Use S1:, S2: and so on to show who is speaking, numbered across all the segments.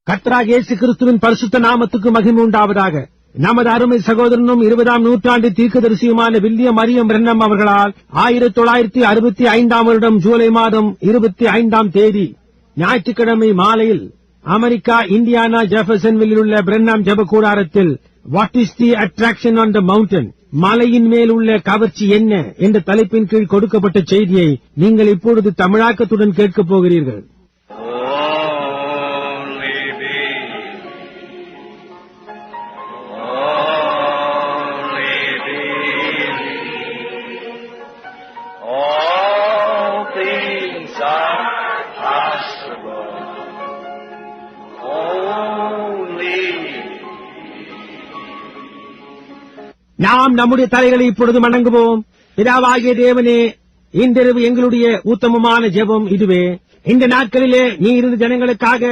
S1: கர்த்தராகிய இயேசு கிறிஸ்துவின் பரிசுத்த நாமத்துக்கு மகிமை உண்டாவதாக. நமது அருமை சகோதரனும் 20ஆம் நூற்றாண்டு தீர்க்கதரிசியுமான வில்லியம் மரியம் பிரென்னம் அவர்களால் 1965 வருடம் ஜூலை மாதம் 25ஆம் தேதி ஞாயிற்றுக்கிழமை மாலையில் அமெரிக்கா இந்தியானா ஜெஃபர்சன்வில்லில் உள்ள பிரென்னம் ஜெப கூடாரத்தில் what is the attraction on the mountain, மலையின் மேல் உள்ள கவர்ச்சி என்ன என்ற தலைப்பின் கீழ் கொடுக்கப்பட்ட செய்தியை நீங்கள் இப்பொழுது தமிழாக்கத்துடன் கேட்கப் போகிறீர்கள். நாம் நம்முடைய தலைகளை இப்பொழுது வணங்குவோம். பிதாவாகிய தேவனே, இன்றிரவு எங்களுடைய உத்தமமான ஜெபம் இதுவே. இந்த நாட்களிலே நீர் இந்த ஜனங்களுக்காக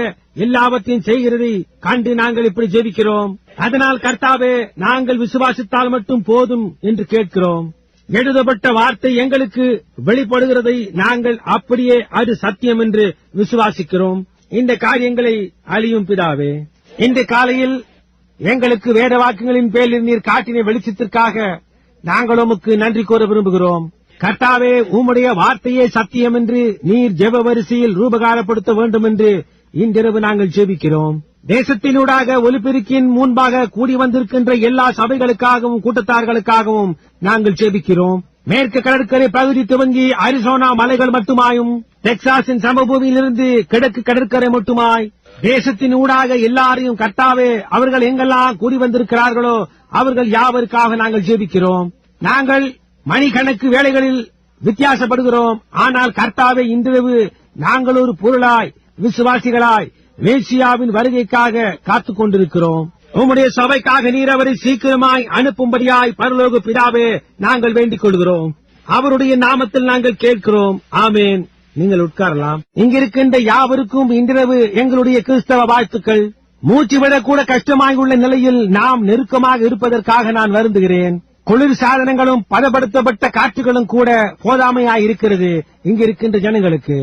S1: எல்லாவற்றையும் செய்கிறதை கண்டு நாங்கள் இப்படி ஜெபிக்கிறோம். அதனால் கர்த்தாவே, நாங்கள் விசுவாசித்தால் மட்டும் போதும் என்று கேட்கிறோம். எழுதப்பட்ட வார்த்தை எங்களுக்கு வெளிப்படுகிறதை நாங்கள் அப்படியே அது சத்தியம் என்று விசுவாசிக்கிறோம். இந்த காரியங்களை அழியும் பிதாவே, இன்று காலையில் எங்களுக்கு வேத வாக்கியங்களின் பேரில் நீர் காட்டின வெளிச்சத்திற்காக நாங்கள் உமக்கு நன்றி கூற விரும்புகிறோம். கர்த்தாவே, உம்முடைய வார்த்தையே சத்தியம் என்று நீர் ஜெப வரிசையில் ரூபகாரப்படுத்த வேண்டும் என்று இன்றிரவு நாங்கள் ஜெபிக்கிறோம். தேசத்தினூடாக ஒலிபெருக்கின் முன்பாக கூடி வந்திருக்கின்ற எல்லா சபைகளுக்காகவும் கூட்டத்தார்களுக்காகவும் நாங்கள் ஜெபிக்கிறோம். மேற்கு கடற்கரை பகுதி துவங்கி அரிசோனா மலைகள் மட்டுமாயும், டெக்சாஸின் சமபூமியிலிருந்து கிழக்கு கடற்கரை மட்டுமாய் தேசத்தின் ஊடாக எல்லாரையும் கர்த்தாவே, அவர்கள் எங்கெல்லாம் கூடி வந்திருக்கிறார்களோ அவர்கள் யாவருக்காக நாங்கள் ஜெபிக்கிறோம். நாங்கள் மணிக்கணக்கு வேளைகளில் வித்தியாசப்படுகிறோம். ஆனால் கர்த்தாவே, இன்றிரவு நாங்கள் ஒரு பொருளாய் விசுவாசிகளாய் மேசியாவின் வருகைக்காக காத்துக் கொண்டிருக்கிறோம். உம்முடைய சபைக்காக நீர் அவரை சீக்கிரமாய் அனுப்பும்படியாய் பரலோக பிதாவே நாங்கள் வேண்டிக் கொள்கிறோம். அவருடைய நாமத்தில் நாங்கள் கேட்கிறோம். ஆமேன். நீங்கள் உட்காரலாம். இங்கிருக்கின்ற யாவருக்கும் இன்றிரவு எங்களுடைய கிறிஸ்தவ வாழ்த்துக்கள். மூச்சுவிடக் கூட கஷ்டமாக உள்ள நிலையில் நாம் நெருக்கமாக இருப்பதற்காக நான் வருந்துகிறேன். குளிர் சாதனங்களும் பதப்படுத்தப்பட்ட காற்றுகளும் கூட போதாமையாய் இருக்கிறது இங்கிருக்கின்ற ஜனங்களுக்கு.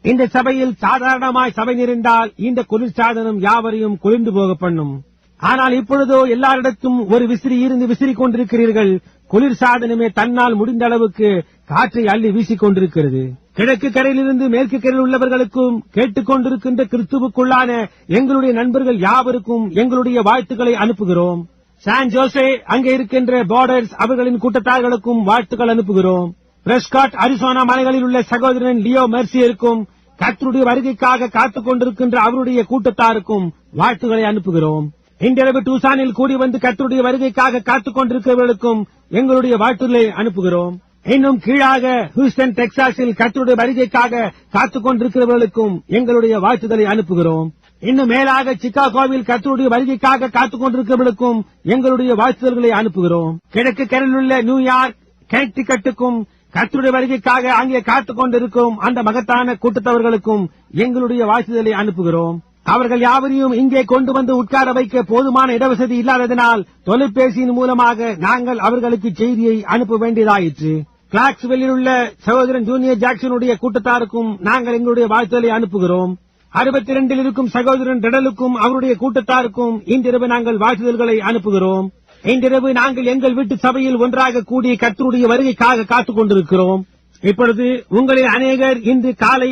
S1: இந்த சபையில் சாதாரணமாய் சபை நிறைந்தால் இந்த குளிர் சாதனம் யாவரையும் குளிர்ந்து போக பண்ணும். ஆனால் இப்பொழுதோ எல்லாரிடத்தும் ஒரு விசிறி இருந்து விசிறிக் கொண்டிருக்கிறீர்கள். குளிர் சாதனமே தன்னால் முடிந்த அளவுக்கு காற்றை அள்ளி வீசிக் கொண்டிருக்கிறது. கிழக்கு கரையிலிருந்து மேற்கு கரையில் உள்ளவர்களுக்கும் கேட்டுக் கொண்டிருக்கின்ற கிறிஸ்துவுக்குள்ளான எங்களுடைய நண்பர்கள் யாவருக்கும் எங்களுடைய வாழ்த்துக்களை அனுப்புகிறோம். சான் ஜோசே அங்கே இருக்கின்ற பார்டர்ஸ் அவர்களின் கூட்டத்தார்களுக்கும் வாழ்த்துக்கள் அனுப்புகிறோம். பிரஸ்காட் அரிசோனா மலைகளில் உள்ள சகோதரன் லியோ மெர்சியருக்கும் கர்த்தருடைய வருகைக்காக காத்துக் கொண்டிருக்கின்ற அவருடைய கூட்டத்தாருக்கும் வாழ்த்துக்களை அனுப்புகிறோம். இன்றிரவு டூசானில் கூடி வந்து கர்த்தருடைய வருகைக்காக காத்துக் கொண்டிருக்கிறவர்களுக்கும் எங்களுடைய வாழ்த்துக்களை அனுப்புகிறோம். இன்னும் கீழாக ஹூஸ்டன் டெக்சாஸில் கர்த்தருடைய வருகைக்காக காத்துக் கொண்டிருக்கிறவர்களுக்கும் எங்களுடைய வாழ்த்துக்களை அனுப்புகிறோம். இன்னும் மேலாக சிகாகோவில் கர்த்தருடைய வருகைக்காக காத்துக் கொண்டிருக்கிறவர்களுக்கும் எங்களுடைய வாழ்த்துதல்களை அனுப்புகிறோம். கிழக்கு கரையில் உள்ள நியூயார்க், கனெக்டிகட்டுக்கும் கர்த்தருடைய வருகைக்காக அங்கே காத்துக் கொண்டிருக்கும் அந்த மகத்தான கூட்டத்தவர்களுக்கும் எங்களுடைய வாழ்த்துதலை அனுப்புகிறோம். அவர்கள் யாவரையும் இங்கே கொண்டு வந்து உட்கார வைக்க போதுமான இடவசதி இல்லாததினால் தொலைபேசியின் மூலமாக நாங்கள் அவர்களுக்கு செய்தியை அனுப்ப வேண்டியதாயிற்று. கிளாக்ஸ்வெல்லில் உள்ள சகோதரன் ஜூனியர் ஜாக்சனுடைய கூட்டத்தாருக்கும் நாங்கள் எங்களுடைய வாழ்த்துதலை அனுப்புகிறோம். 62 இருக்கும் சகோதரன் டெடலுக்கும் அவருடைய கூட்டத்தாருக்கும் இன்றிரவு நாங்கள் வாழ்த்துதல்களை அனுப்புகிறோம். இன்றிரவு நாங்கள் எங்கள் வீட்டு சபையில் ஒன்றாக கூடி கர்த்தருடைய வருகைக்காக காத்துக் கொண்டிருக்கிறோம். இப்பொழுது உங்களில் அநேகர் இன்று காலை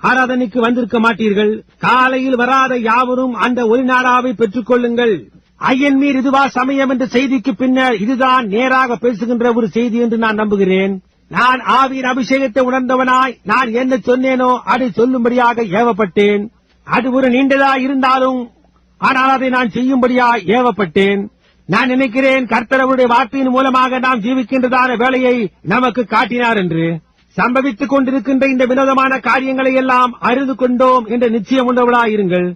S1: ஆராதனைக்கு வந்திருக்க மாட்டீர்கள். காலையில் வராத யாவரும் அந்த ஒளிநாடாவை பெற்றுக் கொள்ளுங்கள். ஐயன்மீர் இதுவா சமயம் என்ற செய்திக்கு பின்னர் இதுதான் நேராக பேசுகின்ற ஒரு செய்தி என்று நான் நம்புகிறேன். நான் ஆவியின் அபிஷேகத்தை உணர்ந்தவனாய் நான் என்ன சொன்னேனோ அதை சொல்லும்படியாக ஏவப்பட்டேன். அது ஒரு நீண்டதாய் இருந்தாலும் ஆனால் அதை நான் செய்யும்படியாய் ஏவப்பட்டேன். நான் நினைக்கிறேன் கர்த்தர் அவருடைய வார்த்தையின் மூலமாக நாம் ஜீவிக்கின்றதான வேலையை நமக்கு காட்டினார் என்று. சம்பவித்துக் கொண்டிருக்கின்ற இந்த வினோதமான காரியங்களை எல்லாம் அறிந்து கொண்டோம் என்ற நிச்சயம் உண்டவர்களாயிருங்கள்.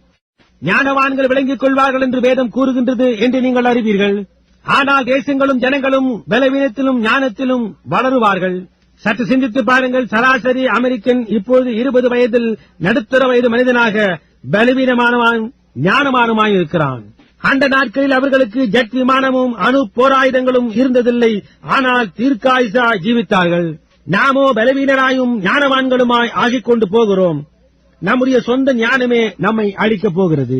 S1: ஞானவான்கள் விளங்கிக் கொள்வார்கள் என்று வேதம் கூறுகின்றது என்று நீங்கள் அறிவீர்கள். ஆனால் தேசங்களும் ஜனங்களும் பலவீனத்திலும் ஞானத்திலும் வளருவார்கள். சற்று சிந்தித்து பாருங்கள். சராசரி அமெரிக்கன் இப்போது 20 வயதில் நடுத்தர வயது மனிதனாக பலவீனமானவன் ஞானமானமாய் இருக்கிறான். அந்த நாட்களில் அவர்களுக்கு ஜெட் விமானமும் அணு போராயுதங்களும் இருந்ததில்லை. ஆனால் தீர்க்காயுசாய் ஜீவித்தார்கள். நாமோ பலவீனராயும் ஞானவான்களுமாய் ஆகிக் கொண்டு போகிறோம். நம்முடைய சொந்த ஞானமே நம்மை அழிக்கப் போகிறது.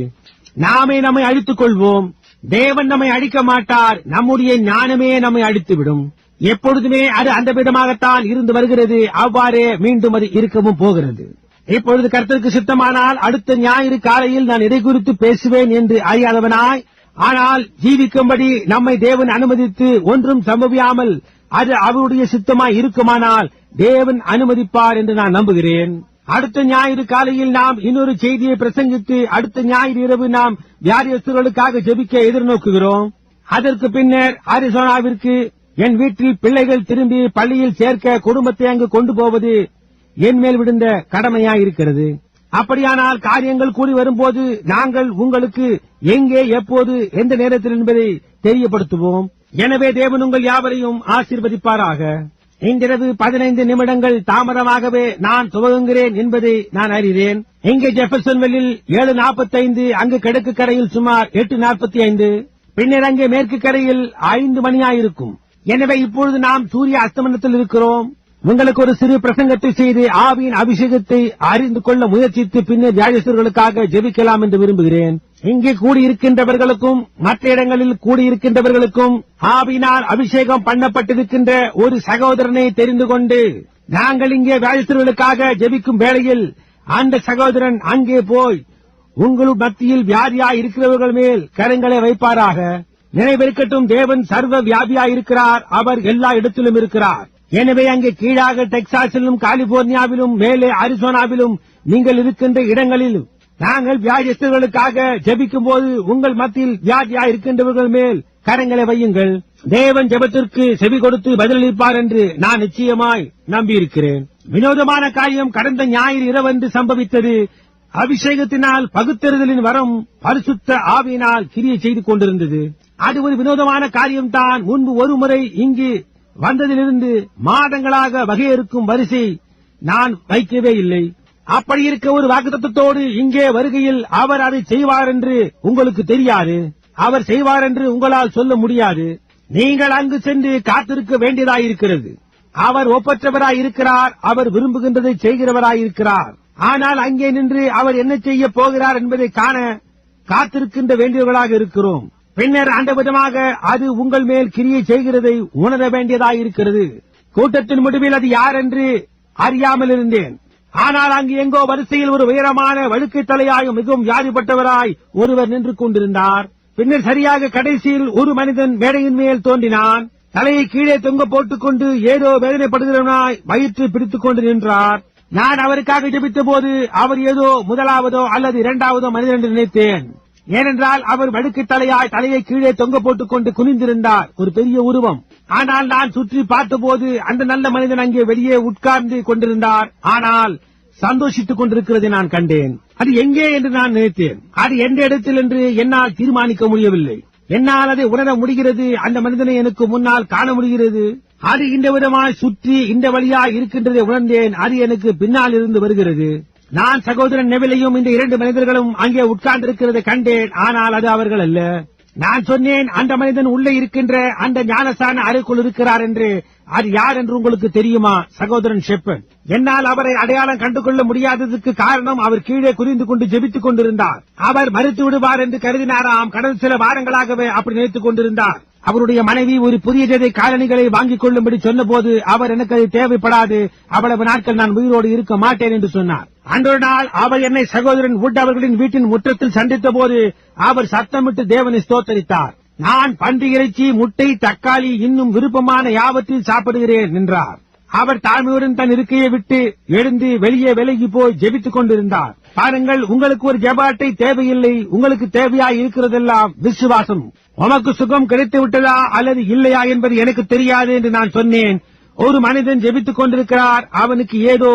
S1: நாமே நம்மை அழித்துக் கொள்வோம். தேவன் நம்மை அழிக்க மாட்டார். நம்முடைய ஞானமே நம்மை அழித்துவிடும். எப்பொழுதுமே அது அந்த விதமாகத்தான் இருந்து வருகிறது. அவ்வாறே மீண்டும் அது இருக்கவும் போகிறது. இப்பொழுது கர்த்தருக்கு சித்தமானால் அடுத்த ஞாயிறு காலையில் நான் இதை குறித்து பேசுவேன் என்று அறியாதவனாய், ஆனால் ஜீவிக்கும்படி நம்மை தேவன் அனுமதித்து ஒன்றும் சம்பவியாமல் அது அவருடைய சித்தமாய் இருக்குமானால் தேவன் அனுமதிப்பார் என்று நான் நம்புகிறேன். அடுத்த ஞாயிறு காலையில் நாம் இன்னொரு செய்தியை பிரசங்கித்து அடுத்த ஞாயிறு இரவு நாம் வியாதியஸ்தர்களுக்காக ஜெபிக்க எதிர்நோக்குகிறோம். அதற்கு பின்னர் அரிசோனாவிற்கு என் வீட்டில் பிள்ளைகள் திரும்பி பள்ளியில் சேர்க்க குடும்பத்தை அங்கு கொண்டு போவது என் மேல் விழுந்த கடமையாயிருக்கிறது. அப்படியானால் காரியங்கள் கூடி வரும்போது நாங்கள் உங்களுக்கு எங்கே எப்போது எந்த நேரத்தில் என்பதை தெரியப்படுத்துவோம். எனவே தேவன் உங்கள் யாவரையும் ஆசீர்வதிப்பாராக. இன்றிரவு 15 நிமிடங்கள் தாமதமாகவே நான் துவங்குகிறேன் என்பதை நான் அறிகிறேன். இங்கே ஜெஃபர்சன்வெல்லில் 7:45, அங்கு கிழக்கு கரையில் சுமார் 8:45, பின்னர் அங்கே மேற்கு கரையில் 5 மணியாயிருக்கும். எனவே இப்பொழுது நாம் சூரிய அஸ்தமனத்தில் இருக்கிறோம். உங்களுக்கு ஒரு சிறு பிரசங்கத்தை செய்து ஆவியின் அபிஷேகத்தை அறிந்து கொள்ள முயற்சித்து பின்னர் வியாதியஸ்தர்களுக்காக ஜெபிக்கலாம் என்று விரும்புகிறேன். இங்கே கூடியிருக்கின்றவர்களுக்கும் மற்ற இடங்களில் கூடியிருக்கின்றவர்களுக்கும் ஆவியினால் அபிஷேகம் பண்ணப்பட்டிருக்கின்ற ஒரு சகோதரனை தெரிந்து கொண்டு நாங்கள் இங்கே வியாதியஸ்தர்களுக்காக ஜெபிக்கும் வேளையில் அந்த சகோதரன் அங்கே போய் உங்கள் மத்தியில் வியாதியாய் இருக்கிறவர்கள் மேல் கரங்களை வைப்பாராக. நினைவிருக்கட்டும், தேவன் சர்வ வியாபியாய் இருக்கிறார். அவர் எல்லா இடத்திலும் இருக்கிறார். எனவே அங்கே கீழாக டெக்சாஸிலும் கலிபோர்னியாவிலும் மேலே அரிசோனாவிலும் நீங்கள் இருக்கின்ற இடங்களிலும் நாங்கள் வியாதியஸ்தர்களுக்காக ஜெபிக்கும் போது உங்கள் மத்தியில் வியாதியாய் இருக்கின்றவர்கள் மேல் கரங்களை வையுங்கள். தேவன் ஜெபத்திற்கு செவி கொடுத்து பதிலளிப்பார் என்று நான் நிச்சயமாய் நம்பியிருக்கிறேன். வினோதமான காரியம் கடந்த ஞாயிறு இரவன்று சம்பவித்தது. அபிஷேகத்தினால் பகுத்தறிதலின் வரம் பரிசுத்த ஆவியினால் கிரியை செய்து கொண்டிருந்தது. அது ஒரு வினோதமான காரியம்தான். முன்பு ஒரு முறை இங்கு வந்ததிலிருந்து மாதங்களாக வகையறுக்கும் வரிசை நான் வைக்கவே இல்லை. அப்படி இருக்க ஒரு வாக்குத்தத்தத்தோடு இங்கே வருகையில் அவர் அதை செய்வார் என்று உங்களுக்கு தெரியாது. அவர் செய்வார் என்று உங்களால் சொல்ல முடியாது. நீங்கள் அங்கு சென்று காத்திருக்க வேண்டியதாயிருக்கிறது. அவர் ஒப்பற்றவராயிருக்கிறார். அவர் விரும்புகின்றதை செய்கிறவராயிருக்கிறார். ஆனால் அங்கே நின்று அவர் என்ன செய்ய போகிறார் என்பதை காண காத்திருக்கின்ற வேண்டியவர்களாக இருக்கிறோம். பின்னர் அந்த விதமாக அது உங்கள் மேல் கிரியை செய்கிறதை உணர வேண்டியதாயிருக்கிறது. கூட்டத்தின் முடிவில் அது யார் என்று அறியாமல் இருந்தேன். ஆனால் அங்கு எங்கோ வரிசையில் ஒரு உயரமான வழுக்கை தலையாயும் மிகவும் வியாதிப்பட்டவராய் ஒருவர் நின்று கொண்டிருந்தார். பின்னர் சரியாக கடைசியில் ஒரு மனிதன் மேடையின் மேல் தோன்றினான். தலையை கீழே தொங்க போட்டுக் கொண்டு ஏதோ வேதனைப்படுகிறவனாய் வயிற்று பிடித்துக் கொண்டு நின்றார். நான் அவருக்காக ஜெபித்த போது அவர் ஏதோ முதலாவதோ அல்லது இரண்டாவதோ மனிதன் என்று நினைத்தேன். ஏனென்றால் அவர் வழுக்கை தலையாய் தலையை கீழே தொங்க போட்டுக் கொண்டு குனிந்திருந்தார். ஒரு பெரிய உருவம். ஆனால் நான் சுற்றி பார்த்தபோது அந்த நல்ல மனிதன் அங்கே வெளியே உட்கார்ந்து கொண்டிருந்தார். ஆனால் சந்தோஷித்துக் கொண்டிருக்கிறதை நான் கண்டேன். அது எங்கே என்று நான் நினைத்தேன். அது எந்த இடத்தில் என்று என்னால் தீர்மானிக்க முடியவில்லை. என்னால் அதை உணர முடிகிறது. அந்த மனிதனை எனக்கு முன்னால் காண முடிகிறது. அது இந்த விதமாய் சுற்றி இந்த வழியாய் இருக்கின்றதை உணர்ந்தேன். அது எனக்கு பின்னால் இருந்து வருகிறது. நான் சகோதரன் நெவிலையும் இந்த 2 மனிதர்களும் அங்கே உட்கார்ந்திருக்கிறதை கண்டேன். ஆனால் அது அவர்கள் அல்ல. நான் சொன்னேன், அந்த மனிதன் உள்ளே இருக்கின்ற அந்த ஞானசான அறைக்குள் இருக்கிறார் என்று. அது யார் என்று உங்களுக்கு தெரியுமா? சகோதரன் ஷெப்பர்ட். என்னால் அவரை அடையாளம் கண்டுகொள்ள முடியாததற்கு காரணம் அவர் கீழே குறிந்து கொண்டு ஜெபித்துக் கொண்டிருந்தார். அவர் மறுத்து விடுவார் என்று கருதினாராம். கடந்த சில வாரங்களாகவே அப்படி நினைத்துக் கொண்டிருந்தார். அவருடைய மனைவி ஒரு புதிய ஜதை காலணிகளை வாங்கிக் கொள்ளும்படி சொன்னபோது அவர் எனக்கு அது தேவைப்படாது, அவ்வளவு நாட்கள் நான் உயிரோடு இருக்க மாட்டேன் என்று சொன்னார். அன்றொரு நாள் அவர் என்னை சகோதரன் வுட் அவர்களின் வீட்டின் முற்றத்தில் சந்தித்த போது அவர் சத்தமிட்டு தேவனை ஸ்தோத்தரித்தார். நான் பன்றி இறைச்சி, முட்டை, தக்காளி இன்னும் விருப்பமான யாவற்றையும் சாப்பிடுகிறேன் என்றார். அவர் தாழ்மையுடன் தன் இருக்கையை விட்டு எழுந்து வெளியே விலகி போய் ஜெபித்துக் கொண்டிருந்தார். பாருங்கள், உங்களுக்கு ஒரு ஜெப அட்டை தேவையில்லை. உங்களுக்கு தேவையாய் இருக்கிறதெல்லாம் விசுவாசம். உமக்கு சுகம் கிடைத்து விட்டதா அல்லது இல்லையா என்பது எனக்கு தெரியாது என்று நான் சொன்னேன். ஒரு மனிதன் ஜெபித்துக் கொண்டிருக்கிறார். அவனுக்கு ஏதோ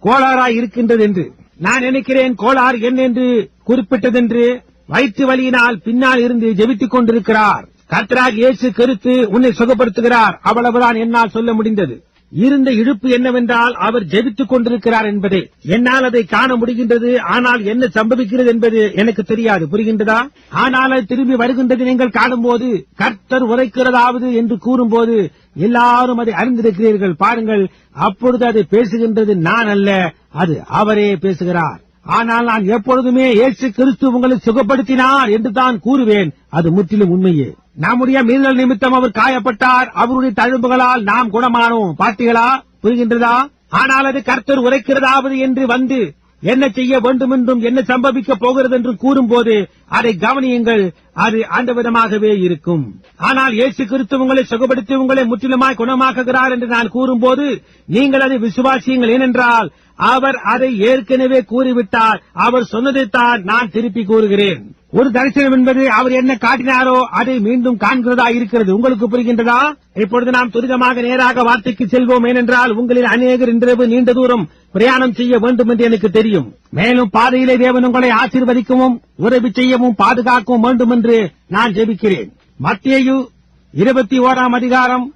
S1: கோளாறாய் இருக்கின்றது என்று நான் நினைக்கிறேன். கோளாறு என்ன என்று குறிப்பிட்டதென்று வயிற்று வலியினால் பின்னால் இருந்து ஜெபித்துக் கொண்டிருக்கிறார். கர்த்தராகிய இயேசு கிறிஸ்து உன்னை சுகப்படுத்துகிறார். அவ்வளவுதான் என்னால் சொல்ல முடிந்தது. இருந்த இழுப்பு என்னவென்றால் அவர் ஜெபித்துக் கொண்டிருக்கிறார் என்பதே. என்னால் அதை காண முடிகின்றது. ஆனால் என்ன சம்பவிக்கிறது என்பது எனக்கு தெரியாது. புரிகின்றதா? ஆனால் அது திரும்பி வருகின்றது நீங்கள் காணும்போது. கர்த்தர் உரைக்கிறதாவது என்று கூறும்போது எல்லாரும் அதை அறிந்திருக்கிறீர்கள். பாருங்கள், அப்பொழுது அதை பேசுகின்றது நான் அல்ல, அது அவரே பேசுகிறார். ஆனால் நான் எப்பொழுதுமே இயேசு கிறிஸ்து உங்களை சுகப்படுத்தினார் என்று தான் கூறுவேன். அது முற்றிலும் உண்மையே. நம்முடைய மீறல் நிமித்தம் அவர் காயப்பட்டார், அவருடைய தழும்புகளால் நாம் குணமானோம். பார்த்தீங்களா? புரிகின்றதா? ஆனால் அது கர்த்தர் உரைக்கிறதாவது என்று வந்து என்ன செய்ய வேண்டும் என்றும் என்ன சம்பவிக்கப் போகிறது என்று கூறும்போது அதை கவனியுங்கள். அது அந்த விதமாகவே இருக்கும். ஆனால் இயேசு கிறிஸ்து உங்களை சுகப்படுத்தி உங்களை முற்றிலுமாய் குணமாக்குகிறார் என்று நான் கூறும்போது நீங்கள் அதை விசுவாசியுங்கள். ஏனென்றால் அவர் அதை ஏற்கனவே கூறிவிட்டார். அவர் சொன்னதைத்தான் நான் திருப்பி கூறுகிறேன். ஒரு தரிசனம் என்பது அவர் என்ன காட்டினாரோ அதை மீண்டும் காண்கிறதா இருக்கிறது. உங்களுக்கு புரிகின்றதா? இப்பொழுது நாம் துரிதமாக நேராக வார்த்தைக்கு செல்வோம். ஏனென்றால் உங்களில் அநேகர் இன்றிரவு நீண்ட தூரம் பிரயாணம் செய்ய வேண்டும் என்று எனக்கு தெரியும். மேலும் பாதையிலே தேவன் உங்களை ஆசீர்வதிக்கவும் உதவி செய்யவும் பாதுகாக்கவும் வேண்டும் என்று நான் ஜெபிக்கிறேன். மத்தேயு 21 அதிகாரம்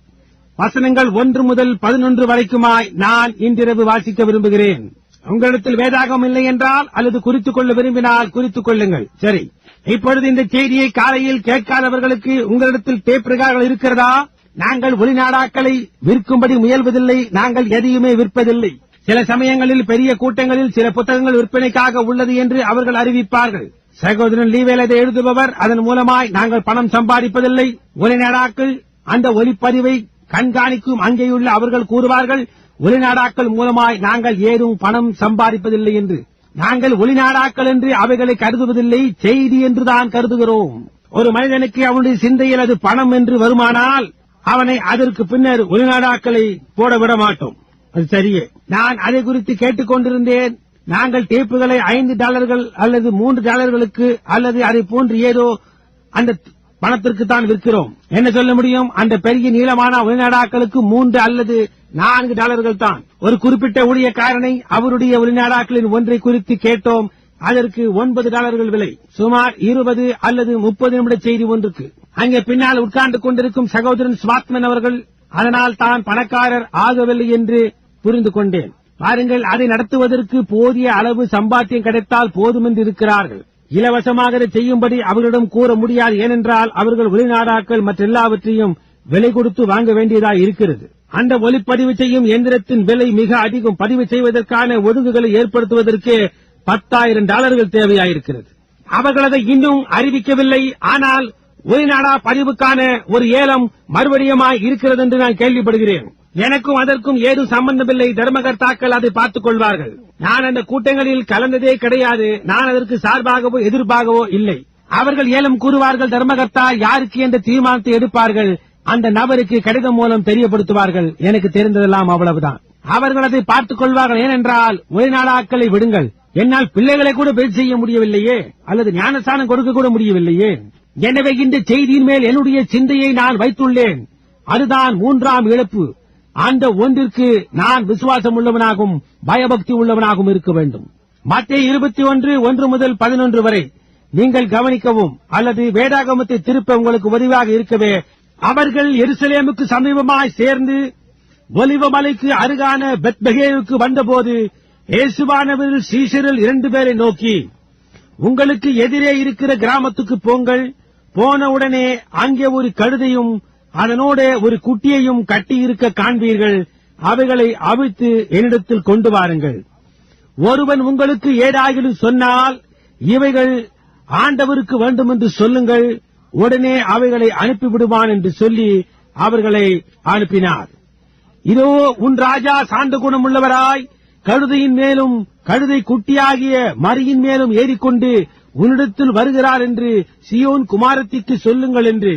S1: வசனங்கள் 1 முதல் 11 வரைக்குமாய் நான் இன்றிரவு வாசிக்க விரும்புகிறேன். உங்களிடத்தில் வேதாகம் இல்லை என்றால் அல்லது குறித்துக் கொள்ள விரும்பினால் குறித்துக் கொள்ளுங்கள். சரி, இப்பொழுது இந்த செய்தியை காலையில் கேட்காதவர்களுக்கு உங்களிடத்தில் டேப் ரெக்கார்டர்கள் இருக்கிறதா? நாங்கள் ஒளிநாடாக்களை விற்கும்படி முயல்வதில்லை. நாங்கள் எதையுமே விற்பதில்லை. சில சமயங்களில் பெரிய கூட்டங்களில் சில புத்தகங்கள் விற்பனைக்காக உள்ளது என்று அவர்கள் அறிவிப்பார்கள். சகோதரன் லீவேல் அதை எழுதுபவர். அதன் மூலமாய் நாங்கள் பணம் சம்பாதிப்பதில்லை. ஒளிநாடாக்கள் அந்த ஒலிப்பதிவை கண்காணிக்கும் அங்கேயுள்ள அவர்கள் கூறுவார்கள், ஒளிநாடாக்கள் மூலமாய் நாங்கள் ஏதும் பணம் சம்பாதிப்பதில்லை என்று. நாங்கள் ஒளிநாடாக்கள் என்று அவைகளை கருதுவதில்லை, செய்தி என்றுதான் கருதுகிறோம். ஒரு மனிதனுக்கு அவனுடைய சிந்தையில் அது பணம் என்று வருமானால் அவனை அதற்கு பின்னர் ஒளிநாடாக்களை போட விட மாட்டோம். அது சரியே. நான் அதை குறித்து கேட்டுக் கொண்டிருந்தேன். நாங்கள் டேப்புகளை $5 அல்லது $3 அல்லது அதை போன்று ஏதோ அந்த பணத்திற்கு தான் விற்கிறோம். என்ன சொல்ல முடியும்? அந்த பெரிய நீளமான ஒளிநாடாக்களுக்கு $3 அல்லது $4 தான். ஒரு குறிப்பிட்ட ஊழியக்காரனை அவருடைய ஒளிநாடாக்களின் ஒன்றை குறித்து கேட்டோம். அதற்கு $9 விலை. சுமார் 20 அல்லது 30 நிமிட செய்தி ஒன்றுக்கு. அங்கே பின்னால் உட்கார்ந்து கொண்டிருக்கும் சகோதரன் ஸ்வாத்மன் அவர்கள் அதனால் தான் பணக்காரர் ஆகவில்லை என்று புரிந்து கொண்டேன். பாருங்கள், அதை நடத்துவதற்கு போதிய அளவு சம்பாத்தியம் கிடைத்தால் போதும் என்று இருக்கிறார்கள். இலவசமாக அதை செய்யும்படி அவர்களிடம் கூற முடியாது. ஏனென்றால் அவர்கள் ஒளிநாடாக்கள் மற்ற எல்லாவற்றையும் விலை கொடுத்து வாங்க வேண்டியதாக இருக்கிறது. அந்த ஒலிப்பதிவு செய்யும் எந்திரத்தின் விலை மிக அதிகம். பதிவு செய்வதற்கான ஒழுங்குகளை ஏற்படுத்துவதற்கு $10,000 தேவையாயிருக்கிறது. அவர்கள் அதை இன்னும் அறிவிக்கவில்லை. ஆனால் ஒளிநாடா பதிவுக்கான ஒரு ஏலம் மறுபடியுமாய் இருக்கிறது என்று நான் கேள்விப்படுகிறேன். எனக்கும் அதற்கும் ஏதும் சம்பந்தமில்லை. தர்மகர்த்தாக்கள் அதை பார்த்துக் கொள்வார்கள். நான் அந்த கூட்டங்களில் கலந்ததே கிடையாது. நான் அதற்கு சார்பாகவோ எதிர்ப்பாகவோ இல்லை. அவர்கள் ஏலம் கூறுவார்கள். தர்மகர்த்தா யாருக்கு என்ற தீர்மானத்தை எடுப்பார்கள். அந்த நபருக்கு கடிதம் மூலம் தெரியப்படுத்துவார்கள். எனக்கு தெரிந்ததெல்லாம் அவ்வளவுதான். அவர்கள் அதை பார்த்துக் கொள்வார்கள். ஏனென்றால் ஒளிநாடாக்களை விடுங்கள், என்னால் பிள்ளைகளை கூட பேச்சு செய்ய முடியவில்லையே, அல்லது ஞானஸ்தானம் கொடுக்க கூட முடியவில்லையே. எனவே இந்த செய்தியின் மேல் என்னுடைய சிந்தையை நான் வைத்துள்ளேன். அதுதான் 3ஆம் இழப்பு. அந்த ஒன்றிற்கு நான் விசுவாசம் உள்ளவனாகவும் பயபக்தி உள்ளவனாகவும் இருக்க வேண்டும். மத்தேயு 21 முதல் 11 வரை நீங்கள் கவனிக்கவும் அல்லது வேதாகமத்தை திருப்ப உங்களுக்கு உதவியாக இருக்கவே. அவர்கள் எருசலேமுக்கு சமீபமாய் சேர்ந்து ஒலிவ மலைக்கு அருகான பெத்பகேவுக்கு வந்தபோது இயேசுவானவர் சீஷரில் 2 பேரை நோக்கி, உங்களுக்கு எதிரே இருக்கிற கிராமத்துக்கு போங்கள். போனவுடனே அங்கே ஒரு கழுதையும் அதனோட ஒரு குட்டியையும் கட்டியிருக்க காண்பீர்கள். அவைகளை அவிழ்த்து என்னிடத்தில் கொண்டு வாருங்கள். ஒருவன் உங்களுக்கு ஏதாகிலும் சொன்னால் இவைகள் ஆண்டவருக்கு வேண்டும் என்று சொல்லுங்கள். உடனே அவைகளை அனுப்பிவிடுவான் என்று சொல்லி அவர்களை அனுப்பினார். இதோ உன் ராஜா சாந்த குணம் உள்ளவராய் கழுதையின் மேலும் கழுதை குட்டியாகிய மரியின் மேலும் ஏறிக்கொண்டு உன்னிடத்தில் வருகிறார் என்று சீயோன் குமாரத்திக்கு சொல்லுங்கள் என்று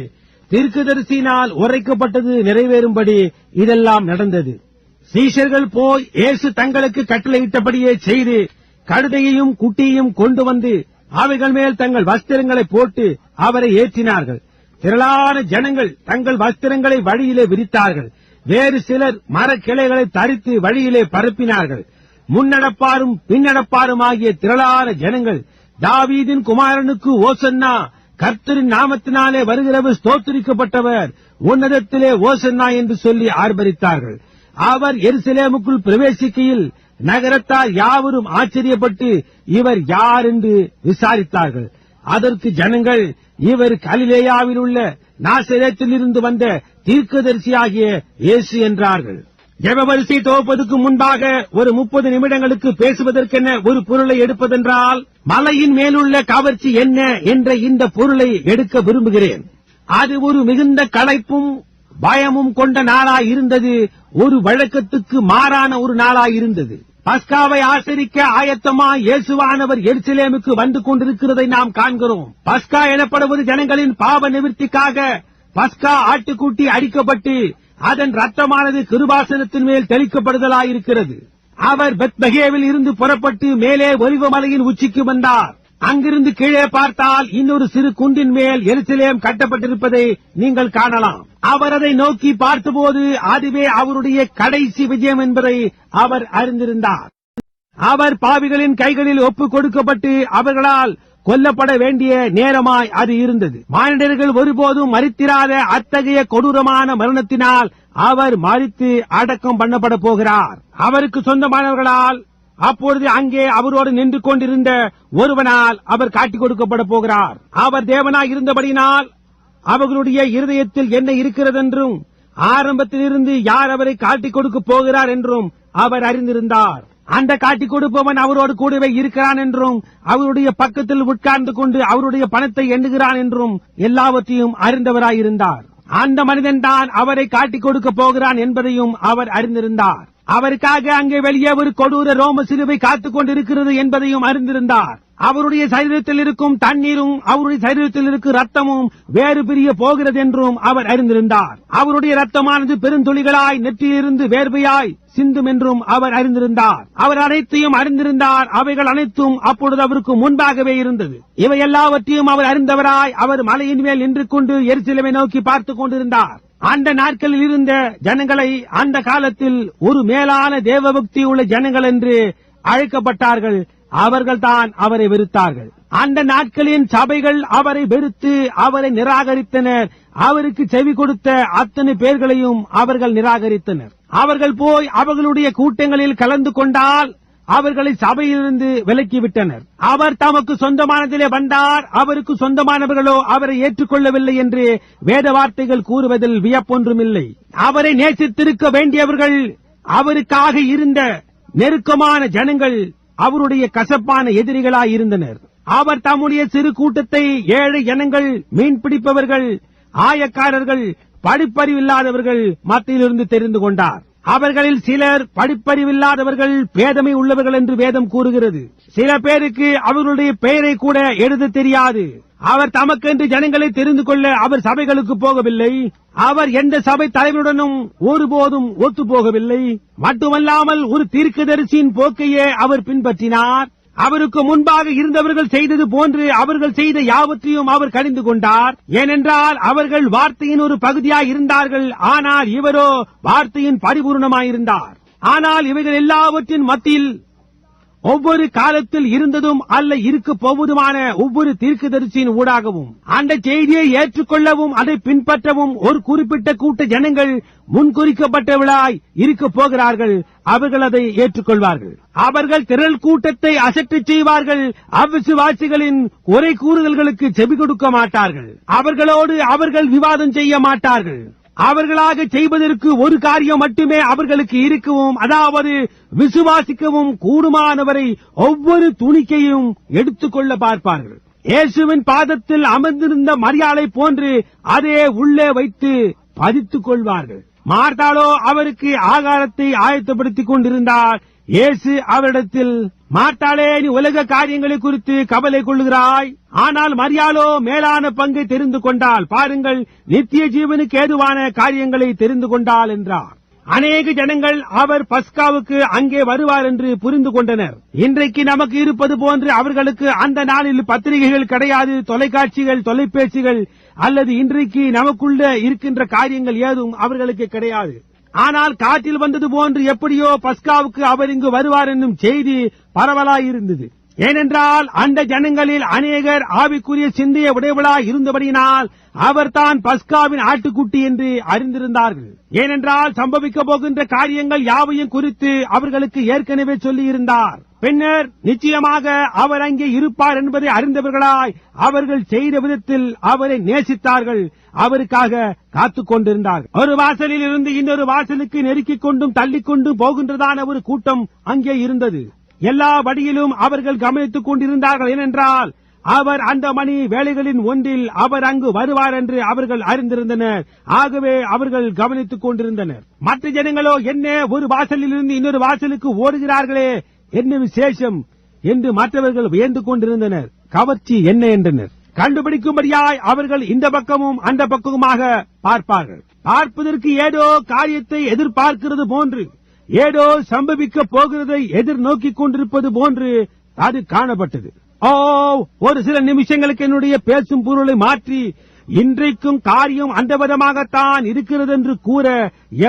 S1: தீர்க்கதரிசியினால் உரைக்கப்பட்டது நிறைவேறும்படி இதெல்லாம் நடந்தது. சீஷர்கள் போய் இயேசு தங்களுக்கு கட்டளையிட்டபடியே செய்து கழுதையையும் குட்டியையும் கொண்டு வந்து அவைகள் மேல் தங்கள் வஸ்திரங்களை போட்டு அவரை ஏற்றினார்கள். திரளான ஜனங்கள் தங்கள் வஸ்திரங்களை வழியிலே விரித்தார்கள். வேறு சிலர் மரக்கிளைகளை தரித்து வழியிலே பரப்பினார்கள். முன்னடப்பாரும் பின்னடப்பாரும் ஆகிய திரளான ஜனங்கள் தாவீதின் குமாரனுக்கு ஓசன்னா, கர்த்தரின் நாமத்தினாலே வருகிறவர் ஸ்தோத்திரிக்கப்பட்டவர், உன்னதத்திலே ஓசன்னா என்று சொல்லி ஆர்ப்பரித்தார்கள். அவர் எருசலேமுக்குள் பிரவேசிக்கையில் நகரத்தார் யாவரும் ஆச்சரியப்பட்டு இவர் யார் என்று விசாரித்தார்கள். அதற்கு ஜனங்கள், இவர் கலிலேயாவில் உள்ள நாசரேத்திலிருந்து வந்த தீர்க்கதரிசியாகிய இயேசு என்றார்கள். ஜெபவரிசை துவப்பதற்கு முன்பாக ஒரு 30 நிமிடங்களுக்கு பேசுவதற்கென ஒரு பொருளை எடுப்பதென்றால் மலையின் மேலுள்ள கவர்ச்சி என்ன என்ற இந்த பொருளை எடுக்க விரும்புகிறேன். அது ஒரு மிகுந்த களைப்பும் பயமும் கொண்ட நாளாய் இருந்தது. ஒரு வழக்கத்துக்கு மாறான ஒரு நாளாய் இருந்தது. பஸ்காவை ஆசரிக்க ஆயத்தமாய் இயேசுவானவர் எருசலேமுக்கு வந்து கொண்டிருக்கிறதை நாம் காண்கிறோம். பஸ்கா எனப்படுவது ஜனங்களின் பாவ நிவர்த்திக்காக பஸ்கா ஆட்டுக்குட்டி அடிக்கப்பட்டு அதன் ரத்தமானது கிருபாசனத்தின் மேல் தெளிக்கப்படுதலாயிருக்கிறது. அவர் பெத்லகேமில் இருந்து புறப்பட்டு மேலே ஒலிவ மலையின் உச்சிக்கு வந்தார். அங்கிருந்து கீழே பார்த்தால் இன்னொரு சிறு குன்றின் மேல் எருசலேம் கட்டப்பட்டிருப்பதை நீங்கள் காணலாம். அவர் அதை நோக்கி பார்த்தபோது அதுவே அவருடைய கடைசி விஜயம் என்பதை அவர் அறிந்திருந்தார். அவர் பாவிகளின் கைகளில் ஒப்புக் கொடுக்கப்பட்டு அவர்களால் கொல்லப்பட வேண்டிய நேரமாய் அது இருந்தது. மானிடர்கள் ஒருபோதும் மரித்திராத அத்தகைய கொடூரமான மரணத்தினால் அவர் மரித்து அடக்கம் பண்ணப்பட போகிறார். அவருக்கு சொந்தமானவர்களால் அப்பொழுது அங்கே அவரோடு நின்று கொண்டிருந்த ஒருவனால் அவர் காட்டிக் கொடுக்கப்பட போகிறார். அவர் தேவனாய் இருந்தபடியினால் அவர்களுடைய இருதயத்தில் என்ன இருக்கிறதென்றும் ஆரம்பத்திலிருந்து யார் அவரை காட்டிக் கொடுக்க போகிறார் என்றும் அவர் அறிந்திருந்தார். அந்த காட்டிக் கொடுப்பவன் அவரோடு கூடவே இருக்கிறான் என்றும் அவருடைய பக்கத்தில் உட்கார்ந்து கொண்டு அவருடைய பணத்தை எண்ணுகிறான் என்றும் எல்லாவற்றையும் அறிந்தவராயிருந்தார். அந்த மனிதன் தான் அவரை காட்டிக் கொடுக்க போகிறான் என்பதையும் அவர் அறிந்திருந்தார். அவருக்காக அங்கே வெளியே ஒரு கொடூர ரோம சிலுவை காத்துக் கொண்டிருக்கிறது என்பதையும் அறிந்திருந்தார். அவருடைய சரீரத்தில் இருக்கும் தண்ணீரும் அவருடைய சரீரத்தில் இருக்கும் ரத்தமும் வேறு பிரிய போகிறது என்றும் அவர் அறிந்திருந்தார். அவருடைய ரத்தமானது பெருந்துளிகளாய் நெற்றியிலிருந்து வேர்வையாய் சிந்தும் என்றும் அவர் அறிந்திருந்தார். அவர் அனைத்தையும் அறிந்திருந்தார். அவைகள் அனைத்தும் அப்பொழுது அவருக்கு முன்பாகவே இருந்தது. இவை எல்லாவற்றையும் அவர் அறிந்தவராய் அவர் மலையின் மேல் நின்று கொண்டு எருசலேமை நோக்கி பார்த்துக் கொண்டிருந்தார். அந்த நாட்களில் இருந்த ஜனங்களை அந்த காலத்தில் ஒரு மேலான தேவபக்தி உள்ள ஜனங்கள் என்று அழைக்கப்பட்டார்கள். அவர்கள்தான் அவரை வெறுத்தார்கள். அந்த நாட்களின் சபைகள் அவரை வெறுத்து அவரை நிராகரித்தனர். அவருக்கு செவி கொடுத்த அத்தனை பேர்களையும் அவர்கள் நிராகரித்தனர். அவர்கள் போய் அவர்களுடைய கூட்டங்களில் கலந்து கொண்டால் அவர்களை சபையிலிருந்து விலக்கிவிட்டனர். அவர் தமக்கு சொந்தமானதிலே வந்தார். அவருக்கு சொந்தமானவர்களோ அவரை ஏற்றுக்கொள்ளவில்லை என்று வேத வார்த்தைகள் கூறுவதில் வியப்பொன்றுமில்லை. அவரை நேசித்திருக்க வேண்டியவர்கள், அவருக்காக இருந்த நெருக்கமான ஜனங்கள் அவருடைய கசப்பான எதிரிகளாய் இருந்தனர். அவர் தம்முடைய சிறு கூட்டத்தை ஏழை ஜனங்கள், மீன்பிடிப்பவர்கள், ஆயக்காரர்கள், படிப்பறிவில்லாதவர்கள் மத்தியிலிருந்து தெரிந்து கொண்டார். அவர்களில் சிலர் படிப்பறிவில்லாதவர்கள், பேதமை உள்ளவர்கள் என்று வேதம் கூறுகிறது. சில பேருக்கு அவர்களுடைய பெயரை கூட எழுத தெரியாது. அவர் தமக்கென்று ஜனங்களை தெரிந்து கொள்ள அவர் சபைகளுக்கு போகவில்லை. அவர் எந்த சபை தலைவருடனும் ஒருபோதும் ஒத்து போகவில்லை. மட்டுமல்லாமல் ஒரு தீர்க்கதரிசியின் போக்கையே அவர் பின்பற்றினார். அவருக்கு முன்பாக இருந்தவர்கள் செய்தது போன்று அவர்கள் செய்த யாவற்றையும் அவர் கடிந்து கொண்டார். ஏனென்றால் அவர்கள் வார்த்தையின் ஒரு பகுதியாய் இருந்தார்கள். ஆனால் இவரோ வார்த்தையின் பரிபூர்ணமாயிருந்தார். ஆனால் இவைகள் எல்லாவற்றின் மத்தியில் ஒவ்வொரு காலத்தில் இருந்ததும் அல்ல இருக்க போவதுமான ஒவ்வொரு தீர்க்கதரிசியின் ஊடாகவும் அந்த செய்தியை ஏற்றுக்கொள்ளவும் அதை பின்பற்றவும் ஒரு குறிப்பிட்ட கூட்ட ஜனங்கள் முன்குறிக்கப்பட்டவர்களாய் இருக்க போகிறார்கள். அவர்கள் அதை ஏற்றுக்கொள்வார்கள். அவர்கள் திரள் கூட்டத்தை அசட்டச் செய்வார்கள். அவ்விசுவாசிகளின் குறை கூறுதல்களுக்கு செவி கொடுக்க மாட்டார்கள். அவர்களோடு அவர்கள் விவாதம் செய்ய மாட்டார்கள். அவர்களாக செய்வதற்கு ஒரு காரியம் மட்டுமே அவர்களுக்கு இருக்கவும், அதாவது விசுவாசிக்கவும் கூடுமானவரை ஒவ்வொரு துணிக்கையும் எடுத்துக்கொள்ள பார்ப்பார்கள். இயேசுவின் பாதத்தில் அமர்ந்திருந்த மரியாளை போன்று அதே உள்ளே வைத்து பதித்துக் கொள்வார்கள். மார்த்தாளோ அவருக்கு ஆகாரத்தை ஆயத்தப்படுத்திக் கொண்டிருந்தார். இயேசு அவரிடத்தில், மார்த்தாளே, நீ உலக காரியங்களை குறித்து கவலை கொள்ளுகிறாய், ஆனால் மரியாளோ மேலான பங்கை தெரிந்து கொண்டாள். பாருங்கள், நித்திய ஜீவனுக்கு ஏதுவான காரியங்களை தெரிந்து கொண்டாள் என்றார். அநேக ஜனங்கள் அவர் பஸ்காவுக்கு அங்கே வருவார் என்று புரிந்து கொண்டனர். இன்றைக்கு நமக்கு இருப்பது போன்று அவர்களுக்கு அந்த நாளில் பத்திரிகைகள் கிடையாது, தொலைக்காட்சிகள், தொலைபேசிகள் அல்லது இன்றைக்கு நமக்குள்ள இருக்கின்ற காரியங்கள் ஏதும் அவர்களுக்கு கிடையாது. ஆனால் காற்றில் வந்தது போன்று எப்படியோ பஸ்காவுக்கு அவர் இங்கு வருவார் என்னும் செய்தி பரவலாயிருந்தது. ஏனென்றால் அந்த ஜனங்களில் அநேகர் ஆவிக்குரிய சிந்தைய உடையவளாய் இருந்தபடியினால் அவர்தான் பஸ்காவின் ஆட்டுக்குட்டி என்று அறிந்திருந்தார்கள். ஏனென்றால் சம்பவிக்க போகின்ற காரியங்கள் யாவையும் குறித்து அவர்களுக்கு ஏற்கனவே சொல்லியிருந்தார். பின்னர் நிச்சயமாக அவர் அங்கே இருப்பார் என்பதை அறிந்தவர்களாய் அவர்கள் செய்த விதத்தில் அவரை நேசித்தார்கள், அவருக்காக காத்துக் கொண்டிருந்தார்கள். ஒரு வாசலில் இருந்து இன்னொரு வாசலுக்கு நெருக்கிக் கொண்டும் தள்ளிக்கொண்டும் போகின்றதான ஒரு கூட்டம் அங்கே இருந்தது. எல்லா வழியிலும் அவர்கள் கவனித்துக் கொண்டிருந்தார்கள். ஏனென்றால் அவர் அந்த மணி வேளைகளின் ஒன்றில் அவர் அங்கு வருவார் என்று அவர்கள் அறிந்திருந்தனர். ஆகவே அவர்கள் கவனித்துக் கொண்டிருந்தனர். மற்ற ஜனங்களோ என்ன ஒரு வாசலில் இருந்து இன்னொரு வாசலுக்கு ஓடுகிறார்களே, என்ன விசேஷம் என்று மற்றவர்கள் வியந்து கொண்டிருந்தனர். கவர்ச்சி என்ன என்றனர். கண்டுபிடிக்கும்படியாய் அவர்கள் இந்த பக்கமும் அந்த பக்கமுமாக பார்ப்பார்கள். பார்ப்பதற்கு ஏதோ காரியத்தை எதிர்பார்க்கிறது போன்று, ஏதோ சம்பவிக்க போகிறதை எதிர்நோக்கிக் கொண்டிருப்பது போன்று அது காணப்பட்டது. ஒரு சில நிமிஷங்களுக்கு என்னுடைய பேசும் பொருளை மாற்றி இன்றைக்கும் காரியம் அந்த விதமாகத்தான் இருக்கிறது என்று கூற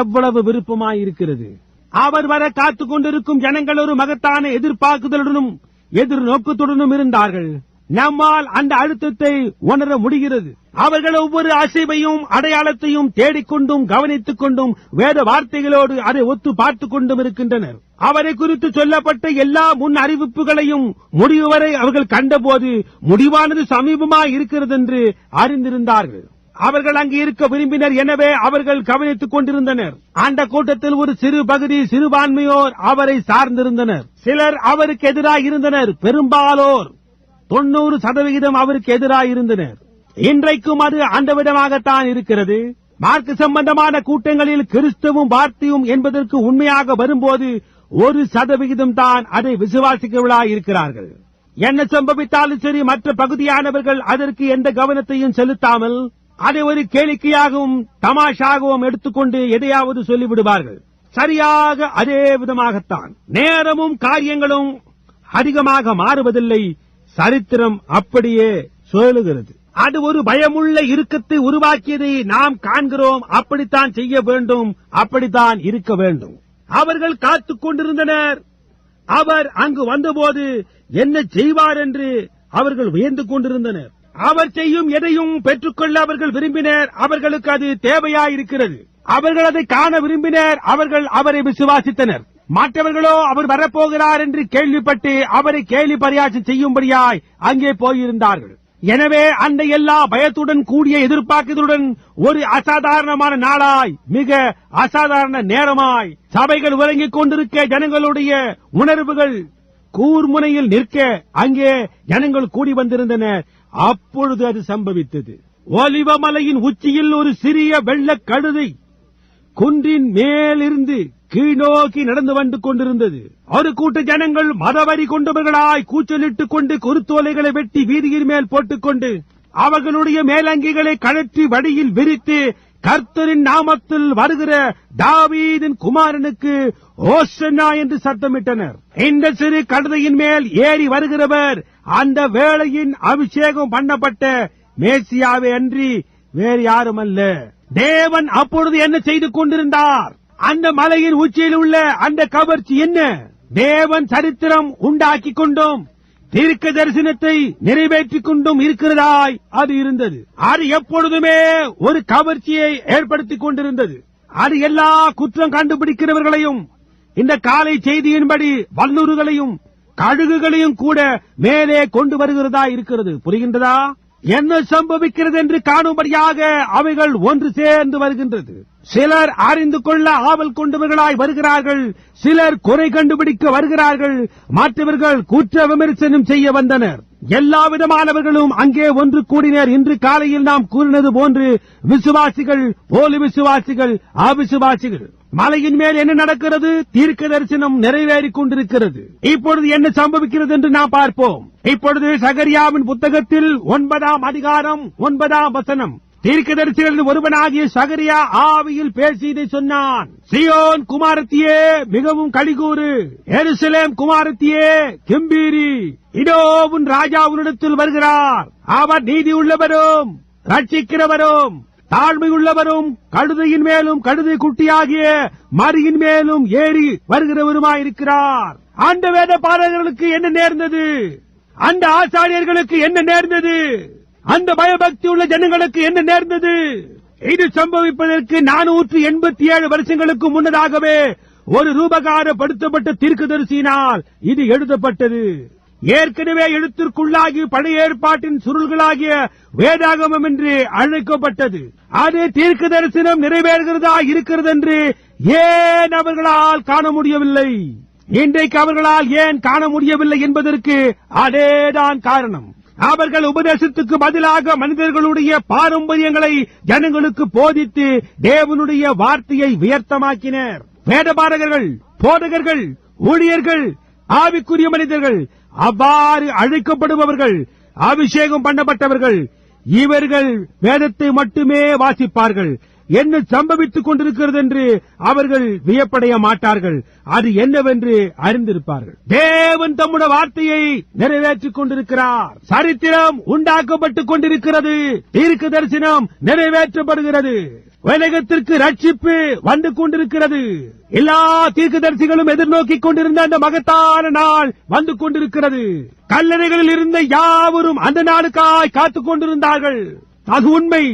S1: எவ்வளவு விருப்பமாயிருக்கிறது. அவர் வர காத்துக் கொண்டிருக்கும் ஜனங்கள் ஒரு மகத்தான எதிர்பார்க்குதலுடனும் எதிர்நோக்கத்துடனும் இருந்தார்கள். நம்மால் அந்த அழுத்தத்தை உணர முடிகிறது. அவர்கள் ஒவ்வொரு அசைவையும் அடையாளத்தையும் தேடிக்கொண்டும் கவனித்துக் கொண்டும் வேத வார்த்தைகளோடு அதை ஒத்து பார்த்துக் கொண்டும் இருக்கின்றனர். அவரை குறித்து சொல்லப்பட்ட எல்லா முன் அறிவிப்புகளையும் முடிவு வரை அவர்கள் கண்டபோது முடிவானது சமீபமாய் இருக்கிறது என்று அறிந்திருந்தார்கள். அவர்கள் அங்கு இருக்க விரும்பினர். எனவே அவர்கள் கவனித்துக் கொண்டிருந்தனர். அந்த கூட்டத்தில் ஒரு சிறு பகுதி சிறுபான்மையோர் அவரை சார்ந்திருந்தனர். சிலர் அவருக்கு எதிராக இருந்தனர். பெரும்பாலோர் 90% அவருக்கு எதிராக இருந்தனர். இன்றைக்கும் அது அந்த விதமாகத்தான் இருக்கிறது. மார்க்க சம்பந்தமான கூட்டங்களில் கிறிஸ்துவும் வார்த்தையும் என்பதற்கு உண்மையாக வரும்போது 1% தான் அதை விசுவாசிக்கிறவர்களாய் இருக்கிறார்கள். என்ன சம்பவித்தாலும் சரி, மற்ற பகுதியானவர்கள் அதற்கு எந்த கவனத்தையும் செலுத்தாமல் அதை ஒரு கேளிக்கையாகவும் தமாஷாகவும் எடுத்துக்கொண்டு எதையாவது சொல்லிவிடுவார்கள். சரியாக அதே விதமாகத்தான் நேரமும் காரியங்களும் அதிகமாக மாறுவதில்லை. சரித்திரம் அப்படியே சொல்லுகிறது. அது ஒரு பயமுள்ள இறுக்கத்தை உருவாக்கியதை நாம் காண்கிறோம். அப்படித்தான் செய்ய வேண்டும், அப்படித்தான் இருக்க வேண்டும். அவர்கள் காத்துக் கொண்டிருந்தனர். அவர் அங்கு வந்தபோது என்ன செய்வார் என்று அவர்கள் வியந்து கொண்டிருந்தனர். அவர் செய்யும் எதையும் பெற்றுக்கொள்ள அவர்கள் விரும்பினர். அவர்களுக்கு அது தேவையாயிருக்கிறது. அவர்கள் அதை காண விரும்பினர். அவர்கள் அவரை விசுவாசித்தனர். மற்றவர்களோ அவர் வரப்போகிறார் என்று கேள்விப்பட்டு அவரை கேலி பரியாசம் செய்யும்படியாய் அங்கே போயிருந்தார்கள். எனவே அந்த எல்லா பயத்துடன் கூடிய எதிர்பார்க்கத்துடன் ஒரு அசாதாரணமான நாளாய், மிக அசாதாரண நேரமாய் சபைகள் உறங்கிக் கொண்டிருக்க, ஜனங்களுடைய உணர்வுகள் கூர்முனையில் நிற்க அங்கே ஜனங்கள் கூடி வந்திருந்தனர். அப்பொழுது அது சம்பவித்தது. ஒலிவமலையின் உச்சியில் ஒரு சிறிய வெள்ளக் கழுதை குன்றின் மேலிருந்து கீழ்நோக்கி நடந்து வந்து கொண்டிருந்தது. ஒரு கூட்ட ஜனங்கள் மதவரி கொண்டவர்களாய் கூச்சலிட்டுக் கொண்டு குருத்தோலைகளை வெட்டி வீதியின் மேல் போட்டுக்கொண்டு அவர்களுடைய மேலங்கிகளை கழற்றி வழியில் விரித்து கர்த்தரின் நாமத்தில் வருகிற தாவீதின் குமாரனுக்கு ஓசன்னா என்று சத்தமிட்டனர். இந்த சிறு கழுதையின் மேல் ஏறி வருகிறவர் அந்த வேளையின் அபிஷேகம் பண்ணப்பட்ட மேசியாவே அன்றி வேறு யாரும் அல்ல. தேவன் அப்பொழுது என்ன செய்து கொண்டிருந்தார்? அந்த மலையின் உச்சியில் உள்ள அந்த கவர்ச்சி என்ன? தேவன் சரித்திரம் உண்டாக்கிக் கொண்டும் தீர்க்க தரிசனத்தை நிறைவேற்றிக் கொண்டும் இருக்கிறதாய் அது இருந்தது. அது எப்பொழுதுமே ஒரு கவர்ச்சியை ஏற்படுத்திக் கொண்டிருந்தது. அது எல்லா குற்றம் கண்டுபிடிக்கிறவர்களையும், இந்த காலை செய்தியின்படி வல்லூறுகளையும் கழுகுகளையும் கூட மேலே கொண்டு வருகிறதா இருக்கிறது. புரிகின்றதா? என்ன சம்பவிக்கிறது என்று காணும்படியாக அவைகள் ஒன்று சேர்ந்து வருகின்றது. சிலர் அறிந்து கொள்ள ஆவல் கொண்டவர்களாய் வருகிறார்கள். சிலர் குறை கண்டுபிடிக்க வருகிறார்கள். மற்றவர்கள் குற்ற விமர்சனம் செய்ய வந்தனர். எல்லா விதமானவர்களும் அங்கே ஒன்று கூடினர். இன்று காலையில் நாம் கூறினது போன்று விசுவாசிகள், போலி விசுவாசிகள், அவிசுவாசிகள். மலையின் மேல் என்ன நடக்கிறது? தீர்க்க தரிசனம் நிறைவேறிக் கொண்டிருக்கிறது. இப்பொழுது என்ன சம்பவிக்கிறது என்று நாம் பார்ப்போம். இப்பொழுது சகரியாவின் புத்தகத்தில் 9ஆம் அதிகாரம் 9ஆம் வசனம். தீர்க்கதரிசிகளில் ஒருவனாகிய சகரியா ஆவியில் பேசி இதை சொன்னான். சியோன் குமாரத்தியே மிகவும் களிகூறு, எருசலேம் குமாரத்தியே கெம்பீரி. இதோ உன் ராஜா உன்னிடத்தில் வருகிறார். அவர் நீதி உள்ளவரும் ரட்சிக்கிறவரும் தாழ்மையுள்ளவரும் கழுதையின் மேலும் கழுதை குட்டியாகிய மரியின் மேலும் ஏறி வருகிறவருமாயிருக்கிறார். அந்த வேத பாரகர்களுக்கு என்ன நேர்ந்தது? அந்த ஆசாரியர்களுக்கு என்ன நேர்ந்தது? அந்த பயபக்தி உள்ள ஜனங்களுக்கு என்ன நேர்ந்தது? இது சம்பவிப்பதற்கு 487 வருஷங்களுக்கு முன்னதாகவே ஒரு ரூபகாரப்படுத்தப்பட்ட தீர்க்கதரிசியினால் இது எழுதப்பட்டது. ஏற்கனவே எழுத்திற்குள்ளாகி பழைய ஏற்பாட்டின் சுருள்களாகிய வேதாகமம் என்று அழைக்கப்பட்டது. அது தீர்க்க தரிசனம் நிறைவேறுகிறதா இருக்கிறது என்று ஏன் அவர்களால் காண முடியவில்லை? இன்றைக்கு அவர்களால் ஏன் காண முடியவில்லை என்பதற்கு அதேதான் காரணம். அவர்கள் உபதேசத்துக்கு பதிலாக மனிதர்களுடைய பாரம்பரியங்களை ஜனங்களுக்கு போதித்து தேவனுடைய வார்த்தையை வியர்த்தமாக்கினர். வேதபாரகர்கள், போதகர்கள், ஊழியர்கள், ஆவிக்குரிய மனிதர்கள், அவ்வாறு அழைக்கப்படுபவர்கள், அபிஷேகம் பண்ணப்பட்டவர்கள், இவர்கள் வேதத்தை மட்டுமே வாசிப்பார்கள். என்ன சம்பவித்துக் கொண்டிருக்கிறது என்று அவர்கள் வியப்படைய மாட்டார்கள். அது என்னவென்று அறிந்திருப்பார்கள். தேவன் தம்முடைய வார்த்தையை நிறைவேற்றிக் கொண்டிருக்கிறார். சரித்திரம் உண்டாக்கப்பட்டுக் கொண்டிருக்கிறது. தீர்க்க தரிசனம் நிறைவேற்றப்படுகிறது. உலகத்திற்கு ரட்சிப்பு வந்து கொண்டிருக்கிறது. எல்லா தீர்க்கதரிசிகளும் எதிர்நோக்கிக் கொண்டிருந்த அந்த மகத்தான நாள் வந்து கொண்டிருக்கிறது. கல்லறைகளில் இருந்த யாவரும் அந்த நாளுக்காய் காத்துக் கொண்டிருந்தார்கள். அது உண்மை.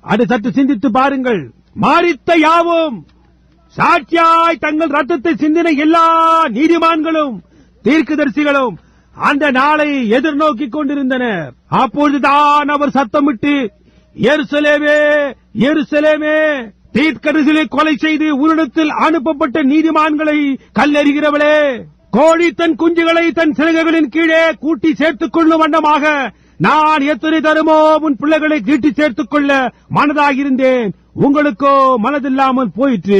S1: அதை சற்று சிந்தித்து பாருங்கள். மரித்த யாவும் சாட்சியாய் தங்கள் ரத்தத்தை சிந்தின எல்லா நீதிமான்களும் தீர்க்கதரிசிகளும் அந்த நாளை எதிர்நோக்கிக் கொண்டிருந்தனர். அப்பொழுதுதான் அவர் சத்தமிட்டு, எருசலேமே, எருசலேமே, தீர்க்கதரிசிகளை கொலை செய்து உன்னிடத்தில் அனுப்பப்பட்ட நீதிமான்களை கல்லெறிகிறவளே, கோழி தன் குஞ்சுகளை தன் சிறகுகளின் கீழே கூட்டி சேர்த்துக் கொள்ளும் வண்ணமாக நான் எத்தனை தருமோ உன் பிள்ளைகளை கீட்டி சேர்த்துக் கொள்ள மனதாகிருந்தேன். உங்களுக்கோ மனதில்லாமல் போயிற்று.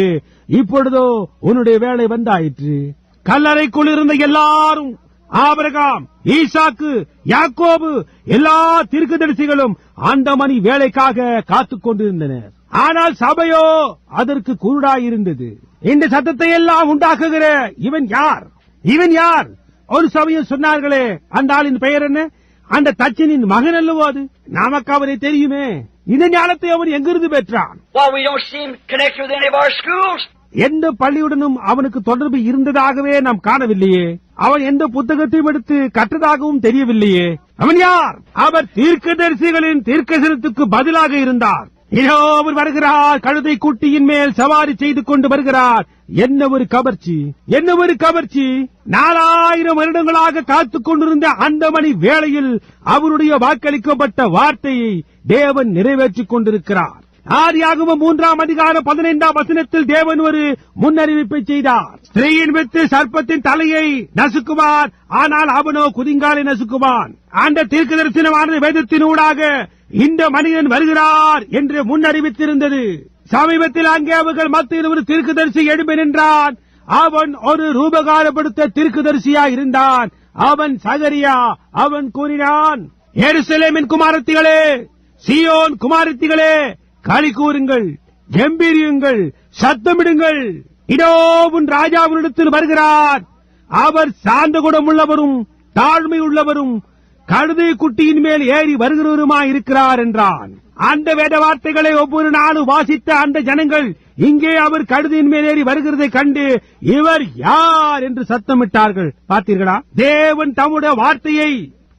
S1: இப்பொழுதோ உன்னுடைய வேலை வந்தாயிற்று. கல்லறைக்குள் இருந்த எல்லாரும், ஆபிரகாம், ஈசாக்கு, யாக்கோபு, எல்லா தீர்க்கதரிசிகளும் அந்த மணி வேலைக்காக காத்துக் கொண்டிருந்தனர். ஆனால் சபையோ அதற்கு குருடாயிருந்தது. இந்த சத்தத்தை எல்லாம் உண்டாக்குகிற இவன் யார்? இவன் யார்? ஒரு சமயம் சொன்னார்களே, அந்த ஆளின் பெயர் என்ன? அந்த தச்சனின் மகன் அல்லவோ அது? நமக்கு அவரை தெரியுமே. இந்த ஞானத்தை அவன் எங்கிருந்து பெற்றான்? எந்த பள்ளியுடனும் அவனுக்கு தொடர்பு இருந்ததாகவே நாம் காணவில்லையே. அவன் எந்த புத்தகத்தையும் எடுத்து கற்றதாகவும் தெரியவில்லையே. அவன் யார்? அவர் தீர்க்கதரிசிகளின் தீர்க்கதரிசனத்துக்கு பதிலாக இருந்தார். இதோ அவர் வருகிறார், கழுதை குட்டியின் மேல் சவாரி செய்து கொண்டு வருகிறார். என்ன ஒரு கவர்ச்சி, என்ன ஒரு கவர்ச்சி! 4000 வருடங்களாக காத்துக் கொண்டிருந்த அந்த மணி வேளையில் அவருடைய வாக்களிக்கப்பட்ட வார்த்தையை தேவன் நிறைவேற்றிக் கொண்டிருக்கிறார். ஆதியாகமம் 3ஆம் அதிகாரம் 15ஆம் வசனத்தில் தேவன் ஒரு முன்னறிவிப்பை செய்தார். ஸ்திரீயின் வித்து சர்ப்பத்தின் தலையை நசுக்குவார், ஆனால் அவனோ குதிங்காலை நசுக்குவான். அந்த தீர்க்கதரிசனமானது வேதத்தினூடாக இந்த மனிதன் வருகிறார் என்று முன்னறிவித்திருந்தது. சமீபத்தில் அங்கே அவர்கள் மத்தியில் ஒரு தீர்க்கதரிசி எழும்பி நின்றான். அவன் ஒரு ரூபகாரப்படுத்த தீர்க்கதரிசியாய் இருந்தான். அவன் சகரியா. அவன் கூறினான், எருசலேமின் குமாரத்திகளே, சீயோன் குமாரத்திகளே, களி கூறுங்கள், கம்பீரியுங்கள், சத்தமிடுங்கள். இதோ உன் ராஜா உன்னிடத்தில் வருகிறார். அவர் சாந்த குணம் உள்ளவரும் தாழ்மை உள்ளவரும் கழுதை குட்டியின் மேல் ஏறி வருகிறவருமாயிருக்கிறார் என்றான். அந்த வேத வார்த்தைகளை ஒவ்வொரு நாளும் வாசித்த அந்த ஜனங்கள் இங்கே அவர் கழுதையின் மேல் ஏறி வருகிறதை கண்டு இவர் யார் என்று சத்தமிட்டார்கள். பார்த்தீர்களா? தேவன் தம்முடைய வார்த்தையை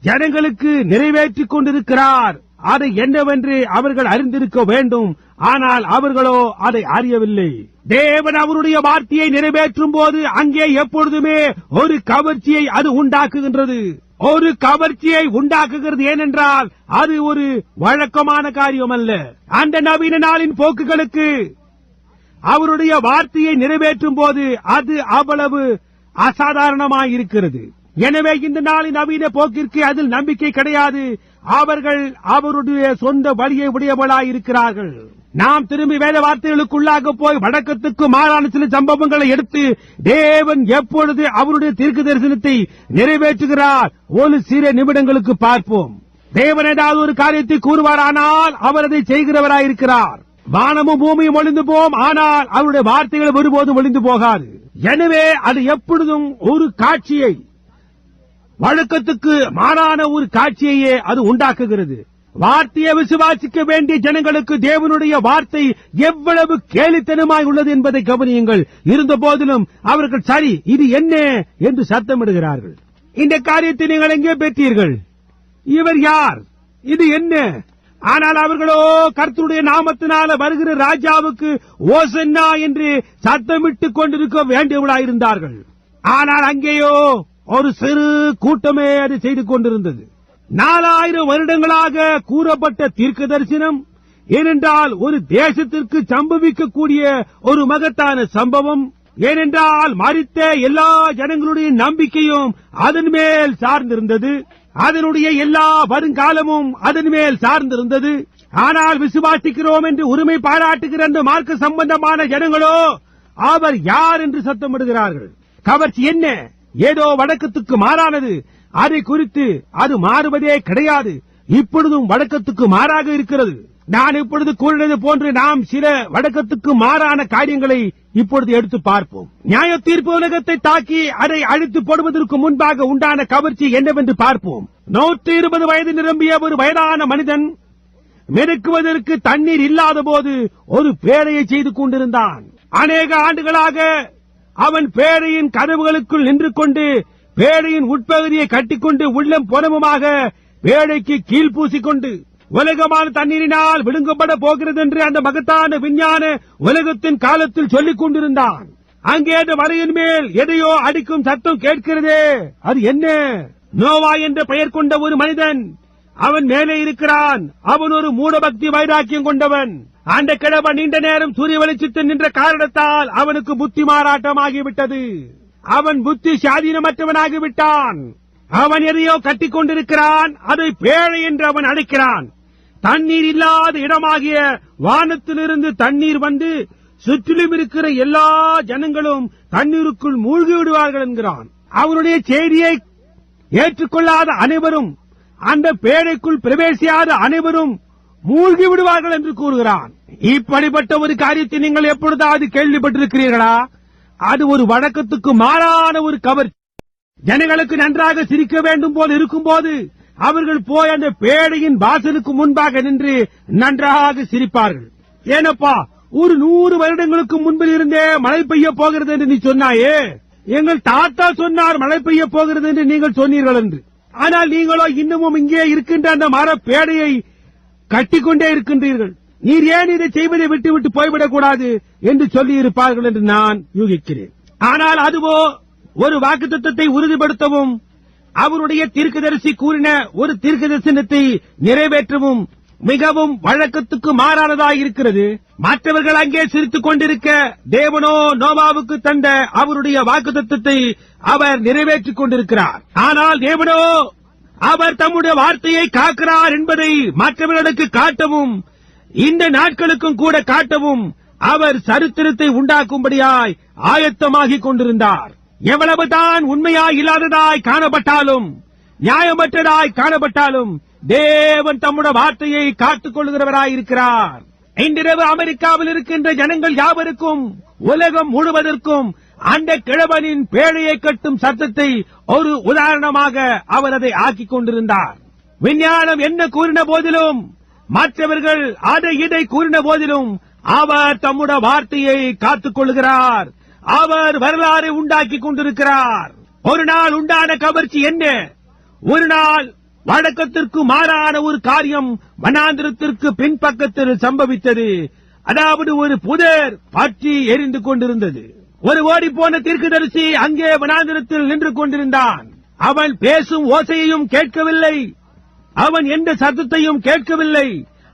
S1: ஜனங்களுக்கு நிறைவேற்றிக் கொண்டிருக்கிறார். அதை என்னவென்று அவர்கள் அறிந்திருக்க வேண்டும். ஆனால் அவர்களோ அதை அறியவில்லை. தேவன் அவருடைய வார்த்தையை நிறைவேற்றும் போது அங்கே எப்பொழுதுமே ஒரு கவர்ச்சியை அது உண்டாக்குகின்றது. ஒரு கவர்ச்சியை உண்டாக்குகிறது. ஏனென்றால் அது ஒரு வழக்கமான காரியம் அல்ல. அந்த நவீன நாளின் போக்குகளுக்கு அவருடைய வார்த்தையை நிறைவேற்றும் போது அது அவ்வளவு அசாதாரணமாயிருக்கிறது. எனவே இந்த நாளின் நவீன போக்கிற்கு அதில் நம்பிக்கை கிடையாது. அவர்கள் அவருடைய சொந்த வழியை உடையவர்களாயிருக்கிறார்கள். நாம் திரும்பி வேத வார்த்தைகளுக்குள்ளாக போய் வழக்கத்துக்கு மாறான சில சம்பவங்களை எடுத்து தேவன் எப்பொழுது அவருடைய தீர்க்க தரிசனத்தை நிறைவேற்றுகிறார் ஒரு சில நிமிடங்களுக்கு பார்ப்போம். தேவன் ஏதாவது ஒரு காரியத்தை கூறுவாரானால் அவர் அதை செய்கிறவராயிருக்கிறார். வானமும் பூமியும் ஒளிந்து போம், ஆனால் அவருடைய வார்த்தைகள் ஒருபோதும் ஒளிந்து போகாது. எனவே அது எப்பொழுதும் ஒரு காட்சியை, வழக்கத்துக்கு மாறான ஒரு காட்சியையே அது உண்டாக்குகிறது. வார்த்தையை விசுவாசிக்க வேண்டிய ஜனங்களுக்கு தேவனுடைய வார்த்தை எவ்வளவு கேலித்தனமாய் உள்ளது என்பதை கவனியுங்கள். இருந்த போதிலும் அவர்கள் சரி இது என்ன என்று சத்தமிடுகிறார்கள். இந்த காரியத்தை நீங்கள் எங்கே பெற்றீர்கள்? இவர் யார்? இது என்ன? ஆனால் அவர்களோ கர்த்தருடைய நாமத்தினால வருகிற ராஜாவுக்கு ஓசன்னா என்று சத்தமிட்டுக் கொண்டிருக்க வேண்டியவர்களாயிருந்தார்கள். ஆனால் அங்கேயோ ஒரு சிறு கூட்டமே அதை செய்து கொண்டிருந்தது. 4000 வருடங்களாக கூறப்பட்ட தீர்க்க தரிசனம், ஏனென்றால் ஒரு தேசத்திற்கு சம்பவிக்கக்கூடிய ஒரு மகத்தான சம்பவம், ஏனென்றால் மரித்த எல்லா ஜனங்களுடைய நம்பிக்கையும் அதன் மேல் சார்ந்திருந்தது, அதனுடைய எல்லா வருங்காலமும் அதன் மேல் சார்ந்திருந்தது. ஆனால் விசுவாசிக்கிறோம் என்று உரிமை பாராட்டுகிற அந்த மார்க்க சம்பந்தமான ஜனங்களோ அவர் யார் என்று சத்தமிடுகிறார்கள். கவர்ச்சி என்ன? ஏதோ வடக்கத்துக்கு மாறானது. அதை குறித்து அது மாறுவதே கிடையாது. இப்பொழுதும் வடக்கத்துக்கு மாறாக இருக்கிறது. நான் இப்பொழுது கூறினது போன்று நாம் சில வடக்கத்துக்கு மாறான காரியங்களை இப்பொழுது எடுத்து பார்ப்போம். நியாய தீர்ப்பு உலகத்தை தாக்கி அதை அழித்து போடுவதற்கு முன்பாக உண்டான கவர்ச்சி என்னவென்று பார்ப்போம். 120 வயது நிரம்பிய ஒரு வயதான மனிதன் மெருக்குவதற்கு தண்ணீர் இல்லாத போது ஒரு பேழையை செய்து கொண்டிருந்தான். அநேக ஆண்டுகளாக அவன் பேழையின் கதவுகளுக்குள் நின்று கொண்டு பேழையின் உட்பகுதியை கட்டிக்கொண்டு உள்ளம் புறமுமாக பேழைக்கு கீழ் பூசிக்கொண்டு உலகமான தண்ணீரினால் விழுங்கப்பட போகிறது என்று அந்த மகத்தான விஞ்ஞான உலகத்தின் காலத்தில் சொல்லிக் கொண்டிருந்தான். அங்கே அந்த மலையின் மேல் எதையோ அடிக்கும் சத்தம் கேட்கிறதே, அது என்ன? நோவா என்ற பெயர் கொண்ட ஒரு மனிதன் அவன் மேலே இருக்கிறான். அவன் ஒரு மூடபக்தி வைராக்கியம் கொண்டவன். அந்த கிழவன் நீண்ட நேரம் சூரிய வெளிச்சத்தில் நின்ற காரணத்தால் அவனுக்கு புத்தி மாறாட்டமாகிவிட்டது. அவன் புத்தி சாதீனமற்றவனாகிவிட்டான். அவன் எதையோ கட்டிக் கொண்டிருக்கிறான். அதை பேழை என்று அவன் அழைக்கிறான். தண்ணீர் இல்லாத இடமாகிய வானத்திலிருந்து தண்ணீர் வந்து சுற்றிலும் இருக்கிற எல்லா ஜனங்களும் தண்ணீருக்குள் மூழ்கி விடுவார்கள் என்கிறான். அவனுடைய செய்தியை ஏற்றுக்கொள்ளாத அனைவரும், அந்த பேழைக்குள் பிரவேசியாத அனைவரும் மூழ்கி விடுவார்கள் என்று கூறுகிறான். இப்படிப்பட்ட ஒரு காரியத்தை நீங்கள் எப்பொழுதாவது கேள்விப்பட்டிருக்கிறீர்களா? அது ஒரு வழக்கத்துக்கு மாறான ஒரு கவர்ச்சி. ஜனங்களுக்கு நன்றாக சிரிக்க வேண்டும் போல் இருக்கும் போது அவர்கள் போய் அந்த பேழையின் வாசலுக்கு முன்பாக நின்று நன்றாக சிரிப்பார்கள். ஏனப்பா, ஒரு 100 வருடங்களுக்கு முன்பில் இருந்தே மழை பெய்ய போகிறது என்று நீ சொன்னாயே, எங்கள் தாத்தா சொன்னார் மழை பெய்ய போகிறது என்று நீங்கள் சொன்னீர்கள் என்று. ஆனால் நீங்களோ இன்னமும் இங்கே இருக்கின்ற அந்த மர பேடையை கட்டிக்கொண்டே இருக்கின்றீர்கள். நீர் ஏன் இதை செய்வதை விட்டுவிட்டு போய்விடக் கூடாது என்று சொல்லியிருப்பார்கள் என்று நான் யூகிக்கிறேன். ஆனால் அதுவோ ஒரு வாக்குத்தத்தத்தை உறுதிப்படுத்தவும் அவருடைய தீர்க்கதரிசி கூறின ஒரு தீர்க்க தரிசனத்தை நிறைவேற்றவும் மிகவும் வழக்கத்துக்கு மாறானதாக இருக்கிறது. மற்றவர்கள் அங்கே சிரித்துக் கொண்டிருக்க தேவனோ நோவாவுக்கு தந்த அவருடைய வாக்குத்தத்தத்தை அவர் நிறைவேற்றிக் கொண்டிருக்கிறார். ஆனால் தேவனோ அவர் தம்முடைய வார்த்தையை காக்கிறார் என்பதை மற்றவர்களுக்கு காட்டவும் இந்த நாட்களுக்கும் கூட காட்டவும் அவர் சரித்திரத்தை உண்டாக்கும்படியாய் ஆயத்தமாகிக் கொண்டிருந்தார். எவ்வளவுதான் உண்மையாய் இல்லாததாய் காணப்பட்டாலும், நியாயமற்றதாய் காணப்பட்டாலும் தேவன் தம்முடைய வார்த்தையை காத்துக் கொள்கிறவராயிருக்கிறார். இன்றிரவு அமெரிக்காவில் இருக்கின்ற ஜனங்கள் யாவருக்கும், உலகம் முழுவதற்கும் அந்த கிழவனின் பேழையை கட்டும் சத்தத்தை ஒரு உதாரணமாக அவர் அதை ஆக்கிக் கொண்டிருந்தார். விஞ்ஞானம் என்ன கூறின போதிலும், மற்றவர்கள் அதை இதை கூறின போதிலும் அவர் தம்முடைய வார்த்தையை காத்துக் கொள்கிறார். அவர் வரலாறு உண்டாக்கிக் கொண்டிருக்கிறார். ஒரு நாள் உண்டான கவர்ச்சி என்ன? ஒரு நாள் வழக்கத்திற்கு மாறான ஒரு காரியம் வனாந்திரத்திற்கு பின்பக்கத்தில் சம்பவித்தது. அதாவது ஒரு புதர் பற்றி எரிந்து கொண்டிருந்தது. ஒரு ஓடிப்போன தீர்க்கதரிசி அங்கே வனாந்திரத்தில் நின்று கொண்டிருந்தான். அவன் பேசும் ஓசையையும் கேட்கவில்லை, அவன் எந்த சத்தத்தையும் கேட்கவில்லை.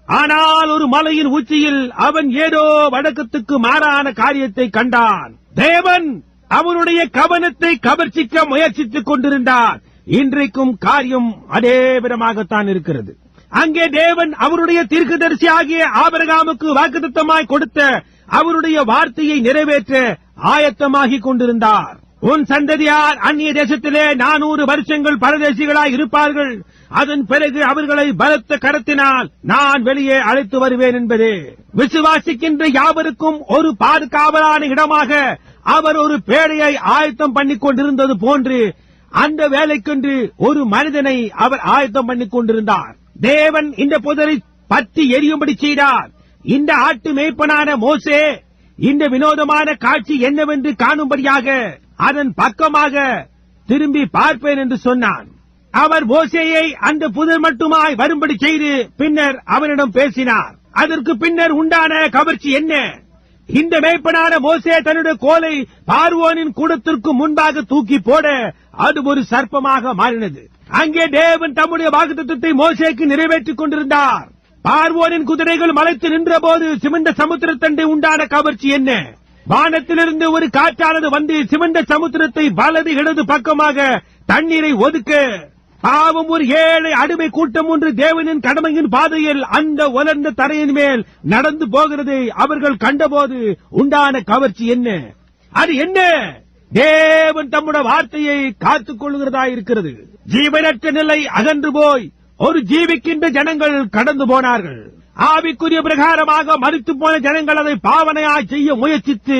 S1: ஆனால் ஒரு மலையின் உச்சியில் அவன் ஏதோ வழக்கத்துக்கு மாறான காரியத்தை கண்டான். தேவன் அவனுடைய கவனத்தை கவர்ச்சிக்க முயற்சித்துக் கொண்டிருந்தார். இன்றைக்கும் காரியம் அதே விதமாகத்தான் இருக்கிறது. அங்கே தேவன் அவருடைய தீர்க்கதரிசி ஆகிய ஆபிரகாமுக்கு வாக்குத்தத்தமாய் கொடுத்த அவருடைய வார்த்தையை நிறைவேற்ற ஆயத்தமாகிக் கொண்டிருந்தார். உன் சந்ததியார் அந்நிய தேசத்திலே 400 வருஷங்கள் பரதேசிகளாய் இருப்பார்கள். அதன் பிறகு அவர்களை பலத்த கரத்தினால் நான் வெளியே அழைத்து வருவேன் என்பதே. விசுவாசிக்கின்ற யாவருக்கும் ஒரு பாதுகாவலான இடமாக அவர் ஒரு பேழையை ஆயத்தம் பண்ணிக் கொண்டிருந்தது போன்று அந்த வேலைக்கென்று ஒரு மனிதனை அவர் ஆயத்தம் பண்ணிக் கொண்டிருந்தார். தேவன் இந்த புதரை பற்றி எரியும்படி செய்தார். இந்த ஆட்டு மேய்ப்பனான மோசே இந்த வினோதமான காட்சி என்னவென்று காணும்படியாக அதன் பக்கமாக திரும்பி பார்ப்பேன் என்று சொன்னான். அவர் மோசேயை அந்த புதர் மட்டுமாய் வரும்படி செய்து பின்னர் அவனிடம் பேசினார். அதற்கு பின்னர் உண்டான கவர்ச்சி என்ன? இந்த மேய்ப்பனான மோசே தன்னுடைய கோலை பார்வோனின் கூடத்திற்கு முன்பாக தூக்கி போட அது ஒரு சர்ப்பமாக மாறினது. அங்கே தேவன் தம்முடைய வாக்குத்தத்தத்தை மோசேக்கு நிறைவேற்றிக் கொண்டிருந்தார். பார்வோனின் குதிரைகள் மலைத்து நின்ற போது சிவந்த சமுத்திரத்தண்டை உண்டான கவர்ச்சி என்ன? வானத்திலிருந்து ஒரு காற்றானது வந்து சிவந்த சமுத்திரத்தை வலது இடது பக்கமாக தண்ணீரை ஒதுக்க பாவம் ஒரு ஏழை அடிமை கூட்டம் ஒன்று தேவனின் கடமையின் பாதையில் அந்த உலர்ந்த தரையின் மேல் நடந்து போகிறதை அவர்கள் கண்டபோது உண்டான கவர்ச்சி என்ன? அது என்ன? தேவன் தம்முடைய வார்த்தையை காத்துக் கொள்கிறதா இருக்கிறது. ஜீவனற்ற நிலை அகன்று போய் ஒரு ஜீவிக்கின்ற ஜனங்கள் கடந்து போனார்கள். ஆவிக்குரிய பிரகாரமாக மரித்து போன ஜனங்கள் அதை பாவனையாய் செய்ய முயற்சித்து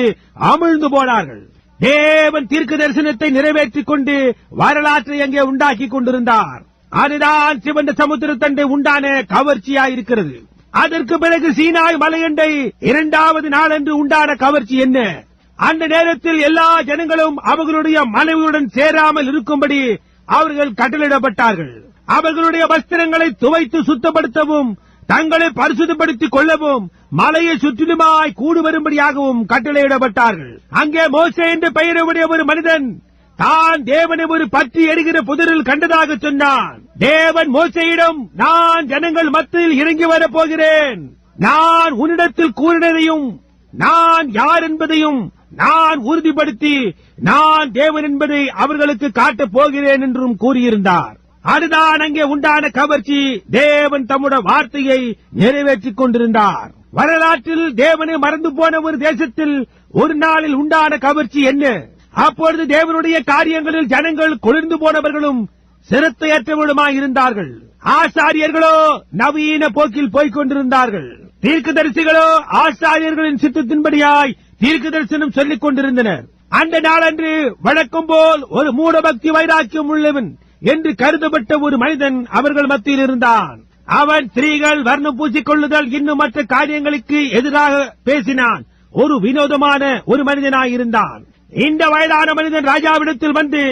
S1: அமிழ்ந்து போனார்கள். தேவன் தீர்க்க தரிசனத்தை நிறைவேற்றிக் கொண்டு வரலாற்றை அங்கே உண்டாக்கி கொண்டிருந்தார். அதுதான் சிவந்த சமுத்திரத்தண்டை உண்டான கவர்ச்சியாயிருக்கிறது. அதற்கு பிறகு சீனாய் மலையண்டை இரண்டாவது நாளன்று உண்டான கவர்ச்சி என்ன? அந்த நேரத்தில் எல்லா ஜனங்களும் அவர்களுடைய மனைவியுடன் சேராமல் இருக்கும்படி அவர்கள் கட்டளையிடப்பட்டார்கள். அவர்களுடைய வஸ்திரங்களை துவைத்து சுத்தப்படுத்தவும் தங்களை பரிசுத்தப்படுத்திக் கொள்ளவும் மலையை சுற்றிலுமாய் கூடு வரும்படியாகவும் கட்டளையிடப்பட்டார்கள். அங்கே மோசே என்ற பெயருடைய ஒரு மனிதன் தான் தேவனை ஒரு பற்றி எரிகிற புதரில் கண்டதாக சொன்னான். தேவன் மோசேயிடம், நான் ஜனங்கள் மத்தியில் இறங்கி வரப் போகிறேன். நான் உன்னிடத்தில் கூறினதையும் நான் யார் என்பதையும் நான் உறுதிப்படுத்தி நான் தேவன் என்பதை அவர்களுக்கு காட்டப் போகிறேன் என்றும் கூறியிருந்தார். அதுதான் அங்கே உண்டான கவர்ச்சி. தேவன் தம்முடைய வார்த்தையை நிறைவேற்றிக் கொண்டிருந்தார். வரலாற்றில் தேவனை மறந்து போன ஒரு தேசத்தில் ஒரு நாளில் உண்டான கவர்ச்சி என்ன? அப்பொழுது தேவனுடைய காரியங்களில் ஜனங்கள் குளிர்ந்து போனவர்களும் சிரத்தையற்றவர்களுமாய் இருந்தார்கள். ஆசாரியர்களோ நவீன போக்கில் போய்க் கொண்டிருந்தார்கள். தீர்க்கதரிசிகளோ ஆசாரியர்களின் சித்தத்தின்படியாய் தீர்க்க தரிசனம் சொல்லிக் கொண்டிருந்தனர். அந்த நாளன்று வழக்கம் போல் ஒரு மூடபக்தி வைராக்கியம் உள்ளவன் என்று கருதப்பட்ட ஒரு மனிதன் அவர்கள் மத்தியில் இருந்தான். அவன் ஸ்திரீகள் வர்ணம் பூசிக் கொள்ளுதல் இன்னும் மற்ற காரியங்களுக்கு எதிராக பேசினான். ஒரு வினோதமான ஒரு மனிதனாயிருந்தான். இந்த வயதான மனிதன் ராஜாவிடத்தில் வந்து,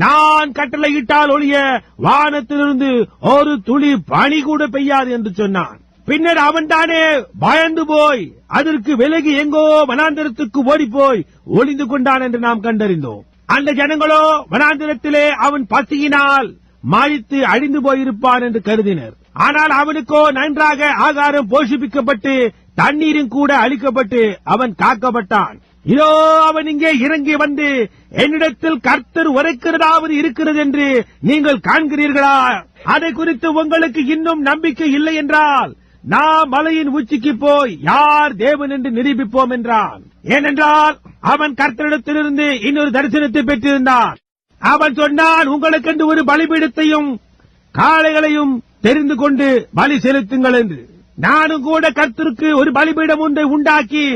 S1: நான் கட்டளையிட்டால் ஒழிய வானத்திலிருந்து ஒரு துளி பனி கூட பெய்யாது என்று சொன்னான். பின்னர் அவன் தானே பயந்து போய் அதற்கு விலகி எங்கோ வனாந்தரத்துக்கு ஓடிப்போய் ஒளிந்து கொண்டான் என்று நாம் கண்டறிந்தோம். அந்த ஜனங்களோ வனாந்தரத்திலே அவன் பசியினால் மாய்த்து அழிந்து போயிருப்பான் என்று கருதினர். ஆனால் அவனுக்கோ நன்றாக ஆகாரம் போஷிப்பிக்கப்பட்டு தண்ணீரும் கூட அளிக்கப்பட்டு அவன் காக்கப்பட்டான். இதோ அவன் இங்கே இறங்கி வந்து, என்னிடத்தில் கர்த்தர் உரைக்கிறதாவது இருக்கிறது என்று நீங்கள் காண்கிறீர்களா? அதை குறித்து உங்களுக்கு இன்னும் நம்பிக்கை இல்லை என்றால் நாம் மலையின் உச்சிக்கு போய் யார் தேவன் என்று நிரூபிப்போம் என்றான். ஏனென்றால் அவன் கர்த்தரிடத்திலிருந்து இன்னொரு தரிசனத்தை பெற்றிருந்தான். அவன் சொன்னான், உங்களுக்கென்று ஒரு பலிபீடத்தையும் காளைகளையும் தெரிந்து கொண்டு பலி செலுத்துங்கள் என்று. நானும் கூட கர்த்தருக்கு ஒரு பலிபீடம் ஒன்றை உண்டாக்கி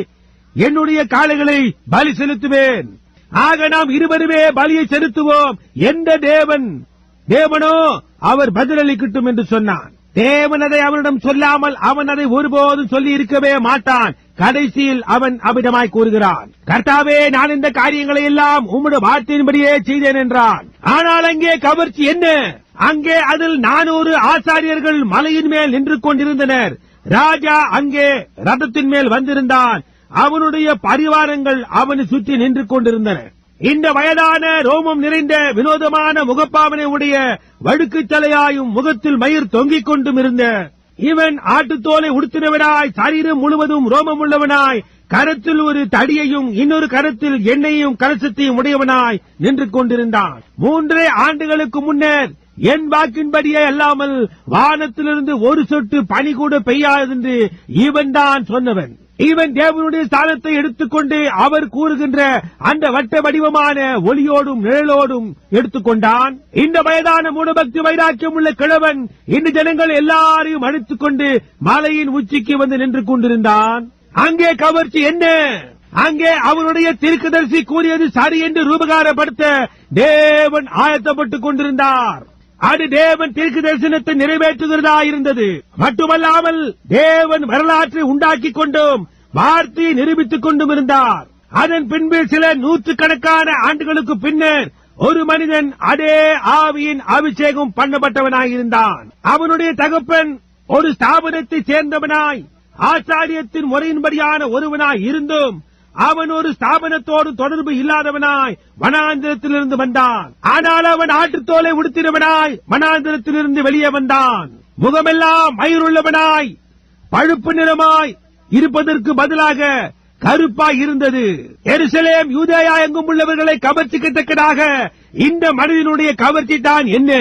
S1: என்னுடைய காளைகளை பலி செலுத்துவேன். ஆக நாம் இருவருமே பலியை செலுத்துவோம். எந்த தேவனோ அவர் பதிலளிக்கட்டும் என்று சொன்னான். தேவன் அதை அவனிடம் சொல்லாமல் அவன் அதை ஒருபோதும் சொல்லி இருக்கவே மாட்டான். கடைசியில் அவன் அபிதமாய் கூறுகிறான், கர்த்தாவே, நான் இந்த காரியங்களை எல்லாம் உம்முடைய வார்த்தையின்படியே செய்தேன் என்றான். ஆனால் அங்கே கவர்ச்சி என்ன? அங்கே அதில் 400 ஆசாரியர்கள் மலையின் மேல் நின்று கொண்டிருந்தனர். ராஜா அங்கே ரதத்தின் மேல் வந்திருந்தான். அவனுடைய பரிவாரங்கள் அவனை சுற்றி நின்று கொண்டிருந்தனர். இந்த வயதான ரோமம் நிறைந்த வினோதமான முகப்பாவனை உடைய வழுக்கு தலையாயும் முகத்தில் மயிர் தொங்கிக் கொண்டும் இருந்த இவன் ஆட்டுத்தோலை உடுத்தினவனாய், சரீரம் முழுவதும் ரோமம் உள்ளவனாய், கரத்தில் ஒரு தடியையும் இன்னொரு கரத்தில் எண்ணெயையும் கலசத்தையும் உடையவனாய் நின்று கொண்டிருந்தான். 3 ஆண்டுகளுக்கு முன்னர் என் வாக்கின்படியே அல்லாமல் வானத்திலிருந்து ஒரு சொட்டு பனி கூட பெய்யாதென்று இவன் தான் சொன்னவன். இவன் தேவனுடைய ஸ்தானத்தை எடுத்துக்கொண்டு அவர் கூறுகின்ற அந்த வட்ட வடிவமான ஒளியோடும் நிழலோடும் எடுத்துக்கொண்டான். இந்த வயதான மூடபக்தி வைராக்கியம் உள்ள கிழவன் இந்த ஜனங்கள் எல்லாரையும் அழைத்துக் கொண்டு மலையின் உச்சிக்கு வந்து நின்று கொண்டிருந்தான். அங்கே கவர்ச்சி என்ன? அங்கே அவனுடைய தீர்க்கதரிசி கூறியது சரி என்று ரூபகாரப்படுத்த தேவன் ஆயத்தப்பட்டுக் கொண்டிருந்தார். அது தேவன் தீர்க்க தரிசனத்தை நிறைவேற்றுகிறதா இருந்தது. மட்டுமல்லாமல் தேவன் வரலாற்றை உண்டாக்கிக் கொண்டும் வார்த்தையை நிரூபித்துக் கொண்டும் இருந்தார். அதன் பின்பு சில நூற்றுக்கணக்கான ஆண்டுகளுக்கு பின்னர் ஒரு மனிதன் அதே ஆவியின் அபிஷேகம் பண்ணப்பட்டவனாயிருந்தான். அவனுடைய தகப்பன் ஒரு ஸ்தாபனத்தை சேர்ந்தவனாய் ஆச்சாரியத்தின் முறையின்படியான ஒருவனாய் இருந்தும் அவன் ஒரு ஸ்தாபனத்தோடு தொடர்பு இல்லாதவனாய் வனாந்திரத்திலிருந்து வந்தான். ஆனால் அவன் ஆட்டுத்தோலை உடுத்தினவனாய் வனாந்திரத்திலிருந்து வெளியே வந்தான். முகமெல்லாம் மயிருள்ளவனாய் பழுப்பு நிறமாய் இருப்பதற்கு பதிலாக கருப்பாய் இருந்தது. எருசலேம் யூதேயா எங்கும் உள்ளவர்களை கவர்ச்சிக்கத்தக்கதாக இந்த மனிதனுடைய கவர்ச்சி தான் என்ன?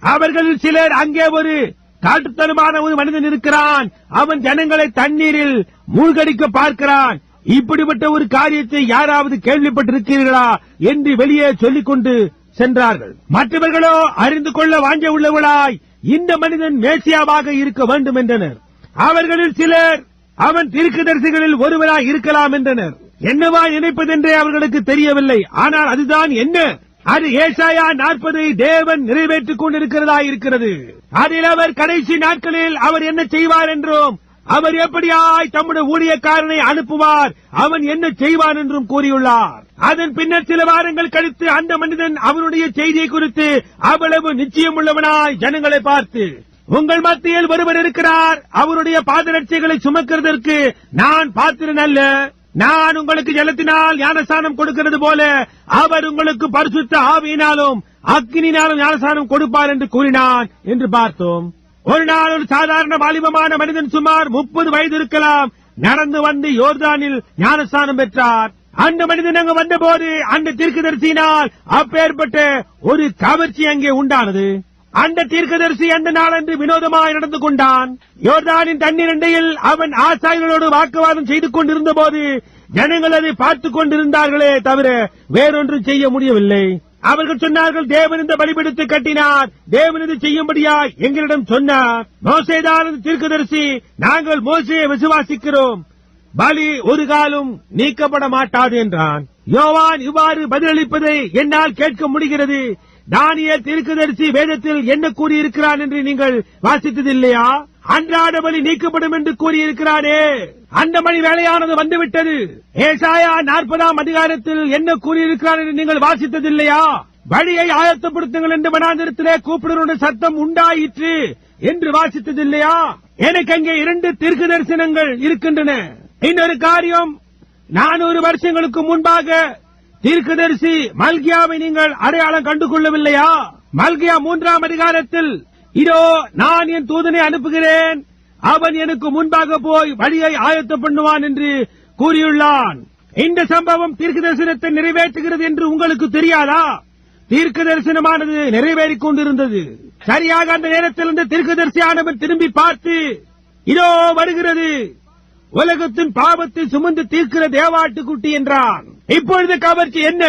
S1: அவர்களில் சிலர் அங்கே ஒரு காட்டுத்தனமான ஒரு மனிதன் இருக்கிறான், அவன் ஜனங்களை தண்ணீரில் மூழ்கடிக்க பார்க்கிறான், இப்படிப்பட்ட ஒரு காரியத்தை யாராவது கேள்விப்பட்டிருக்கிறீர்களா என்று வெளியே சொல்லிக் கொண்டு சென்றார்கள். மற்றவர்களோ அறிந்து கொள்ள வாஞ்ச உள்ளவர்களாய் இந்த மனிதன் மேசியாவாக இருக்க வேண்டும் என்றனர். அவர்களில் சிலர் அவன் தீர்க்கதரிசிகளில் ஒருவராய் இருக்கலாம் என்றனர். என்னவா நினைப்பதென்றே அவர்களுக்கு தெரியவில்லை. ஆனால் அதுதான் என்ன? அது ஏசாயா 40 தேவன் நிறைவேற்றிக் கொண்டிருக்கிறதா இருக்கிறது. அதில் அவர் கடைசி நாட்களில் அவர் என்ன செய்வார் என்றும் அவர் எப்படியாய் தம்முடைய ஊழியக்காரனை அனுப்புவார், அவன் என்ன செய்வான் என்றும் கூறியுள்ளார். அதன் பின்னர் சில வாரங்கள் கழித்து அந்த மனிதன் அவனுடைய செய்தியை குறித்து அவ்வளவு நிச்சயம் உள்ளவனாய் ஜனங்களை பார்த்து, உங்கள் மத்தியில் ஒருவர் இருக்கிறார், அவருடைய பாதரட்சைகளை சுமக்கிறதற்கு நான் பாத்திரன் அல்ல, நான் உங்களுக்கு ஜலத்தினால் ஞானஸ்நானம் கொடுக்கிறது போல அவர் உங்களுக்கு பரிசுத்த ஆவியினாலும் அக்கினினாலும் ஞானஸ்நானம் கொடுப்பார் என்று கூறினான் என்று பார்த்தோம். ஒரு நாள் ஒரு சாதாரண வாலிபமான மனிதன் சுமார் 30 வயது இருக்கலாம் நடந்து வந்து யோர்தானில் ஞானஸ்நானம் பெற்றார். அந்த மனிதன் அங்கு வந்தபோது அந்த தீர்க்கதரிசியினால் அப்பேற்பட்ட ஒரு கவர்ச்சி அங்கே உண்டானது. அந்த தீர்க்கதரிசி அந்த நாளன்று வினோதமாய் நடந்து கொண்டான். யோர்தானின் தண்ணீர் அண்டையில் அவன் ஆசாரியர்களோடு வாக்குவாதம் செய்து கொண்டிருந்த போது ஜனங்கள் அதை பார்த்துக் கொண்டிருந்தார்களே தவிர வேறொன்றும் செய்ய முடியவில்லை. அவர்கள் சொன்னார்கள், தேவன் இந்த பலிபீடத்தை கட்டினார், தேவன் இது செய்யும்படியாய் எங்களிடம் சொன்னார். மோசேதான் தீர்க்கதரிசி, நாங்கள் மோசேயை விசுவாசிக்கிறோம், பலி ஒரு காலம் நீக்கப்பட மாட்டாது என்றான். யோவான் இவ்வாறு பதிலளிப்பதை என்னால் கேட்க முடிகிறது. தானியேல் தீர்க்கதரிசி வேதத்தில் என்ன கூறியிருக்கிறான் என்று நீங்கள் வாசித்ததில்லையா? அன்றாட பலி நீக்கப்படும் என்று கூறியிருக்கிறானே, அந்த மணி வேலையானது வந்துவிட்டது. ஏசாயா 40ஆம் அதிகாரத்தில் என்ன கூறியிருக்கிறான் என்று நீங்கள் வாசித்ததில்லையா? வழியை ஆயத்தப்படுத்துங்கள் என்று வனாந்திரத்திலே கூப்பிடுவருடைய சத்தம் உண்டாயிற்று என்று வாசித்ததில்லையா? எனக்கு அங்கே 2 தீர்க்க தரிசனங்கள் இருக்கின்றன. இன்னொரு காரியம், 400 வருஷங்களுக்கு முன்பாக தீர்க்கதரிசி மல்கியாவை நீங்கள் அடையாளம் கண்டு கொள்ளவில்லையா? மல்கியா 3ஆம் அதிகாரத்தில், இதோ நான் என் தூதனை அனுப்புகிறேன், அவன் எனக்கு முன்பாக போய் வழியை ஆயத்தம் பண்ணுவான் என்று கூறியுள்ளான். இந்த சம்பவம் தீர்க்க தரிசனத்தை நிறைவேற்றுகிறது என்று உங்களுக்கு தெரியாதா? தீர்க்க தரிசனமானது நிறைவேறிக் கொண்டிருந்தது. சரியாக அந்த நேரத்தில் இந்த தீர்க்கதரிசியானவன் திரும்பி பார்த்து, இதோ வருகிறது, உலகத்தின் பாவத்தை சுமந்து தீர்க்கிற தேவாட்டுக்குட்டி என்றான். இப்பொழுது கவர்ச்சி என்ன?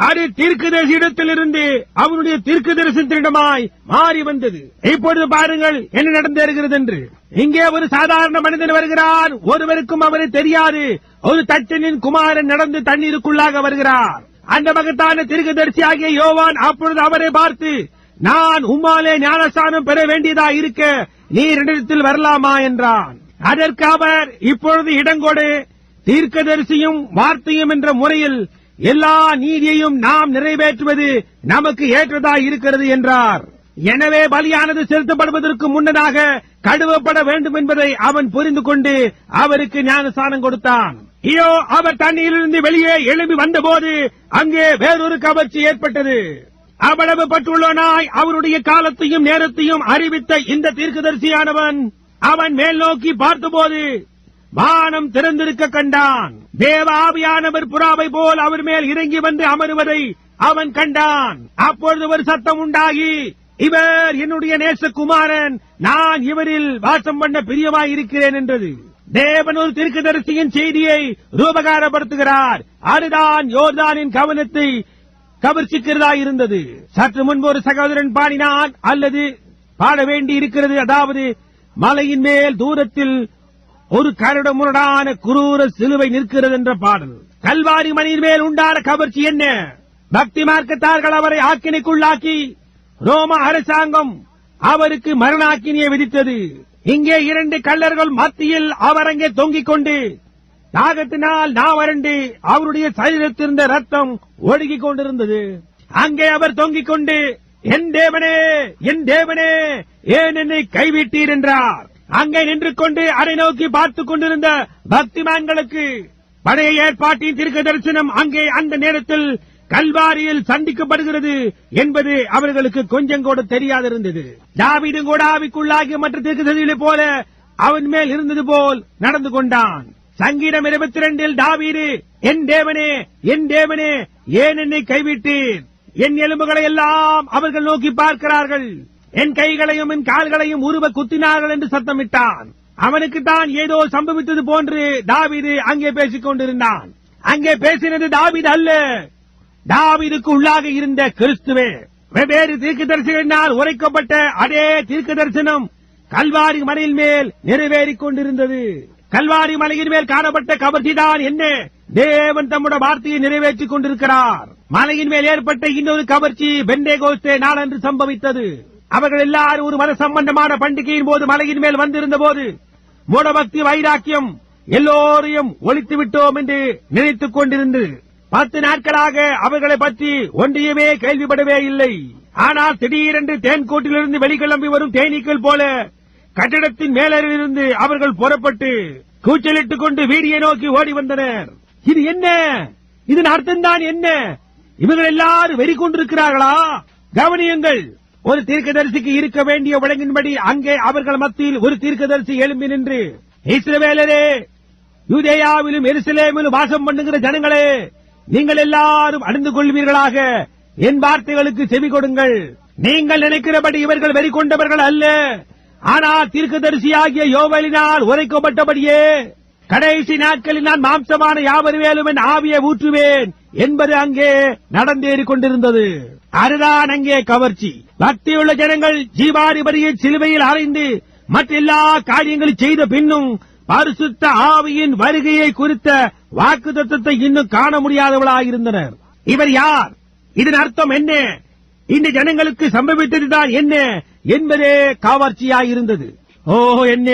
S1: அது தீர்க்கதரிசியிடத்திலிருந்து அவனுடைய தீர்க்க தரிசனத்திடமாய் மாறி வந்தது. இப்பொழுது பாருங்கள் என்ன நடந்தேறுகிறது என்று. இங்கே ஒரு சாதாரண மனிதன் வருகிறார், ஒருவருக்கும் அவரை தெரியாது. ஒரு தச்சனின் குமாரன் நடந்து தண்ணீருக்குள்ளாக வருகிறார். அந்த மகத்தான தீர்க்கதரிசி ஆகிய யோவான் அப்பொழுது அவரை பார்த்து, நான் உம்மாலே ஞானஸ்நானம் பெற வேண்டியதா இருக்க நீர் இடத்தில் வரலாமா என்றான். அதற்கு அவர், இப்பொழுது இடங்கொடு, தீர்க்கதரிசியும் வார்த்தையும் என்ற முறையில் எல்லா நீதியையும் நாம் நிறைவேற்றுவது நமக்கு ஏற்றதா இருக்கிறது என்றார். எனவே பலியானது செலுத்தப்படுவதற்கு முன்னதாக கழுவப்பட வேண்டும் என்பதை அவன் புரிந்து கொண்டு அவருக்கு ஞானஸ்நானம் கொடுத்தான். ஐயோ, அவர் தண்ணீரிலிருந்து வெளியே எழும்பி வந்தபோது அங்கே வேறொரு கவர்ச்சி ஏற்பட்டது. அவ்வளவு பற்றுள்ளனாய் அவருடைய காலத்தையும் நேரத்தையும் அறிவித்த இந்த தீர்க்கதரிசியானவன் அவன் மேல் நோக்கி பார்த்தபோது வானம் திறந்திருக்க கண்டான். தேவ ஆவியானவர் புறாவை போல் அவர் மேல் இறங்கி வந்து அமருவதை அவன் கண்டான். அப்பொழுது ஒரு சத்தம் உண்டாகி, இவர் என்னுடைய நேசகுமாரன், நான் இவரில் வாசம் பண்ண பிரியமாய் இருக்கிறேன் என்றது. தேவன் ஒரு தீர்க்கதரிசியின் செய்தியை ரூபகாரப்படுத்துகிறார். அதுதான் யோர்தானின் கவனத்தை கவர்ச்சிக்கிறதா இருந்தது. சற்று முன்பு ஒரு சகோதரன் பாடினான் அல்லது பாட வேண்டி இருக்கிறது. அதாவது, மலையின் மேல் தூரத்தில் ஒரு கரடுமுரடான குரூர சிலுவை நிற்கிறது என்ற பாடல். கல்வாரி மணியின் மேல் உண்டான கவர்ச்சி என்ன? பக்தி மார்க்கத்தார்கள் அவரை ஆக்கினைக்குள்ளாக்கி ரோம அரசாங்கம் அவருக்கு மரணாக்கினியை விதித்தது. இங்கே 2 கள்ளர்கள் மத்தியில் அவர் அங்கே தொங்கிக் கொண்டு தாகத்தினால் நாவறண்டு அவருடைய சரீரத்திலிருந்த ரத்தம் ஒழுகிக் கொண்டிருந்தது. அங்கே அவர் தொங்கிக் கொண்டு, என் தேவனே, என் தேவனே, ஏன் என்னை கைவிட்டீர் என்றார். அங்கே நின்று கொண்டு அதை நோக்கி பார்த்துக் கொண்டிருந்த பக்திமான்களுக்கு பழைய ஏற்பாட்டின் தீர்க்க தரிசனம் அங்கே அந்த நேரத்தில் கல்வாரியில் சந்திக்கப்படுகிறது என்பது அவர்களுக்கு கொஞ்சம் கூட தெரியாதிருந்தது. தாவீதும் கூட ஆவிக்குள்ளாகிய மற்ற தீர்க்கதரிசிகளைப் போல அவன் மேல் இருந்தது போல் நடந்து கொண்டான். சங்கீதம் 22 தாவீது, என் தேவனே, என் தேவனே, ஏன் என்னை கைவிட்டீர்? என் எலும்புகளை எல்லாம் அவர்கள் நோக்கி பார்க்கிறார்கள், என் கைகளையும் என் கால்களையும் உருவ குத்தினார்கள் என்று சத்தமிட்டான். அவனுக்கு தான் ஏதோ சம்பவித்தது போன்று தாவீது அங்கே பேசிக் கொண்டிருந்தான். அங்கே பேசினது தாவீது அல்ல, தாவீதுக்கு உள்ளாக இருந்த கிறிஸ்துவே. வெவ்வேறு தீர்க்கதரிசிகளினால் உரைக்கப்பட்ட அதே தீர்க்க தரிசனம் கல்வாரி மலையின் மேல் நிறைவேறிக் கொண்டிருந்தது. கல்வாரி மலையின் மேல் காணப்பட்ட கவர்ச்சிதான் என்ன? தேவன் தம்முடைய வார்த்தையை நிறைவேற்றிக் கொண்டிருக்கிறார். மலையின் மேல் ஏற்பட்ட இன்னொரு கவர்ச்சி பெந்தேகோஸ்தே நாளன்று சம்பவித்தது. அவர்கள் எல்லாரும் ஒரு மத சம்பந்தமான பண்டிகையின் போது மலையின் மேல் வந்திருந்த போது மூடபக்தி வைராக்கியம் எல்லோரையும் ஒழித்து விட்டோம் என்று நினைத்துக் கொண்டிருந்தது. 10 நாட்களாக அவர்களை பற்றி ஒன்றையுமே கேள்விப்படவே இல்லை. ஆனால் திடீரென்று தேன்கூட்டிலிருந்து வெளிக்கிளம்பி வரும் தேனீக்கள் போல கட்டிடத்தின் மேலிருந்து அவர்கள் புறப்பட்டு கூச்சலிட்டுக் கொண்டு வீதியை நோக்கி ஓடி வந்தனர். இது என்ன? இதன் அர்த்தம்தான் என்ன? இவர்கள் எல்லாரும் வெறி கொண்டிருக்கிறார்களா? கவனியுங்கள். ஒரு தீர்க்கதரிசிக்கு இருக்க வேண்டிய வழங்கின்படி அங்கே அவர்கள் மத்தியில் ஒரு தீர்க்கதரிசி எழும்பி நின்று, இஸ்ரவேலரே, யூதேயாவிலும் எருசலேமிலும் வாசம் பண்ணுகிற ஜனங்களே, நீங்கள் எல்லாரும் அணிந்து கொள்வீர்களாக. என் வார்த்தைகளுக்கு செவி கொடுங்கள். நீங்கள் நினைக்கிறபடி இவர்கள் வெறி கொண்டவர்கள் அல்ல. ஆனால் தீர்க்கதரிசியாகிய யோவேலினால் உரைக்கப்பட்டபடியே கடைசி நாட்களில் நான் மாம்சமான யாவர் மேலும் என் ஆவியை ஊற்றுவேன் என்பது அங்கே நடந்தேறிக் கொண்டிருந்தது. அதுதான் அங்கே கவர்ச்சி. பக்தியுள்ள ஜனங்கள் ஜீவாதிபதியை சிலுவையில் அறைந்து மற்ற எல்லா காரியங்களை செய்த பின்னும் பரிசுத்த ஆவியின் வருகையை குறித்த வாக்குத்தத்தத்தை இன்னும் காண முடியாதவர்களாயிருந்தனர். இவர் யார்? இதன் அர்த்தம் என்ன? இந்த ஜனங்களுக்கு சம்பவித்ததுதான் என்ன என்பதே கவர்ச்சியாயிருந்தது. ஓ என்ன,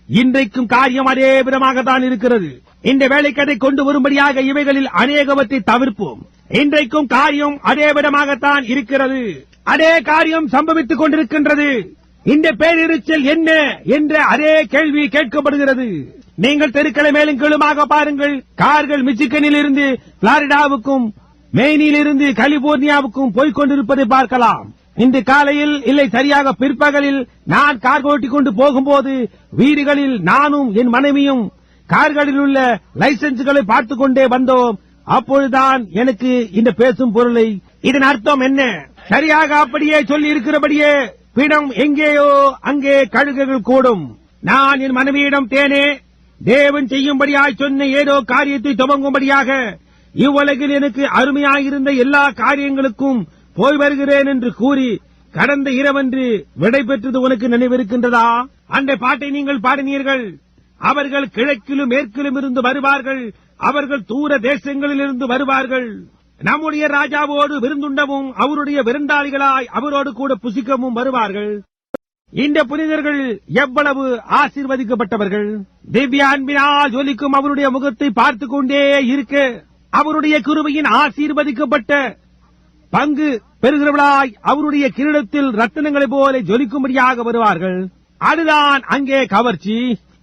S1: இன்றைக்கும் காரியம் அதே விதமாகத்தான் இருக்கிறது. இந்த வேலைக்கதை கொண்டு வரும்படியாக இவைகளில் அநேகவற்றை தவிர்ப்போம். இன்றைக்கும் காரியம் அதே விதமாகத்தான் இருக்கிறது. அதே காரியம் சம்பவித்துக் கொண்டிருக்கின்றது. இந்த பேரிரைச்சல் என்ன என்ற அதே கேள்வி கேட்கப்படுகிறது. நீங்கள் தெருக்களை மேலும் கீழுமாக பாருங்கள். கார்கள் மிச்சிகனில் இருந்து பிளாரிடாவுக்கும் மெயினிலிருந்து கலிபோர்னியாவுக்கும் போய்க் கொண்டிருப்பதை பார்க்கலாம். இன்று காலையில் இல்லை, சரியாக பிற்பகலில் நான் கார் ஓட்டிக் கொண்டு போகும்போது வீடுகளில் நானும் என் மனைவியும் கார்களில் உள்ள லைசன்ஸ்களை பார்த்துக் கொண்டே வந்தோம். அப்பொழுதுதான் எனக்கு இந்த பேசும் பொருளை, இதன் அர்த்தம் என்ன? சரியாக அப்படியே சொல்லி இருக்கிறபடியே பிணம் எங்கேயோ அங்கே கழுகுகள் கூடும். நான் என் மனைவியிடம், தேனே, தேவன் செய்யும்படியாய் சொன்ன ஏதோ காரியத்தை துவங்கும்படியாக இவ்வுலகில் எனக்கு அருமையாயிருந்த எல்லா காரியங்களுக்கும் போய் வருகிறேன் என்று கூறி கடந்த இரவன்று விடை பெற்றது உனக்கு நினைவிருக்கின்றதா? அந்த பாட்டை நீங்கள் பாடினீர்கள். அவர்கள் கிழக்கிலும் மேற்கிலும் இருந்து வருவார்கள், அவர்கள் தூர தேசங்களில் இருந்து வருவார்கள். நம்முடைய ராஜாவோடு விருந்துண்டவும் அவருடைய விருந்தாளிகளாய் அவரோடு கூட புசிக்கவும் வருவார்கள். இந்த புனிதர்கள் எவ்வளவு ஆசீர்வதிக்கப்பட்டவர்கள்! திவ்ய அன்பினால் ஜொலிக்கும் அவருடைய முகத்தை பார்த்துக் கொண்டே இருக்க அவருடைய கிருபையின் ஆசீர்வதிக்கப்பட்ட பங்கு பெறுகிறவர்களாய் அவருடைய கிரீடத்தில் ரத்தினங்களைப் போல ஜொலிக்கும்படியாக வருவார்கள். அதுதான் அங்கே கவர்ச்சி.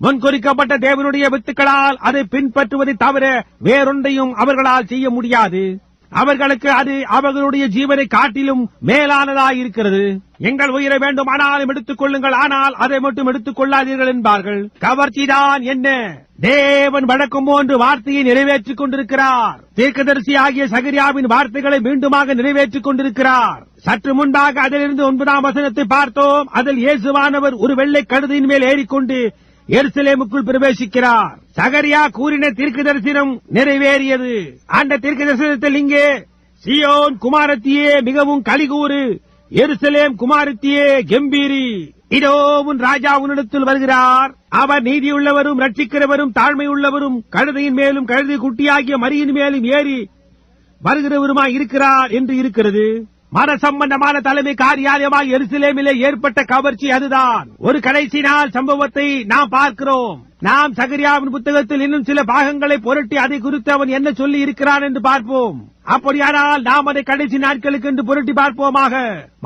S1: முன்குறிக்கப்பட்ட தேவனுடைய வித்துக்களால் அதை பின்பற்றுவதை தவிர வேறொன்றையும் அவர்களால் செய்ய முடியாது. அவர்களுக்கு அது அவர்களுடைய ஜீவனை காட்டிலும் மேலானதாயிருக்கிறது. எங்கள் உயிரை வேண்டுமானாலும் எடுத்துக் கொள்ளுங்கள், ஆனால் அதை மட்டும் எடுத்துக் கொள்ளாதீர்கள் என்பார்கள். கவர்ச்சிதான் என்ன? தேவன் வழக்கம் போன்று வார்த்தையை நிறைவேற்றிக் கொண்டிருக்கிறார். தீர்க்கதரிசி ஆகிய சகரியாவின் வார்த்தைகளை மீண்டுமாக நிறைவேற்றிக் கொண்டிருக்கிறார். சற்று முன்பாக அதிலிருந்து 9ஆம் வசனத்தை பார்த்தோம். அதில் இயேசுவானவர் ஒரு வெள்ளை கழுதையின் மேல் ஏறிக்கொண்டு எருசலேமுக்குள் பிரவேசிக்கிறார். சகரியா கூறின தீர்க்க தரிசனம் நிறைவேறியது. அந்த தீர்க்க தரிசனத்தில் இங்கே, சீயோன் குமாரத்தியே மிகவும் கலிகூறு, எருசலேம் குமாரத்தியே கெம்பீரி, இதோ உன் ராஜா உன்னிடத்தில் வருகிறார். அவர் நீதியுள்ளவரும் ரட்சிக்கிறவரும் தாழ்மையுள்ளவரும் கழுதையின் மேலும் கழுதை குட்டியாகிய மரியின் மேலும் ஏறி வருகிறவருமாய் இருக்கிறார் என்று இருக்கிறது. மத சம்பந்தமான தலைமை காரியாலயமாக எருசலேமிலே ஏற்பட்ட கவர்ச்சி அதுதான். ஒரு கடைசி நாள் சம்பவத்தை நாம் பார்க்கிறோம். நாம் சகரியாவின் புத்தகத்தில் இன்னும் சில பாகங்களை புரட்டி அதை குறித்து அவன் என்ன சொல்லி இருக்கிறான் என்று பார்ப்போம். அப்படியானால் நாம் அதை கடைசி நாட்களுக்கு என்று புரட்டி பார்ப்போமாக.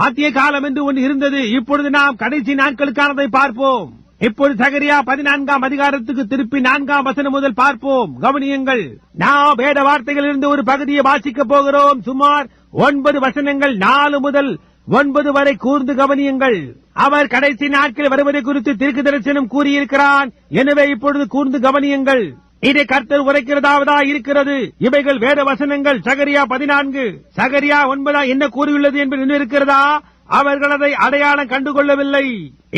S1: மத்திய காலம் என்று ஒன்று இருந்தது. இப்பொழுது நாம் கடைசி நாட்களுக்கானதை பார்ப்போம். இப்பொழுது சகரியா 14ஆம் அதிகாரத்துக்கு திருப்பி 4ஆம் வசனம் முதல் பார்ப்போம். கவனியுங்கள். நாம் வேத வார்த்தைகளிலிருந்து ஒரு பகுதியை வாசிக்கப் போகிறோம். சுமார் 9 வசனங்கள் 4 முதல் 9 வரை கூர்ந்து கவனியுங்கள். அவர் கடைசி நாட்கள் வருவதை குறித்து தீர்க்க தரிசனம் கூறியிருக்கிறான். எனவே இப்பொழுது கூர்ந்து கவனியுங்கள். இதை கர்த்தர் உரைக்கிறதாவதா இருக்கிறது. இவைகள் வேத வசனங்கள். சகரியா 14. சகரியா 9 என்ன கூறியுள்ளது என்பது இருக்கிறதா? அவர்கள் அதை அடையாளம் கண்டுகொள்ளவில்லை.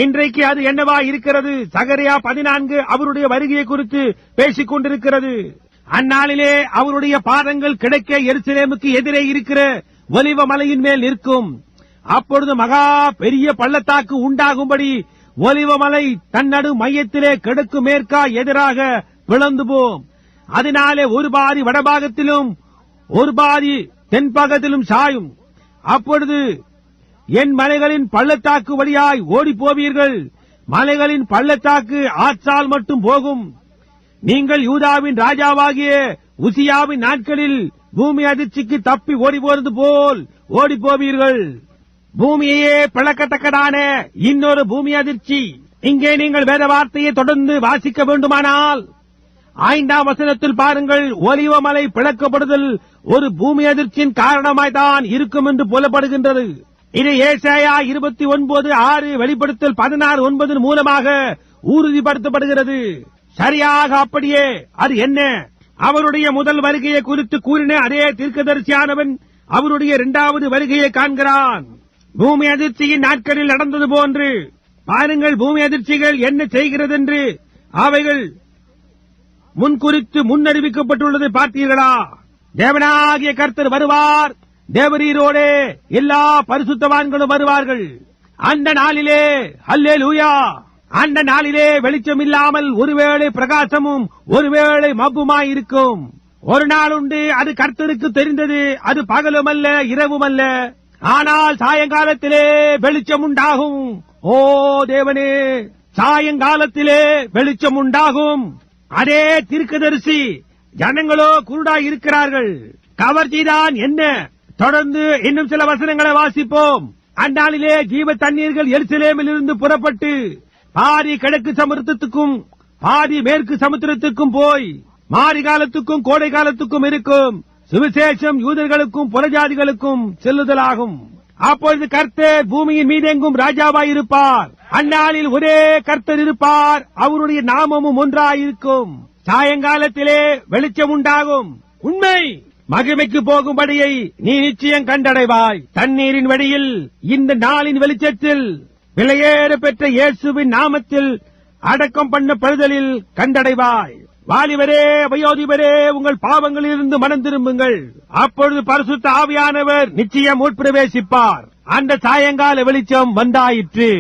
S1: இன்றைக்கு அது என்னவா இருக்கிறது? சகரியா 14 அவருடைய வருகையை குறித்து பேசிக் கொண்டிருக்கிறது. அந்நாளிலே அவருடைய பாதங்கள் கிடைக்க எருசலேமுக்கு எதிரே இருக்கிற ஒலிவ மலையின் மேல் நிற்கும். அப்பொழுது மகா பெரிய பள்ளத்தாக்கு உண்டாகும்படி ஒலிவ மலை தன்னடு மையத்திலே கிழக்கு மேற்கா எதிராக பிளந்து போம். அதனாலே ஒரு பாதி வடபாகத்திலும் ஒரு பாதி தென்பகத்திலும் சாயும். அப்பொழுது என் மலைகளின் பள்ளத்தாக்கு வழியாய் ஓடி போவீர்கள். மலைகளின் பள்ளத்தாக்கு ஆற்றால் மட்டும் போகும். நீங்கள் யூதாவின் ராஜாவாகிய உசியாவின் நாட்களில் பூமி அதிர்ச்சிக்கு தப்பி ஓடி போறது போல் ஓடி போவீர்கள். பூமியையே பிளக்கத்தக்கதான இன்னொரு பூமி அதிர்ச்சி. இங்கே நீங்கள் வேத வார்த்தையை தொடர்ந்து வாசிக்க வேண்டுமானால் 5ஆம் வசனத்தில் பாருங்கள். ஒலிவ மலை பிளக்கப்படுதல் ஒரு பூமி அதிர்ச்சியின் காரணமாய்தான் இருக்கும் என்று புலப்படுகின்றது. இது ஏசாயா 29:6 வெளிப்படுத்தல் 16:9 மூலமாக உறுதிப்படுத்தப்படுகிறது. சரியாக அப்படியே. அது என்ன? அவருடைய முதல் வருகையை குறித்து கூறின அதே தீர்க்கதரிசியானவன் அவருடைய 2வது வருகையை காண்கிறான். பூமி அதிர்ச்சியின் நாட்களில் நடந்தது போன்று. பாருங்கள், பூமி அதிர்ச்சிகள் என்ன செய்கிறது என்று அவைகள் முன்குறித்து முன்னறிவிக்கப்பட்டுள்ளதை பார்த்தீர்களா? தேவனாகிய கர்த்தர் வருவார். தேவரீரோடே எல்லா பரிசுத்தவான்களும் வருவார்கள். அந்த நாளிலே அல்லேலூயா. அந்த நாளிலே வெளிச்சம் இல்லாமல் ஒருவேளை பிரகாசமும் ஒருவேளை மப்புமாயிருக்கும். ஒரு நாள் உண்டு, அது கர்த்தருக்கு தெரிந்தது. அது பகலும் அல்ல, இரவும் அல்ல. ஆனால் சாயங்காலத்திலே வெளிச்சம் உண்டாகும். ஓ தேவனே, சாயங்காலத்திலே வெளிச்சம் உண்டாகும். அதே தீர்க்கதரிசி. ஜனங்களோ குருடாய் இருக்கிறார்கள். கவர்ச்சிதான் என்ன? தொடர்ந்து இன்னும் சில வசனங்களை வாசிப்போம். அந்நாளிலே ஜீவ தண்ணீர்கள் எருசலேமில் இருந்து புறப்பட்டு பாதி கிழக்கு சமுத்திரத்துக்கும் பாதி மேற்கு சமுத்திரத்துக்கும் போய் மாரி காலத்துக்கும் கோடை காலத்துக்கும் இருக்கும். சுவிசேஷம் யூதர்களுக்கும் புறஜாதிகளுக்கும் செல்லுதலாகும். அப்பொழுது கர்த்தர் பூமியின் மீதெங்கும் ராஜாவாயிருப்பார். அந்நாளில் ஒரே கர்த்தர் இருப்பார். அவருடைய நாமமும் ஒன்றாயிருக்கும். சாயங்காலத்திலே வெளிச்சம் உண்டாகும். உண்மை. மகிமைக்கு போகும்படியை நீ நிச்சயம் கண்டடைவாய். தண்ணீரின் வழியில் இந்த நாளின் வெளிச்சத்தில் விலையேற பெற்ற இயேசுவின் நாமத்தில் அடக்கம் பண்ணப்படுதலில் கண்டடைவாய். வாலிபரே, வயோதிபரே, உங்கள் பாவங்களிலிருந்து மனம் திரும்புங்கள். அப்பொழுது பரிசுத்த ஆவியானவர் நிச்சயம் உட்பிரவேசிப்பார். அந்த சாயங்கால வெளிச்சம் வந்தாயிற்று.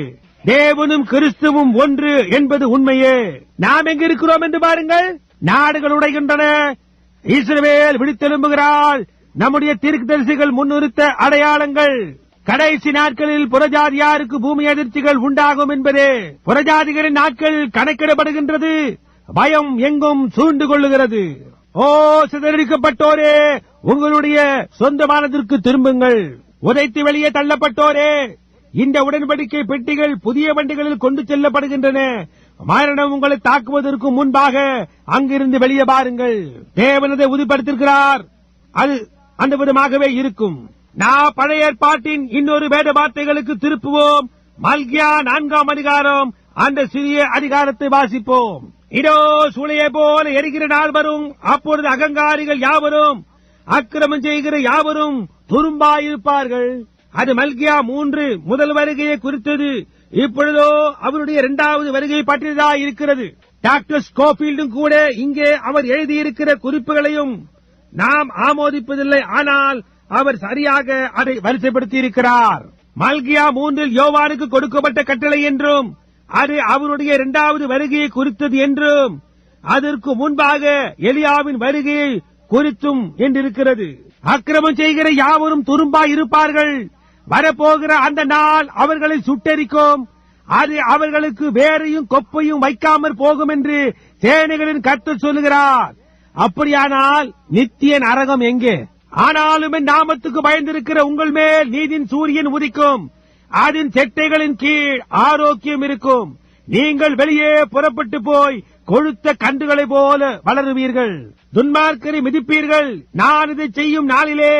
S1: தேவனும் கிறிஸ்துவும் ஒன்று என்பது உண்மையே. நாம் எங்க இருக்கிறோம் என்று பாருங்கள். நாடுகள் உடைகின்றன. இஸ்ரவேல் விழித்தெழும்புகிறாள். நம்முடைய தீர்க்கதரிசிகள் முன்னிறுத்த அடையாளங்கள். கடைசி நாட்களில் புறஜாதியாருக்கு பூமி அதிர்ச்சிகள் உண்டாகும் என்பதே. புறஜாதிகளின் நாட்கள் கணக்கிடப்படுகின்றது. பயம் எங்கும் சூழ்ந்து கொள்ளுகிறது. ஓ சிதறடிக்கப்பட்டோரே, உங்களுடைய சொந்தமானதற்கு திரும்புங்கள். உதைத்து வெளியே தள்ளப்பட்டோரே, இந்த உடன்படிக்கை பெட்டிகள் புதிய வண்டிகளில் கொண்டு செல்லப்படுகின்றன. மரணம் உங்களை தாக்குவதற்கு முன்பாக அங்கிருந்து வெளியே பாருங்கள். தேவனதை உறுதிப்படுத்திருக்கிறார். அது அந்த விதமாகவே இருக்கும். நான் பழைய ஏற்பாட்டின் இன்னொரு வேத வார்த்தைகளுக்கு திருப்புவோம். மல்கியா 4ஆம் அதிகாரம் அந்த சிறிய அதிகாரத்தை வாசிப்போம். இதோ சூளையை போல எரிகிற நாள் வரும். அப்பொழுது அகங்காரிகள் யாவரும் அக்கிரமம் செய்கிற யாவரும் துரும்பாயிருப்பார்கள். அது மல்கியா 3 முதல் வருகையை குறித்தது. இப்பொழுதோ அவருடைய 2வது வருகை பற்றியதா இருக்கிறது. டாக்டர் ஸ்கோபீல்டும் கூட இங்கே அவர் எழுதியிருக்கிற குறிப்புகளையும் நாம் ஆமோதிப்பதில்லை. ஆனால் அவர் சரியாக அதை வரிசைப்படுத்தி இருக்கிறார். மல்கியா 3 யோவானுக்கு கொடுக்கப்பட்ட கட்டளை என்றும் அது அவருடைய 2வது வருகையை குறித்தது என்றும் அதற்கு முன்பாக எலியாவின் வருகையை குறித்தும் என்றிருக்கிறது. அக்கிரமம் செய்கிற யாவரும் துரும்பாய் இருப்பார்கள். வரப்போகிற அந்த நாள் அவர்களை சுட்டெரிக்கும். அது அவர்களுக்கு வேரையும் கொப்பையும் வைக்காமற் போகும் என்று சேனைகளின் கர்த்தர் சொல்லுகிறார். அப்படியானால் நித்திய நரகம் எங்கே? ஆனாலும் என் நாமத்துக்கு பயந்திருக்கிற உங்கள் மேல் நீதின் சூரியன் உதிக்கும். அதன் செட்டைகளின் கீழ் ஆரோக்கியம் இருக்கும். நீங்கள் வெளியே புறப்பட்டு போய் கொழுத்த கன்றுகளை போல வளருவீர்கள். துன்மார்க்கரை மிதிப்பீர்கள். நான் இதை செய்யும் நாளிலே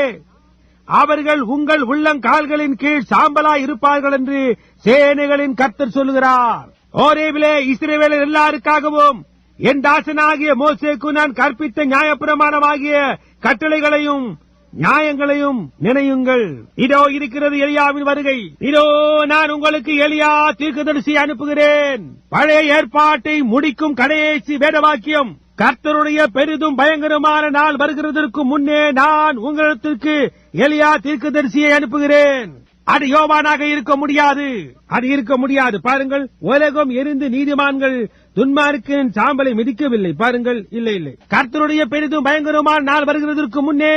S1: அவர்கள் உங்கள் உள்ளங்கால்களின் கீழ் சாம்பலாய் இருப்பார்கள் என்று சேனைகளின் கர்த்தர் சொல்லுகிறார். ஓரேவிலே இஸ்ரவேலர் எல்லாருக்காகவும் என் தாசனாகிய மோசேக்கு நான் கற்பித்த நியாயப்பிரமாணமாகிய கட்டளைகளையும் நியாயங்களையும் நினையுங்கள். இதோ இருக்கிறது எலியாவின் வருகை. இதோ நான் உங்களுக்கு எலியா தீர்க்கதரிசி அனுப்புகிறேன். பழைய ஏற்பாட்டை முடிக்கும் கடைசி வேதவாக்கியம். கர்த்தருடைய பெரிதும் பயங்கரமான நாள் வருகிறதற்கு முன்னே நான் உங்களிடத்திற்கு எலியா தீர்க்கதரிசியை அனுப்புகிறேன். அது யோவானாக இருக்க முடியாது. அது இருக்க முடியாது. பாருங்கள், உலகம் எரிந்து நீதிமான்கள் துன்மார்க்கின் சாம்பலை மிதிக்கவில்லை. பாருங்கள், இல்லை இல்லை. கர்த்தருடைய பெரிதும் பயங்கரமான நாள் வருகிறதற்கு முன்னே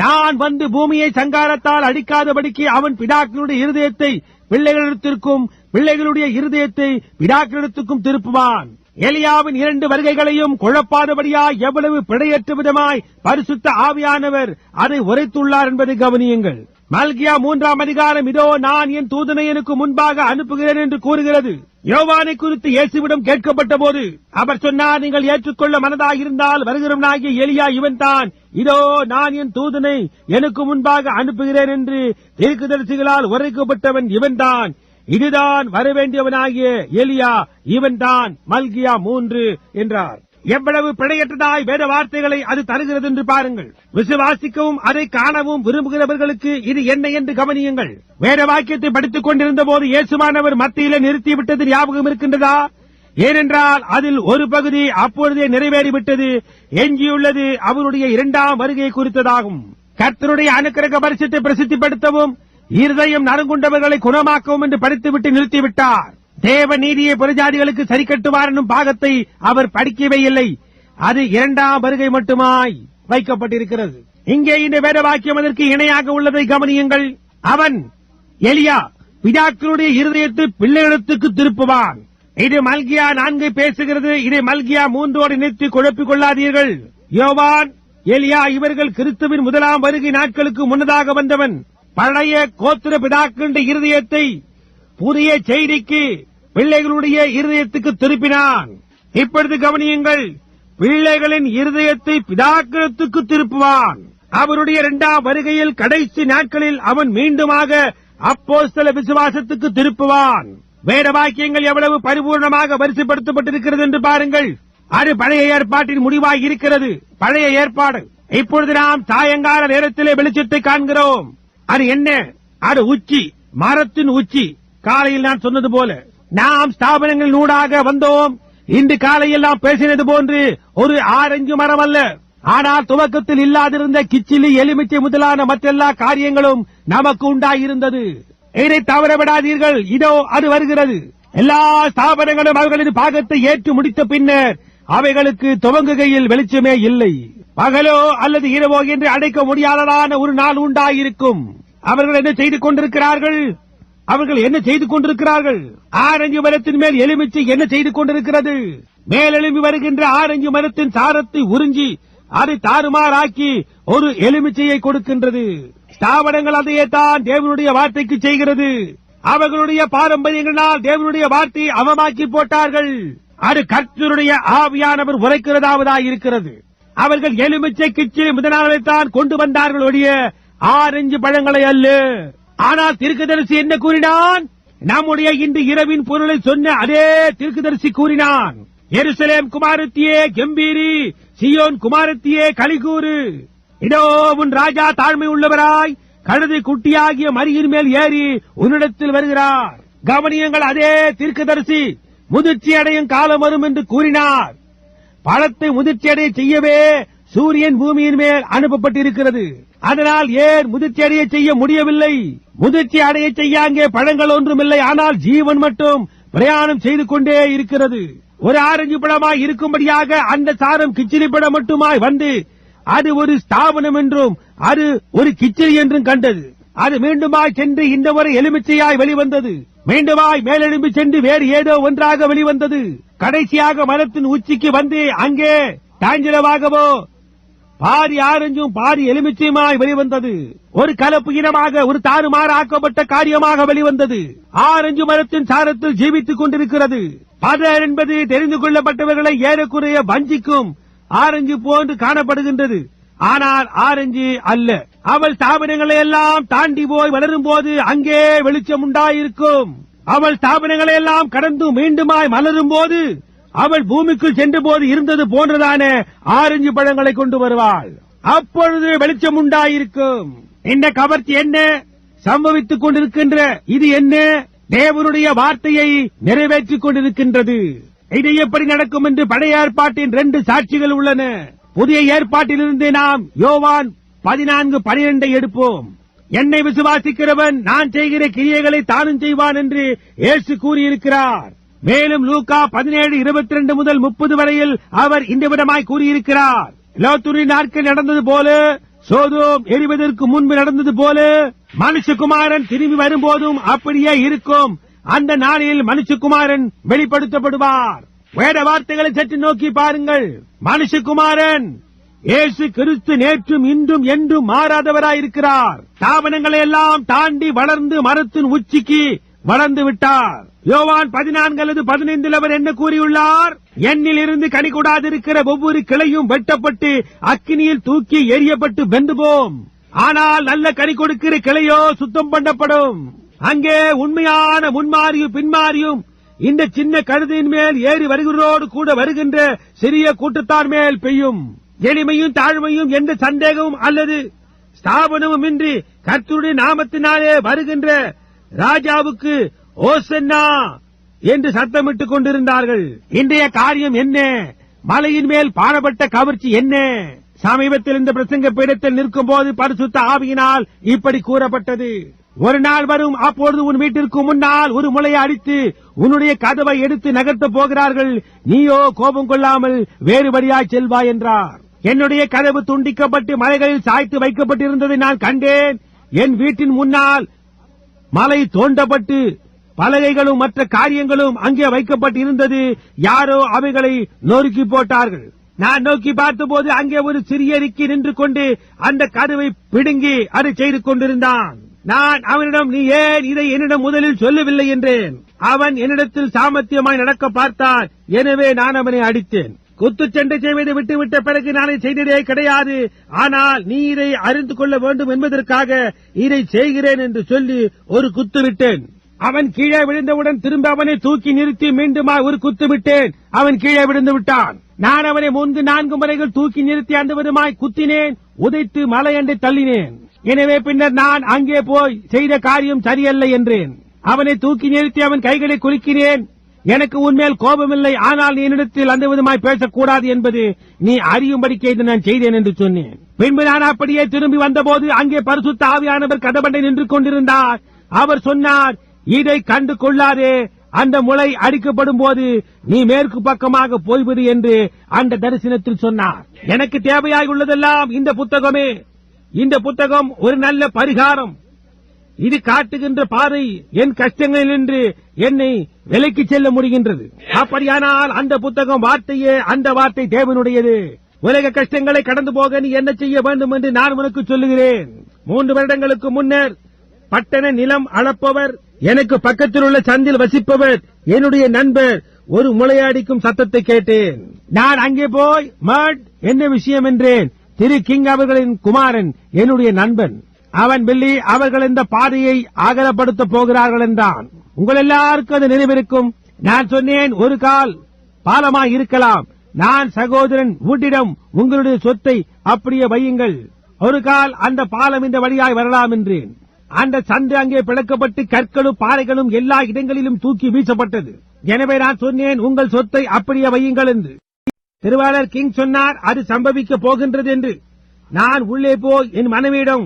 S1: நான் வந்து பூமியை சங்காரத்தால் அடிக்காதபடிக்கு அவன் பிதாக்களுடைய இருதயத்தை பிள்ளைகளிடத்திற்கும் பிள்ளைகளுடைய இருதயத்தை பிதாக்களிடத்துக்கும் திருப்புவான். எலியாவின் 2 வருகைகளையும் குழப்பாதபடியாய் எவ்வளவு பிழையற்ற விதமாய் பரிசுத்த ஆவியானவர் அதை உரைத்துள்ளார் என்பதை கவனியுங்கள். மல்கியா 3ஆம் அதிகாரம், இதோ நான் என் தூதனை எனக்கு முன்பாக அனுப்புகிறேன் என்று கூறுகிறது. யோவானை குறித்து இயேசுவிடம் கேட்கப்பட்ட போது அவர் சொன்னார், நீங்கள் ஏற்றுக்கொள்ள மனதாக இருந்தால் வருகிறவனாகிய எலியா இவன்தான். இதோ நான் என் தூதனை எனக்கு முன்பாக அனுப்புகிறேன் என்று தீர்க்கதரிசிகளால் உரைக்கப்பட்டவன் இவன்தான். இதுதான் வரவேண்டியவனாகிய எலியா இவன்தான். மல்கியா 3 என்றார். எவ்வளவு பிழையற்றதாய் வேத வார்த்தைகளை அது தருகிறது என்று பாருங்கள். விசுவாசிக்கவும் அதை காணவும் விரும்புகிறவர்களுக்கு இது என்ன என்று கவனியுங்கள். வேத வாக்கியத்தை படித்துக் கொண்டிருந்த போது இயேசுவானவர் மத்தியிலே நிறுத்திவிட்டது ஞாபகம் இருக்கின்றதா? ஏனென்றால் அதில் ஒரு பகுதி அப்பொழுதே நிறைவேறிவிட்டது. எஞ்சியுள்ளது அவருடைய 2ஆம் வருகை குறித்ததாகும். கர்த்தருடைய அனுக்கிரக பரிசுத்தை பிரசித்திப்படுத்தவும் இருதயம் நறுங்குண்டவர்களை குணமாக்கவும் என்று படித்துவிட்டு நிறுத்திவிட்டார். தேவ நீதியை புறஜாதிகளுக்கு சரி கட்டுவார் என்னும் பாகத்தை அவர் படிக்கவே இல்லை. அது 2ஆம் வருகை மட்டுமாய் வைக்கப்பட்டிருக்கிறது. இங்கே இந்த வேத வாக்கியம் அதற்கு இணையாக உள்ளதை கவனியுங்கள். அவன் எலியா பிதாக்களுடைய இருதயத்தை பிள்ளைகளுக்கு திருப்புவான். இது மல்கியா 4 பேசுகிறது. இதை மல்கியா 3 இணைத்து குழப்பிக் கொள்ளாதீர்கள். யோவான், எலியா இவர்கள் கிறிஸ்துவின் 1ஆம் வருகை நாட்களுக்கு முன்னதாக வந்தவன். பழைய கோத்திர பிதாக்களுடைய இருதயத்தை புதிய செய்திக்கு பிள்ளைகளுடைய இருதயத்துக்கு திருப்பினான். இப்பொழுது கவனியுங்கள், பிள்ளைகளின் இருதயத்தை பிதாக்களுக்கு திருப்புவான். அவருடைய 2ஆம் வருகையில் கடைசி நாட்களில் அவன் மீண்டுமாக அப்போஸ்தல விசுவாசத்துக்கு திருப்புவான். வேத வாக்கியங்கள் எவ்வளவு பரிபூர்ணமாக வரிசைப்படுத்தப்பட்டிருக்கிறது என்று பாருங்கள். அது பழைய ஏற்பாட்டின் முடிவாய் இருக்கிறது. பழைய ஏற்பாடு. இப்பொழுது நாம் சாயங்கால நேரத்திலே வெளிச்சத்தை காண்கிறோம். அது என்ன? அது உச்சி, மரத்தின் உச்சி. காலையில் நான் சொன்னது போல நாம் ஸ்தாபனங்கள் நூடாக வந்தோம். இன்று காலையில் நாம் பேசினது போன்று ஒரு ஆரஞ்சு மரம் அல்ல, ஆனால் துவக்கத்தில் இல்லாதிருந்த கிச்சிலி, எலுமிச்சை முதலான மற்றெல்லா காரியங்களும் நமக்கு உண்டாயிருந்தது. இதை தவறவிடாதீர்கள். இதோ அது வருகிறது. எல்லா ஸ்தாபனங்களும் அவர்களின் பாகத்தை ஏற்று முடித்த பின்னர் அவைகளுக்கு துவங்குகையில் வெளிச்சமே இல்லை. பகலோ அல்லது இரவோ என்று அடைக்க முடியாததான ஒரு நாள் உண்டாயிருக்கும். அவர்கள் என்ன செய்து கொண்டிருக்கிறார்கள்? ஆரஞ்சு மரத்தின் மேல் எலுமிச்சை என்ன செய்து கொண்டிருக்கிறது? மேலெலும்பி வருகின்ற ஆரஞ்சு மரத்தின் சாரத்தை உறிஞ்சி அதை தாறுமாறாக்கி ஒரு எலுமிச்சையை கொடுக்கின்றது. ஸ்தாபனங்கள் அதையே தான் தேவனுடைய வார்த்தைக்கு செய்கிறது. அவர்களுடைய பாரம்பரியங்களால் தேவனுடைய வார்த்தையை அவமாக்கி போட்டார்கள். அது கர்த்தருடைய ஆவியானவர் உரைக்கிறதாவதாயிருக்கிறது. அவர்கள் எலுமிச்சை கிச்சிலி முதலாவதைத்தான் கொண்டு வந்தார்கள் ஒழிய ஆரஞ்சு பழங்களை அல்ல. ஆனால் தீர்க்கதரிசி என்ன கூறினான்? நம்முடைய இன்று இரவின் பொருளை சொன்ன அதே தீர்க்கதரிசி கூறினான், எருசலேம் குமாரத்தியே கெம்பீரி, சியோன் குமாரத்தியே கலிகூறு. இதோ உன் ராஜா தாழ்மை உள்ளவராய் கழுதை குட்டியாகிய மரியின் மேல் ஏறி உன்னிடத்தில் வருகிறார். கவனியங்கள், அதே தீர்க்கதரிசி முதிர்ச்சி அடையும் காலம் வரும் என்று கூறினார். பழத்தை முதிர்ச்சி அடைய செய்யவே சூரியன் பூமியின் மேல் அனுப்பப்பட்டிருக்கிறது. அதனால் ஏன் முதிர்ச்சி அடைய செய்ய முடியவில்லை? முதிர்ச்சி அடைய செய்ய அங்கே பழங்கள் ஒன்றுமில்லை, ஆனால் ஜீவன் மட்டும் பிரயாணம் செய்து கொண்டே இருக்கிறது. ஒரு ஆரஞ்சு பழமாய் இருக்கும்படியாக அந்த சாரம் கிச்சிலி பழம் மட்டுமாய் வந்து அது ஒரு ஸ்தாபனம் என்றும் அது ஒரு கிச்சிலி என்றும் கண்டது. அது மீண்டுமாய் சென்று இந்த முறை எலுமிச்சையாய் வெளிவந்தது. மீண்டுமாய் மேலெழும்பி சென்று வேறு ஏதோ ஒன்றாக வெளிவந்தது. கடைசியாக மரத்தின் உச்சிக்கு வந்து அங்கே தாஞ்சலமாகவோ பாரி ஆரஞ்சும் பாரி எலுமிச்சையுமாய் வெளிவந்தது. ஒரு கலப்பு இனமாக, ஒரு தாறுமாறாக்கப்பட்ட காரியமாக வெளிவந்தது. ஆரஞ்சு மரத்தின் சாரத்தில் ஜீவித்துக் கொண்டிருக்கிறது. பதர் என்பது தெரிந்து கொள்ளப்பட்டவர்களை ஏறக்குறைய வஞ்சிக்கும் ஆரஞ்சு போன்று காணப்படுகின்றது. ஆனால் ஆரஞ்சு அல்ல. அவள் ஸ்தாபனங்களை எல்லாம் தாண்டி போய் வளரும் போது அங்கே வெளிச்சம் உண்டாயிருக்கும். அவள் ஸ்தாபனங்களை எல்லாம் கடந்து மீண்டுமாய் மலரும் போது அவள் பூமிக்குள் சென்ற போது இருந்தது போன்றதான ஆரஞ்சு பழங்களை கொண்டு வருவாள். அப்பொழுது வெளிச்சம் உண்டாயிருக்கும். இந்த கவர்ச்சி என்ன சம்பவித்துக் கொண்டிருக்கின்ற இது என்ன? தேவனுடைய வார்த்தையை நிறைவேற்றிக் கொண்டிருக்கின்றது. இது எப்படி நடக்கும் என்று பழைய ஏற்பாட்டின் 2 சாட்சிகள் உள்ளன. புதிய ஏற்பாட்டிலிருந்து நாம் யோவான் 14:12 எடுப்போம். என்னை விசுவாசிக்கிறவன் நான் செய்கிற கிரியைகளை தானும் செய்வான் என்று இயேசு கூறியிருக்கிறார். மேலும் லூக்கா 17:22 முதல் 30 வரையில் அவர் இந்த விதமாய் கூறியிருக்கிறார். லோத்துரின் நாட்கள் நடந்தது போல, சோதோம் எரிவதற்கு முன்பு நடந்தது போல மனுஷகுமாரன் திரும்பி வரும்போதும் அப்படியே இருக்கும். அந்த நாளில் மனுஷகுமாரன் வெளிப்படுத்தப்படுவார். வேத வார்த்தைகளை சற்று நோக்கி பாருங்கள். மனுஷகுமாரன் இயேசு கிறிஸ்து நேற்றும் இன்றும் என்றும் மாறாதவராயிருக்கிறார். ஸ்தாபனங்களை எல்லாம் தாண்டி வளர்ந்து மரத்தின் உச்சிக்கு வளர்ந்து விட்டார். யோவான் 14 அல்லது 15 அவர் என்ன கூறியுள்ளார்? என்னில் இருந்து கனி கொடாதிருக்கிற ஒவ்வொரு கிளையும் வெட்டப்பட்டு அக்கினியில் தூக்கி எரியப்பட்டு வெந்து போம். ஆனால் நல்ல கனி கொடுக்கிற கிளையோ சுத்தம் பண்ணப்படும். அங்கே உண்மையான முன்மாரியும் பின்மாரியும் இந்த சின்ன கழுதையின் மேல் ஏறி வருகிறோடு கூட வருகின்ற சிறிய கூட்டத்தார் மேல் பெய்யும். எளிமையும் தாழ்மையும் எந்த சந்தேகமும் அல்லது ஸ்தாபனமும் இன்றி கர்த்தருடைய நாமத்தினாலே வருகின்ற ராஜாவுக்கு ஓசன்னா என்று சத்தமிட்டுக் கொண்டிருந்தார்கள். இன்றைய காரியம் என்ன? மலையின் மேல் பாடப்பட்ட கவர்ச்சி என்ன? சமீபத்தில் இந்த பிரசங்க பீடத்தில் நிற்கும் போது பரிசுத்த ஆவியினால் இப்படி கூறப்பட்டது. ஒரு நாள் வரும், அப்பொழுது உன் வீட்டிற்கு முன்னால் ஒரு முளையை அடித்து உன்னுடைய கதவை எடுத்து நகர்த்தப் போகிறார்கள். நீயோ கோபம் கொள்ளாமல் வேறுபடியாய் செல்வாய் என்றார். என்னுடைய கதவு துண்டிக்கப்பட்டு மலைகளில் சாய்த்து வைக்கப்பட்டிருந்ததை நான் கண்டேன். என் வீட்டின் முன்னால் மலை தோண்டப்பட்டு பலகைகளும் மற்ற காரியங்களும் அங்கே வைக்கப்பட்டிருந்தது. யாரோ அவைகளை நொறுக்கி போட்டார்கள். நான் நோக்கி பார்த்தபோது அங்கே ஒரு சிறிய ரிக்கி நின்று கொண்டு அந்த கதவை பிடுங்கி அதை செய்து கொண்டிருந்தான். நான் அவனிடம், நீ ஏன் இதை என்னிடம் முதலில் சொல்லவில்லை என்றேன். அவன் என்னிடத்தில் சாமர்த்தியமாய் நடக்க பார்த்தான். எனவே நான் அவனை அடித்தேன். குத்துச்சண்டை செய்வதை விட்டுவிட்ட பிறகு நான் செய்ததே கிடையாது. ஆனால் நீ இதை அறிந்து கொள்ள வேண்டும் என்பதற்காக இதை செய்கிறேன் என்று சொல்லி ஒரு குத்து விட்டேன். அவன் கீழே விழுந்தவுடன் திரும்ப அவனை தூக்கி நிறுத்தி மீண்டும் ஒரு குத்து விட்டேன். அவன் கீழே விழுந்து விட்டான். நான் அவனை 3-4 முறைகள் தூக்கி நிறுத்தி அந்த விதமாய் குத்தினேன், உதைத்து மலையண்டை தள்ளினேன். எனவே பின்னர் நான் அங்கே போய் செய்த காரியம் சரியல்ல என்றேன். அவனை தூக்கி நிறுத்தி அவன் கைகளை குலுக்கினேன். எனக்கு உன்மேல் கோபமில்லை, ஆனால் நீ என்னிடத்தில் அந்த விதமாய் பேசக்கூடாது என்பது நீ அறியும்படிக்கே இதை நான் செய்தேன் என்று சொன்னேன். பின்பு நான் அப்படியே திரும்பி வந்தபோது அங்கே பரிசுத்த ஆவியானவர் கதவண்டை நின்று கொண்டிருந்தார். அவர் சொன்னார், இதை கண்டு கொள்ளாதே, அந்த முளை அடிக்கப்படும் போது நீ மேற்கு பக்கமாக போய்விடு என்று அந்த தரிசனத்தில் சொன்னார். எனக்கு தேவையாய் உள்ளதெல்லாம் இந்த புத்தகமே. இந்த புத்தகம் ஒரு நல்ல பரிகாரம். இது காட்டுகின்ற பாதை என் கஷ்டங்களினின்று என்னை விலக்கிச் செல்ல முடிகின்றது. அப்படியானால் அந்த புத்தகம் வார்த்தையே, அந்த வார்த்தை தேவனுடையது. உலக கஷ்டங்களை கடந்து போக நீ என்ன செய்ய வேண்டும் என்று நான் உனக்கு சொல்லுகிறேன். 3 வருடங்களுக்கு முன்னர் பட்டண நிலம் அளப்பவர், எனக்கு பக்கத்தில் உள்ள சந்தில் வசிப்பவர், என்னுடைய நண்பர் ஒரு முளையடிக்கும் சத்தத்தை கேட்டேன். நான் அங்கே போய், மட் என்ன விஷயம் என்றேன். திரு கிங் அவர்களின் குமாரன் என்னுடைய நண்பன். அவன் பில்லி அவர்கள் இந்த பாதையை அகலப்படுத்த போகிறார்கள் என்றான். உங்கள் எல்லாருக்கும் அது நினைவிருக்கும். நான் சொன்னேன், ஒரு கால் பாலமாய் இருக்கலாம். நான் சகோதரன் வுட்டிடம் உங்களுடைய சொத்தை அப்படியே வையுங்கள், ஒரு கால் அந்த பாலம் இந்த வழியாய் வரலாம் என்றேன். அந்த சந்து அங்கே பிளக்கப்பட்டு கற்களும் பாறைகளும் எல்லா இடங்களிலும் தூக்கி வீசப்பட்டது. எனவே நான் சொன்னேன், உங்கள் சொத்தை அப்படியே வையுங்கள் என்று. திருவாளர் கிங் சொன்னார், அது சம்பவிக்க போகின்றது என்று. நான் உள்ளே போய் என் மனைவியிடம்,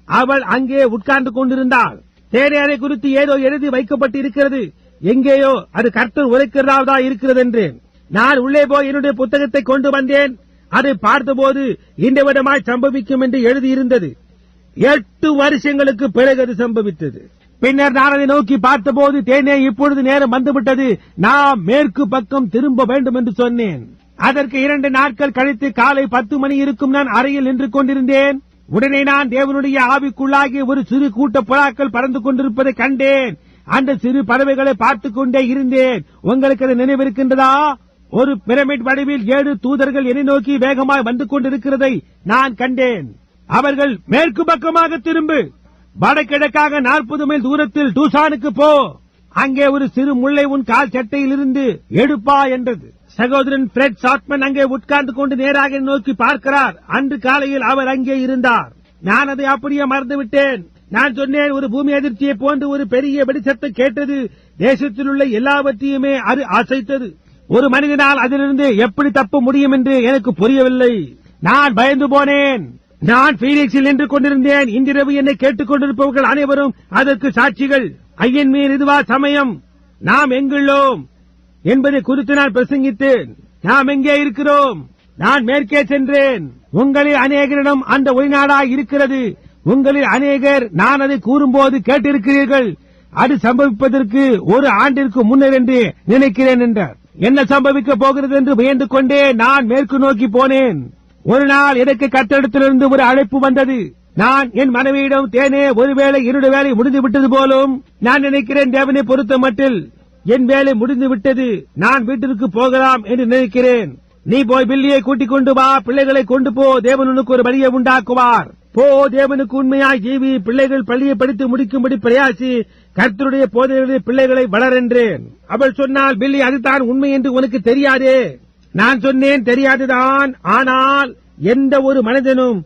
S1: அவள் அங்கே உட்கார்ந்து கொண்டிருந்தாள். தேரையறை குறித்து ஏதோ எழுதி வைக்கப்பட்டு இருக்கிறது, எங்கேயோ அது கர்த்தர் உரைக்கிறதா இருக்கிறது என்றேன். நான் உள்ளே போய் என்னுடைய புத்தகத்தை கொண்டு வந்தேன். அதை பார்த்தபோது இந்த விதமாய் சம்பவிக்கும் என்று எழுதியிருந்தது. 8 வருஷங்களுக்கு பிறகு அது சம்பவித்தது. பின்னர் நான் அதை நோக்கி பார்த்தபோது, தேனே, இப்பொழுது நேரம் வந்துவிட்டது, நாம் மேற்கு பக்கம் திரும்ப வேண்டும் என்று சொன்னேன். அதற்கு 2 நாட்கள் கழித்து காலை 10 மணி இருக்கும் நான் அறையில் நின்று கொண்டிருந்தேன். உடனே நான் தேவனுடைய ஆவிக்குள்ளாகி ஒரு சிறு கூட்ட புறாக்கள் பறந்து கொண்டிருப்பதை கண்டேன். அந்த சிறு பறவைகளை பார்த்துக் கொண்டே இருந்தேன். உங்களுக்கு அது நினைவிருக்கின்றதா? ஒரு பிரமிட் வடிவில் 7 தூதர்கள் என்னை நோக்கி வேகமாய் வந்து கொண்டிருக்கிறதை நான் கண்டேன். அவர்கள் மேற்கு பக்கமாக திரும்பு, வடகிழக்காக 40 மைல் தூரத்தில் டூசானுக்கு போ, அங்கே ஒரு சிறு முள்ளை உன் கால் சட்டையில் இருந்து எடுப்பா என்றது. சகோதரன் பிரெட் சாட்மன் அங்கே உட்கார்ந்து கொண்டு நேராக நோக்கி பார்க்கிறார். அன்று காலையில் அவர் அங்கே இருந்தார். நான் அதை அப்படியே மறந்துவிட்டேன். நான் சொன்னேன், ஒரு பூமி அதிர்ச்சியை போன்று ஒரு பெரிய வெடிச்சத்தம் கேட்டது. தேசத்தில் உள்ள எல்லாவற்றையுமே அது அசைத்தது. ஒரு மனிதனால் அதிலிருந்து எப்படி தப்ப முடியும் என்று எனக்கு புரியவில்லை. நான் பயந்து போனேன். நான் பீனிக்ஸில் நின்று கொண்டிருந்தேன். இன்றிரவு என்னை கேட்டுக் கொண்டிருப்பவர்கள் அனைவரும் அதற்கு சாட்சிகள். ஐயன் மீன், இதுவா சமயம்? நாம் எங்குள்ளோம் என்பதை குறித்து நான் பிரசங்கித்தேன். நாம் எங்கே இருக்கிறோம்? நான் மேற்கே சென்றேன். உங்களில் அநேகரிடம் அந்த ஒளிநாடாய் இருக்கிறது. உங்களில் அநேகர் நான் அதை கூறும்போது கேட்டிருக்கிறீர்கள். அது சம்பவிப்பதற்கு 1 ஆண்டிற்கு முன்னர் என்று நினைக்கிறேன் என்றார். என்ன சம்பவிக்கப் போகிறது என்று வியந்து கொண்டே நான் மேற்கு நோக்கி போனேன். ஒரு நாள் எனக்கு கட்டடத்திலிருந்து ஒரு அழைப்பு வந்தது. நான் என் மனைவியிடம், தேனே, ஒருவேளை என்னுடைய வேலை முடிந்து விட்டது போலும் நான் நினைக்கிறேன். தேவனை பொறுத்த மட்டில் என் வேலை முடிந்து விட்டது, நான் வீட்டிற்கு போகலாம் என்று நினைக்கிறேன். நீ போய் பில்லியை கூட்டிக் கொண்டு வா, பிள்ளைகளை கொண்டு போ, தேவன் உனக்கு ஒரு வழியை உண்டாக்குவார். போ, தேவனுக்கு உண்மையாய் ஜீவி, பிள்ளைகள் பள்ளியை படித்து முடிக்கும்படி பிரயாசி, கர்த்தருடைய போதனைகளில் பிள்ளைகளை வளரென்றேன். அவள் சொன்னால், பில்லி, அதுதான் உண்மை என்று உனக்கு தெரியாதே. நான் சொன்னேன், தெரியாதுதான். ஆனால் எந்த ஒரு மனிதனும்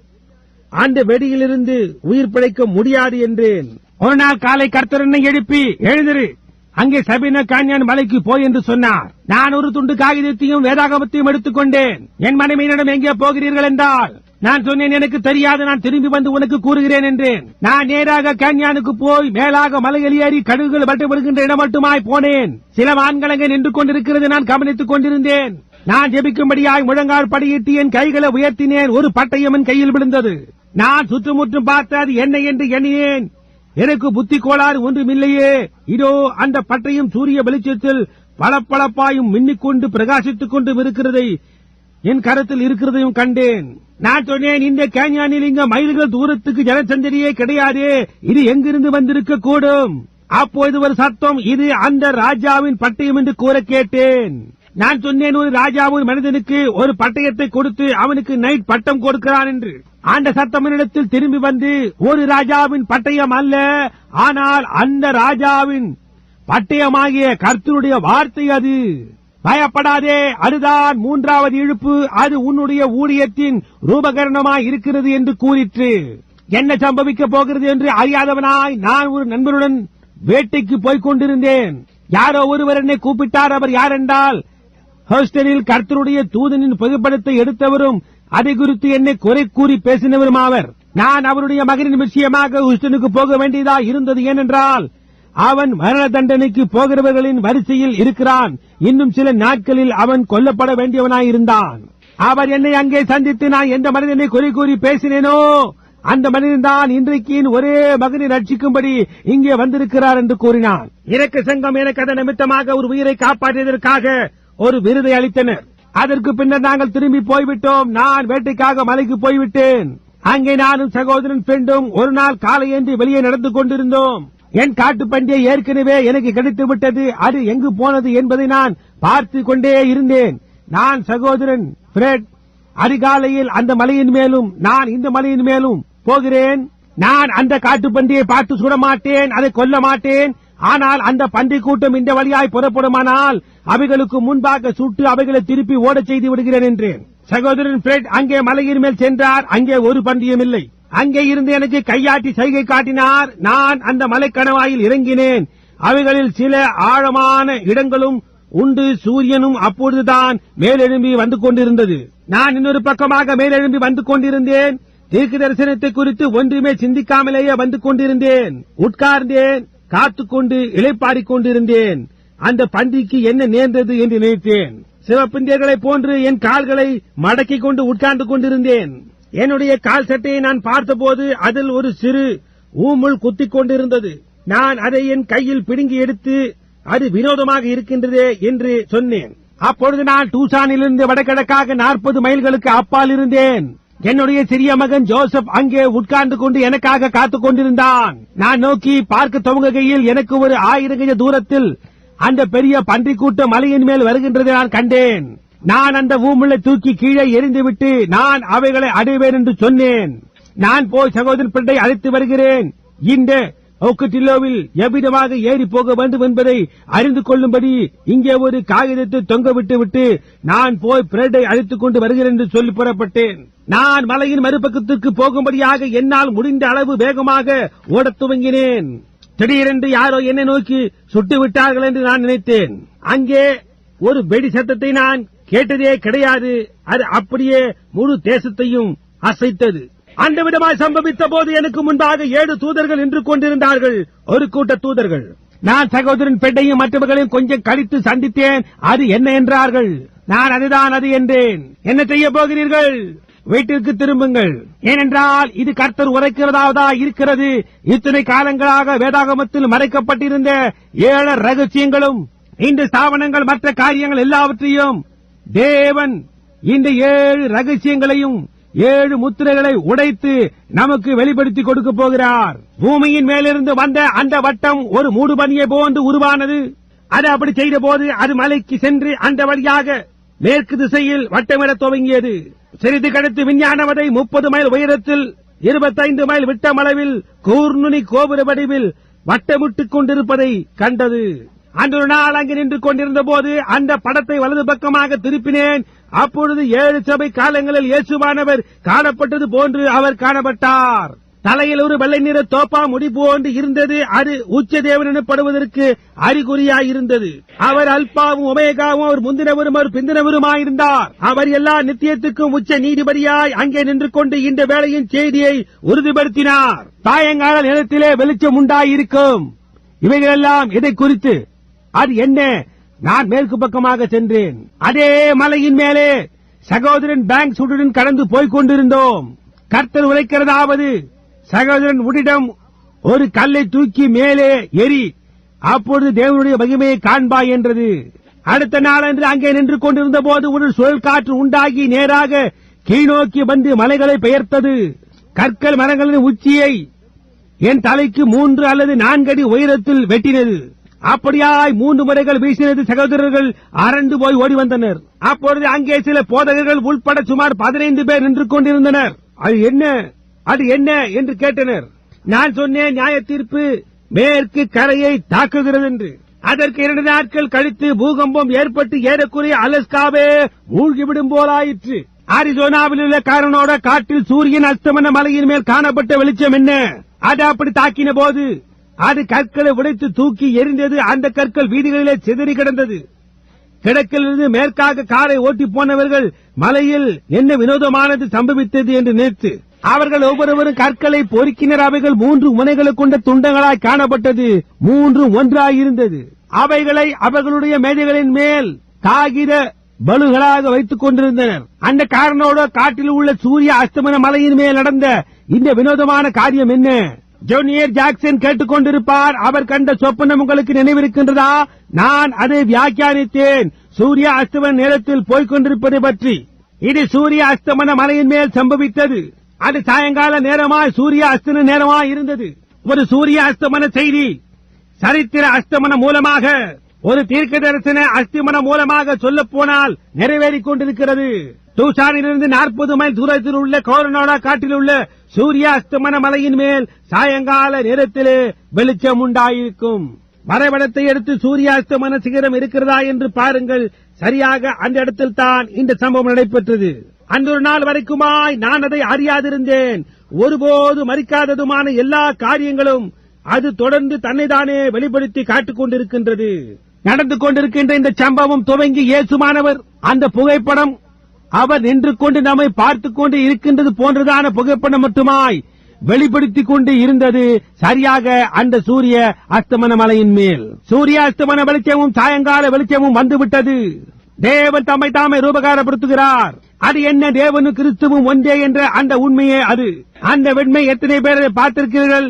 S1: அந்த வெடியிலிருந்து உயிர் பிழைக்க முடியாது என்றேன். ஒரு நாள் காலை கர்த்தர் என்னை எழுப்பி, எழுந்திரு, அங்கே சபீனா கான்யான் மலைக்கு போய் என்று சொன்னார். நான் ஒரு துண்டு காகிதத்தையும் வேதாகமத்தையும் எடுத்துக்கொண்டேன். என் மனைவியிடம் எங்கே போகிறீர்கள் என்றால், நான் சொன்னேன், எனக்கு தெரியாது, நான் திரும்பி வந்து உனக்கு கூறுகிறேன் என்றேன். நான் நேராக கான்யானுக்கு போய் மேலாக மலையில் ஏறி கடுகுகள் வட்டப்படுகின்ற இடம் மட்டுமாய் போனேன். சில வான்கள் அங்கே நின்று கொண்டிருக்கிறது. நான் கவனித்துக் கொண்டிருந்தேன். நான் ஜெபிக்கும்படியாய் முழங்கால் படியிட்டு என் கைகளை உயர்த்தினேன். ஒரு பட்டயம் என் கையில் விழுந்தது. நான் சுற்றுமுற்றும் பார்த்து அது என்ன என்று எண்ணினேன். எனக்கு புத்தி கோளாறு ஒன்றுமில்லையே. இதோ அந்த பட்டயம் சூரிய வெளிச்சத்தில் பளபளப்பாயும் மின்னிக்கொண்டு பிரகாசித்துக் கொண்டும் இருக்கிறதை, என் கரத்தில் இருக்கிறதையும் கண்டேன். நான் சொன்னேன், இந்த கேன்யானில் இங்க மைல்கள் தூரத்துக்கு ஜனசந்ததியே கிடையாது. இது எங்கிருந்து வந்திருக்க கூடும்? அப்போது ஒரு சத்தம், இது அந்த ராஜாவின் பட்டயம் என்று கூற கேட்டேன். நான் சொன்னேன், ஒரு ராஜா ஒரு மனிதனுக்கு ஒரு பட்டயத்தை கொடுத்து அவனுக்கு நைட் பட்டம் கொடுக்கிறான் என்று. அந்த சத்தமனிடத்தில் திரும்பி வந்து, ஒரு ராஜாவின் பட்டயம் அல்ல, ஆனால் அந்த ராஜாவின் பட்டயமாகிய கர்த்தருடைய வார்த்தை அது. பயப்படாதே, அதுதான் 3வது இழுப்பு. அது உன்னுடைய ஊழியத்தின் ரூபகரணமாய் இருக்கிறது என்று கூறிற்று. என்ன சம்பவிக்கப் போகிறது என்று அறியாதவனாய் நான் ஒரு நண்பருடன் வேட்டைக்கு போய்க் கொண்டிருந்தேன். யாரோ ஒருவர் என்னை கூப்பிட்டார். அவர் யார் என்றால், ஹூஸ்டனில் கர்த்தருடைய தூதனின் புகைப்படத்தை எடுத்தவரும் அதை குறித்து என்னை குறை கூறி பேசினவரும் ஆவர். நான் அவருடைய மகனின் விஷயமாக ஹூஸ்டனுக்கு போக வேண்டியதா இருந்தது. ஏனென்றால் அவன் மரண தண்டனைக்கு போகிறவர்களின் வரிசையில் இருக்கிறான். இன்னும் சில நாட்களில் அவன் கொல்லப்பட வேண்டியவனாயிருந்தான். அவர் என்னை அங்கே சந்தித்து, நான் எந்த மனிதனை குறை கூறி பேசினேனோ அந்த மனிதன் தான் இன்றைக்கு ஒரே மகனை ரட்சிக்கும்படி இங்கே வந்திருக்கிறார் என்று கூறினான். இரக்க சங்கம் எனக்கு அதன் நிமித்தமாக ஒரு உயிரை காப்பாற்றியதற்காக ஒரு விருதை அளித்தனர். அதற்கு பின்னர் நாங்கள் திரும்பி போய்விட்டோம். நான் வேட்டைக்காக மலைக்கு போய்விட்டேன். அங்கே நானும் சகோதரன் ஃப்ரெண்டும் ஒரு நாள் காலையன்று வெளியே நடந்து கொண்டிருந்தோம். என் காட்டு பண்டிகை ஏற்கனவே எனக்கு கிடைத்து விட்டது. அது எங்கு போனது என்பதை நான் பார்த்து கொண்டே இருந்தேன். நான் சகோதரன் ஃப்ரெட் அதிகாலையில் அந்த மலையின் மேலும் நான் இந்த மலையின் மேலும் போகிறேன். நான் அந்த காட்டு பண்டியை பார்த்து சுட மாட்டேன், அதை கொல்ல மாட்டேன். ஆனால் அந்த பன்றி கூட்டம் இந்த வழியாய் புறப்படுமானால் அவைகளுக்கு முன்பாக சுட்டு அவைகளை திருப்பி ஓடச் செய்து விடுகிறேன் என்றேன். சகோதரன் ஃப்ரெட் அங்கே மலையின் மேல் சென்றார். அங்கே ஒரு பன்றியும் இல்லை. அங்கே இருந்து எனக்கு கையாட்டி சைகை காட்டினார். நான் அந்த மலைக்கணவாயில் இறங்கினேன். அவைகளில் சில ஆழமான இடங்களும் உண்டு. சூரியனும் அப்பொழுதுதான் மேலெழும்பி வந்து கொண்டிருந்தது. நான் இன்னொரு பக்கமாக மேலெழும்பி வந்து கொண்டிருந்தேன். தீர்க்க தரிசனத்தை குறித்து ஒன்றுமே சிந்திக்காமலேயே வந்து கொண்டிருந்தேன். உட்கார்ந்தேன், காத்துக்கொண்டு இளைப்பாறிக் கொண்டிருந்தேன். அந்த பன்றிக்கு என்ன நேர்ந்தது என்று நினைத்தேன். சிவப்பிந்தியர்களைப் போன்று என் கால்களை மடக்கிக் கொண்டு உட்கார்ந்து கொண்டிருந்தேன். என்னுடைய கால் சட்டையை நான் பார்த்தபோது அதில் ஒரு சிறு ஊமுள் குத்திக் கொண்டிருந்தது. நான் அதை என் கையில் பிடுங்கி எடுத்து அது வினோதமாக இருக்கின்றதே என்று சொன்னேன். அப்பொழுது நான் டூசானிலிருந்து வடகிழக்காக 40 மைல்களுக்கு அப்பால் இருந்தேன். என்னுடைய சிறிய மகன் ஜோசப் அங்கே உட்கார்ந்து கொண்டு எனக்காக காத்துக் கொண்டிருந்தான். நான் நோக்கி பார்க்க துவங்குகையில் எனக்கு ஒரு 1000 கஜ தூரத்தில் அந்த பெரிய பன்றிக்கூட்ட மலையின் மேல் வருகின்றதை நான் கண்டேன். நான் அந்த ஊமுள்ளை தூக்கி கீழே எறிந்துவிட்டு நான் அவைகளை அடைவேன் என்று சொன்னேன். நான் போய் சகோதரன் பிள்ளை அழைத்து வருகிறேன். இந்த ஒக்கட்டில்லோவில் எவ்விதமாக ஏறி போக வேண்டும் என்பதை அறிந்து கொள்ளும்படி இங்கே ஒரு காகிதத்தை தொங்க விட்டு நான் போய் பிரெட்டை அழைத்துக் கொண்டு வருகிறேன் என்று சொல்லி புறப்பட்டேன். நான் மலையின் மறுபக்கத்திற்கு போகும்படியாக என்னால் முடிந்த அளவு வேகமாக ஓடத் துவங்கினேன். திடீரென்று யாரோ என்னை நோக்கி சுட்டு விட்டார்கள் என்று நான் நினைத்தேன். அங்கே ஒரு வெடி சத்தத்தை நான் கேட்டதே கிடையாது. அது அப்படியே முழு தேசத்தையும் அசைத்தது. அந்த விதமாய் சம்பவித்த போது எனக்கு முன்பாக 7 தூதர்கள் நின்று கொண்டிருந்தார்கள். ஒரு கூட்ட தூதர்கள். நான் சகோதரன் பெண்ணையும் மற்றவர்களையும் கொஞ்சம் கழித்து சந்தித்தேன். அது என்ன என்றார்கள். நான் அதுதான் அது என்றேன். என்ன செய்ய போகிறீர்கள்? வீட்டிற்கு திரும்புங்கள். ஏனென்றால் இது கர்த்தர் உரைக்கிறதாவதா இருக்கிறது. இத்தனை காலங்களாக வேதாகமத்தில் மறைக்கப்பட்டிருந்த 7 ரகசியங்களும் இந்த ஸ்தாபனங்கள் மற்ற காரியங்கள் எல்லாவற்றையும் தேவன் இந்த 7 ரகசியங்களையும் 7 முத்திரைகளை உடைத்து நமக்கு வெளிப்படுத்தி கொடுக்க போகிறார். பூமியின் மேலிருந்து வந்த அந்த வட்டம் ஒரு மூடுபனியை போன்று உருவானது. அது அப்படி செய்த போது அது மலைக்கு சென்று அந்த வழியாக மேற்கு திசையில் வட்டமிட துவங்கியது. சிறிது கழித்து விஞ்ஞானவதை 30 மைல் உயரத்தில் 25 மைல் விட்டமளவில் கூர்நுனி கோபுர வடிவில் வட்டமிட்டுக் கொண்டிருப்பதை கண்டது. அன்று நாள் அங்கு நின்று கொண்டிருந்த போது அந்த படத்தை வலது பக்கமாக திருப்பினேன். அப்பொழுது 7 சபை காலங்களில் இயேசுவானவர் காணப்பட்டது போன்று அவர் காணப்பட்டார். தலையில் ஒரு வெள்ளை நிற தோப்பா முடி போன்று இருந்தது. அது உச்ச தேவன் எனப்படுவதற்கு அறிகுறியாயிருந்தது. அவர் அல்பாவும் ஒமேகாவும், அவர் முந்தினவரும் அவர் பிந்தினவருமாயிருந்தார். அவர் எல்லா நித்தியத்துக்கும் உச்ச நீதிபதியாய் அங்கே நின்று கொண்டு இந்த வேளையின் செய்தியை உறுதிப்படுத்தினார். சாயங்கால நிலத்திலே வெளிச்சம் உண்டாயிருக்கும். இவைகளெல்லாம் இதை குறித்து அது என்ன? நான் மேற்கு பக்கமாக சென்றேன். அதே மலையின் மேலே சகோதரன் பேங்க் சுடுடன் கடந்து போய்க் கொண்டிருந்தோம். கர்த்தர் உரைக்கிறதாவது, சகோதரன் உன்னிடம் ஒரு கல்லை தூக்கி மேலே எரி, அப்பொழுது தேவனுடைய மகிமையை காண்பாய் என்றது. அடுத்த நாளன்று அங்கே நின்று கொண்டிருந்த போது ஒரு சுழல் காற்று உண்டாகி நேராக கீழ்நோக்கி வந்து மலைகளை பெயர்த்தது. கற்கள் மரங்களின் உச்சியை என் தலைக்கு 3 அல்லது 4 அடி உயரத்தில் வெட்டினது. அப்படியாய் 3 முறைகள் வீசினது. சகோதரர்கள் அரண்டு போய் ஓடி வந்தனர். அப்பொழுது அங்கே சில போதகர்கள் உள்பட சுமார் 15 பேர் நின்று கொண்டிருந்தனர். அது என்ன என்று கேட்டனர். நான் சொன்னேன், நியாய தீர்ப்பு மேற்கு கரையை தாக்குகிறது என்று. அதற்கு 2 நாட்கள் கழித்து பூகம்பம் ஏற்பட்டு ஏறக்குறைய அலஸ்காவே மூழ்கிவிடும் போலாயிற்று. அரிசோனாவில் உள்ள காரணோட காட்டில் சூரியன் அஸ்தமன மலையின் மேல் காணப்பட்ட வெளிச்சம் என்ன? அது அப்படி தாக்கின போது அது கற்களை உடைத்து தூக்கி எரிந்தது. அந்த கற்கள் வீதிகளிலே சிதறி கிடந்தது. கிழக்கிலிருந்து மேற்காக காரை ஓட்டி போனவர்கள் மலையில் என்ன வினோதமானது சம்பவித்தது என்று நினைத்து அவர்கள் ஒவ்வொருவரும் கற்களை பொறுக்கினர். அவைகள் 3 முனைகளை கொண்ட துண்டங்களாய் காணப்பட்டது. 3 ஒன்றாயிருந்தது. அவைகளை அவர்களுடைய மேஜைகளின் மேல் காகித பலுகளாக வைத்துக் கொண்டிருந்தனர். அந்த காரணோட காட்டில் உள்ள சூரிய அஸ்தமன மலையின் மேல் நடந்த இந்த வினோதமான காரியம் என்ன? ஜூனியர் ஜாக்சன் கேட்டுக் கொண்டிருப்பார். அவர் கண்ட சொப்பனம் உங்களுக்கு நினைவிருக்கின்றதா? நான் அதை வியாக்கியானித்தேன். சூரிய அஸ்தமன நேரத்தில் போய்க் கொண்டிருப்பதை பற்றி. இது சூரிய அஸ்தமன மலையின் மேல் சம்பவித்தது. அது சாயங்கால நேரமாய் சூரிய அஸ்தமன நேரமாய் இருந்தது. ஒரு சூரிய அஸ்தமன செய்தி சரித்திர அஸ்தமன மூலமாக, ஒரு தீர்க்க தரிசன அஸ்தமன மூலமாக சொல்லப் போனால் நிறைவேறிக் கொண்டிருக்கிறது. டூசானிலிருந்து 40 மைல் தூரத்தில் உள்ள கோரனோடா காட்டில் உள்ள சூரிய அஸ்தமன மலையின் மேல் சாயங்கால நேரத்திலே வெளிச்சம் உண்டாயிருக்கும். வரைபடத்தை எடுத்து சூரிய அஸ்தமன சிகரம் இருக்கிறதா என்று பாருங்கள். சரியாக அந்த இடத்தில் தான் இந்த சம்பவம் நடைபெற்றது. அன்று நாள் வரைக்குமாய் நான் அதை அறியாதிருந்தேன். ஒருபோது மறிக்காததுமான எல்லா காரியங்களும் அது தொடர்ந்து தன்னைதானே வெளிப்படுத்தி காட்டிக் கொண்டிருக்கின்றது. நடந்து கொண்டிருக்கின்ற இந்த சம்பவம் துவங்கி இயேசுவானவர் அந்த புகைப்படம் அவர் நின்று கொண்டு நம்மை பார்த்துக் கொண்டு இருக்கின்றது போன்றதான புகைப்படம் மட்டுமாய் வெளிப்படுத்திக் கொண்டு இருந்தது. சரியாக அந்த சூரிய அஸ்தமன மலையின் மேல் சூரிய அஸ்தமன வெளிச்சமும் சாயங்கால வெளிச்சமும் வந்துவிட்டது. தேவன் தம்மை தாமே ரூபகாரப்படுத்துகிறார். அது என்ன? தேவனும் கிறிஸ்துவும் ஒன்றே என்ற அந்த உண்மையே அது. அந்த வெண்மை எத்தனை பேரை பார்த்திருக்கிறீர்கள்?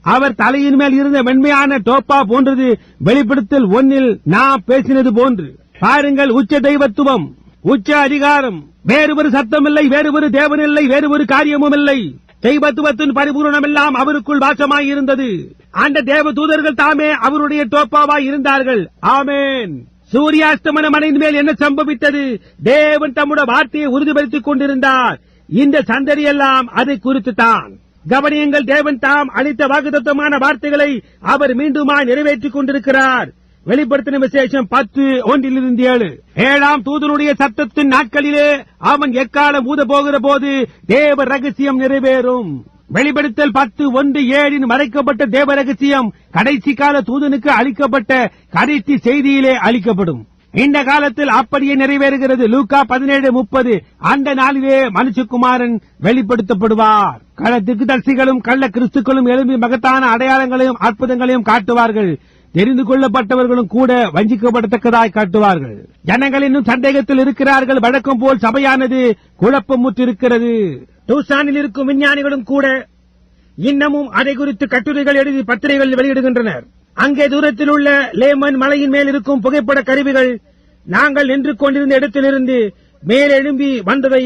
S1: அவர் தலையின் மேல் இருந்த வெண்மையான டோப்பா போன்றது. வெளிப்படுத்தல் 1 நாம் பேசினது போன்று. பாருங்கள், உச்ச தெய்வத்துவம், உச்ச அதிகாரம். வேறு ஒரு சத்தம் இல்லை, வேறு ஒரு தேவன் இல்லை, வேறு ஒரு காரியமும் இல்லை. தெய்வத்துவத்தின் பரிபூரணம் எல்லாம் அவருக்குள் வாசமாய் இருந்தது. அந்த தேவ தூதர்கள் தாமே அவருடைய டோப்பாவாய் இருந்தார்கள். ஆமேன். சூரியாஸ்தமனம் அடைந்த மேல் என்ன சம்பவித்தது? தேவன் தம்முடைய வார்த்தையை உறுதிப்படுத்திக் கொண்டிருந்தார். இந்த சந்ததி எல்லாம் அதை குறித்துத்தான். கவனியங்கள், தேவன் தாம் அளித்த வாக்குத்தத்தமான வார்த்தைகளை அவர் மீண்டுமாய் நிறைவேற்றிக் கொண்டிருக்கிறார். வெளிப்படுத்தின விசேஷம் 10:1-7. 7ஆம் தூதனுடைய சத்தத்தின் நாட்களிலே அவன் எக்காலம் ஊத போகிற போது தேவ ரகசியம் நிறைவேறும். வெளிப்படுத்தல் 10:1-7 மறைக்கப்பட்ட தேவ ரகசியம் கடைசி கால தூதனுக்கு அளிக்கப்பட்ட கடைசி செய்தியிலே அளிக்கப்படும். இந்த காலத்தில் அப்படியே நிறைவேறுகிறது. லூக்கா 17:30. அந்த நாளிலே மனுஷகுமாரன் வெளிப்படுத்தப்படுவார். கள்ள தீர்க்கதரிசிகளும் கள்ள கிறிஸ்துக்களும் எழும்பி மகத்தான அடையாளங்களையும் அற்புதங்களையும் காட்டுவார்கள். தெரிந்து கொள்ளப்பட்டவர்களும் கூட வஞ்சிக்கப்படத்தக்கதாய் காட்டுவார்கள். ஜனங்கள் இன்னும் சந்தேகத்தில் இருக்கிறார்கள். வழக்கம் போல் சபையானது குழப்பமுற்றிருக்கிறது. டூசானில் இருக்கும் விஞ்ஞானிகளும் கூட இன்னமும் அதை குறித்து கட்டுரைகள் எழுதி பத்திரிகைகள் வெளியிடுகின்றனர். அங்கே தூரத்தில் உள்ள லேமன் மலையின் மேல் இருக்கும் புகைப்பட கருவிகள் நாங்கள் நின்று கொண்டிருந்த இடத்திலிருந்து மேலெழும்பி வந்ததை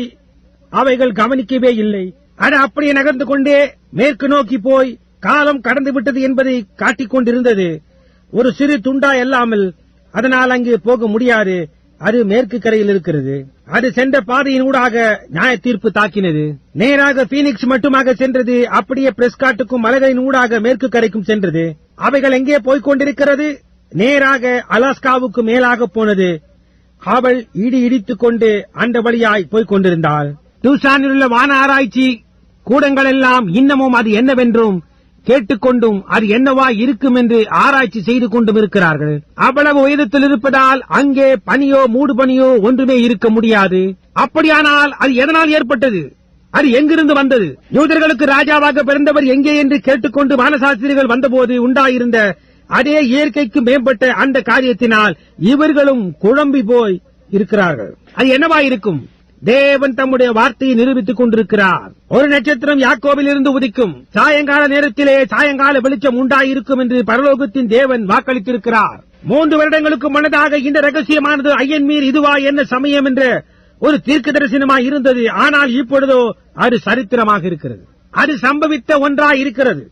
S1: அவைகள் கவனிக்கவே இல்லை. அது அப்படியே நகர்ந்து கொண்டே மேற்கு நோக்கி போய் காலம் கடந்துவிட்டது என்பதை காட்டிக் கொண்டிருந்தது. ஒரு சிறு துண்டா இல்லாமல். அதனால் அங்கே போக முடியாது. அது மேற்கு கரையில் இருக்கிறது. அது சென்ற பாதையின் ஊடாக நியாய தீர்ப்பு தாக்கினது. நேராக பீனிக்ஸ் மட்டுமாக சென்றது. அப்படியே பிரெஸ்காட்டுக்கும் மலைகளின் ஊடாக மேற்கு கரைக்கும் சென்றது. அவைகள் எங்கே போய்க் கொண்டிருக்கிறது? நேராக அலாஸ்காவுக்கு மேலாக போனது. அவள் இடித்துக் கொண்டு அந்த வழியாய் போய்க் கொண்டிருந்தாள். டூசானில் உள்ள வான ஆராய்ச்சி கூடங்கள் எல்லாம் இன்னமும் அது என்னவென்றும் கேட்டுக்கொண்டும் அது என்னவா இருக்கும் என்று ஆராய்ச்சி செய்து கொண்டும் இருக்கிறார்கள். அவ்வளவு உயரத்தில் இருப்பதால் அங்கே பனியோ மூடு பனியோ ஒன்றுமே இருக்க முடியாது. அப்படியானால் அது எதனால் ஏற்பட்டது? அது எங்கிருந்து வந்தது? யூதர்களுக்கு ராஜாவாக பிறந்தவர் எங்கே என்று கேட்டுக்கொண்டு வானசாஸ்திரிகள் வந்தபோது உண்டாயிருந்த அதே இயற்கைக்கு மேம்பட்ட அந்த காரியத்தினால் இவர்களும் குழம்பி போய் இருக்கிறார்கள். அது என்னவா இருக்கும்? தேவன் தம்முடைய வார்த்தையை நிரூபித்துக் கொண்டிருக்கிறார். ஒரு நட்சத்திரம் யாக்கோபில் இருந்து உதிக்கும். சாயங்கால நேரத்திலே சாயங்கால வெளிச்சம் உண்டாயிருக்கும் என்று பரலோகத்தின் தேவன் வாக்களித்திருக்கிறார். 3 வருடங்களுக்கு முன்னதாக இந்த ரகசியமானது ஐயன்மீர் இதுவா என்ன சமயம் என்ற ஒரு தீர்க்க தரிசனமாய் இருந்தது. ஆனால் இப்பொழுதோ அது சரித்திரமாக இருக்கிறது. அது சம்பவித்த ஒன்றாய் இருக்கிறது.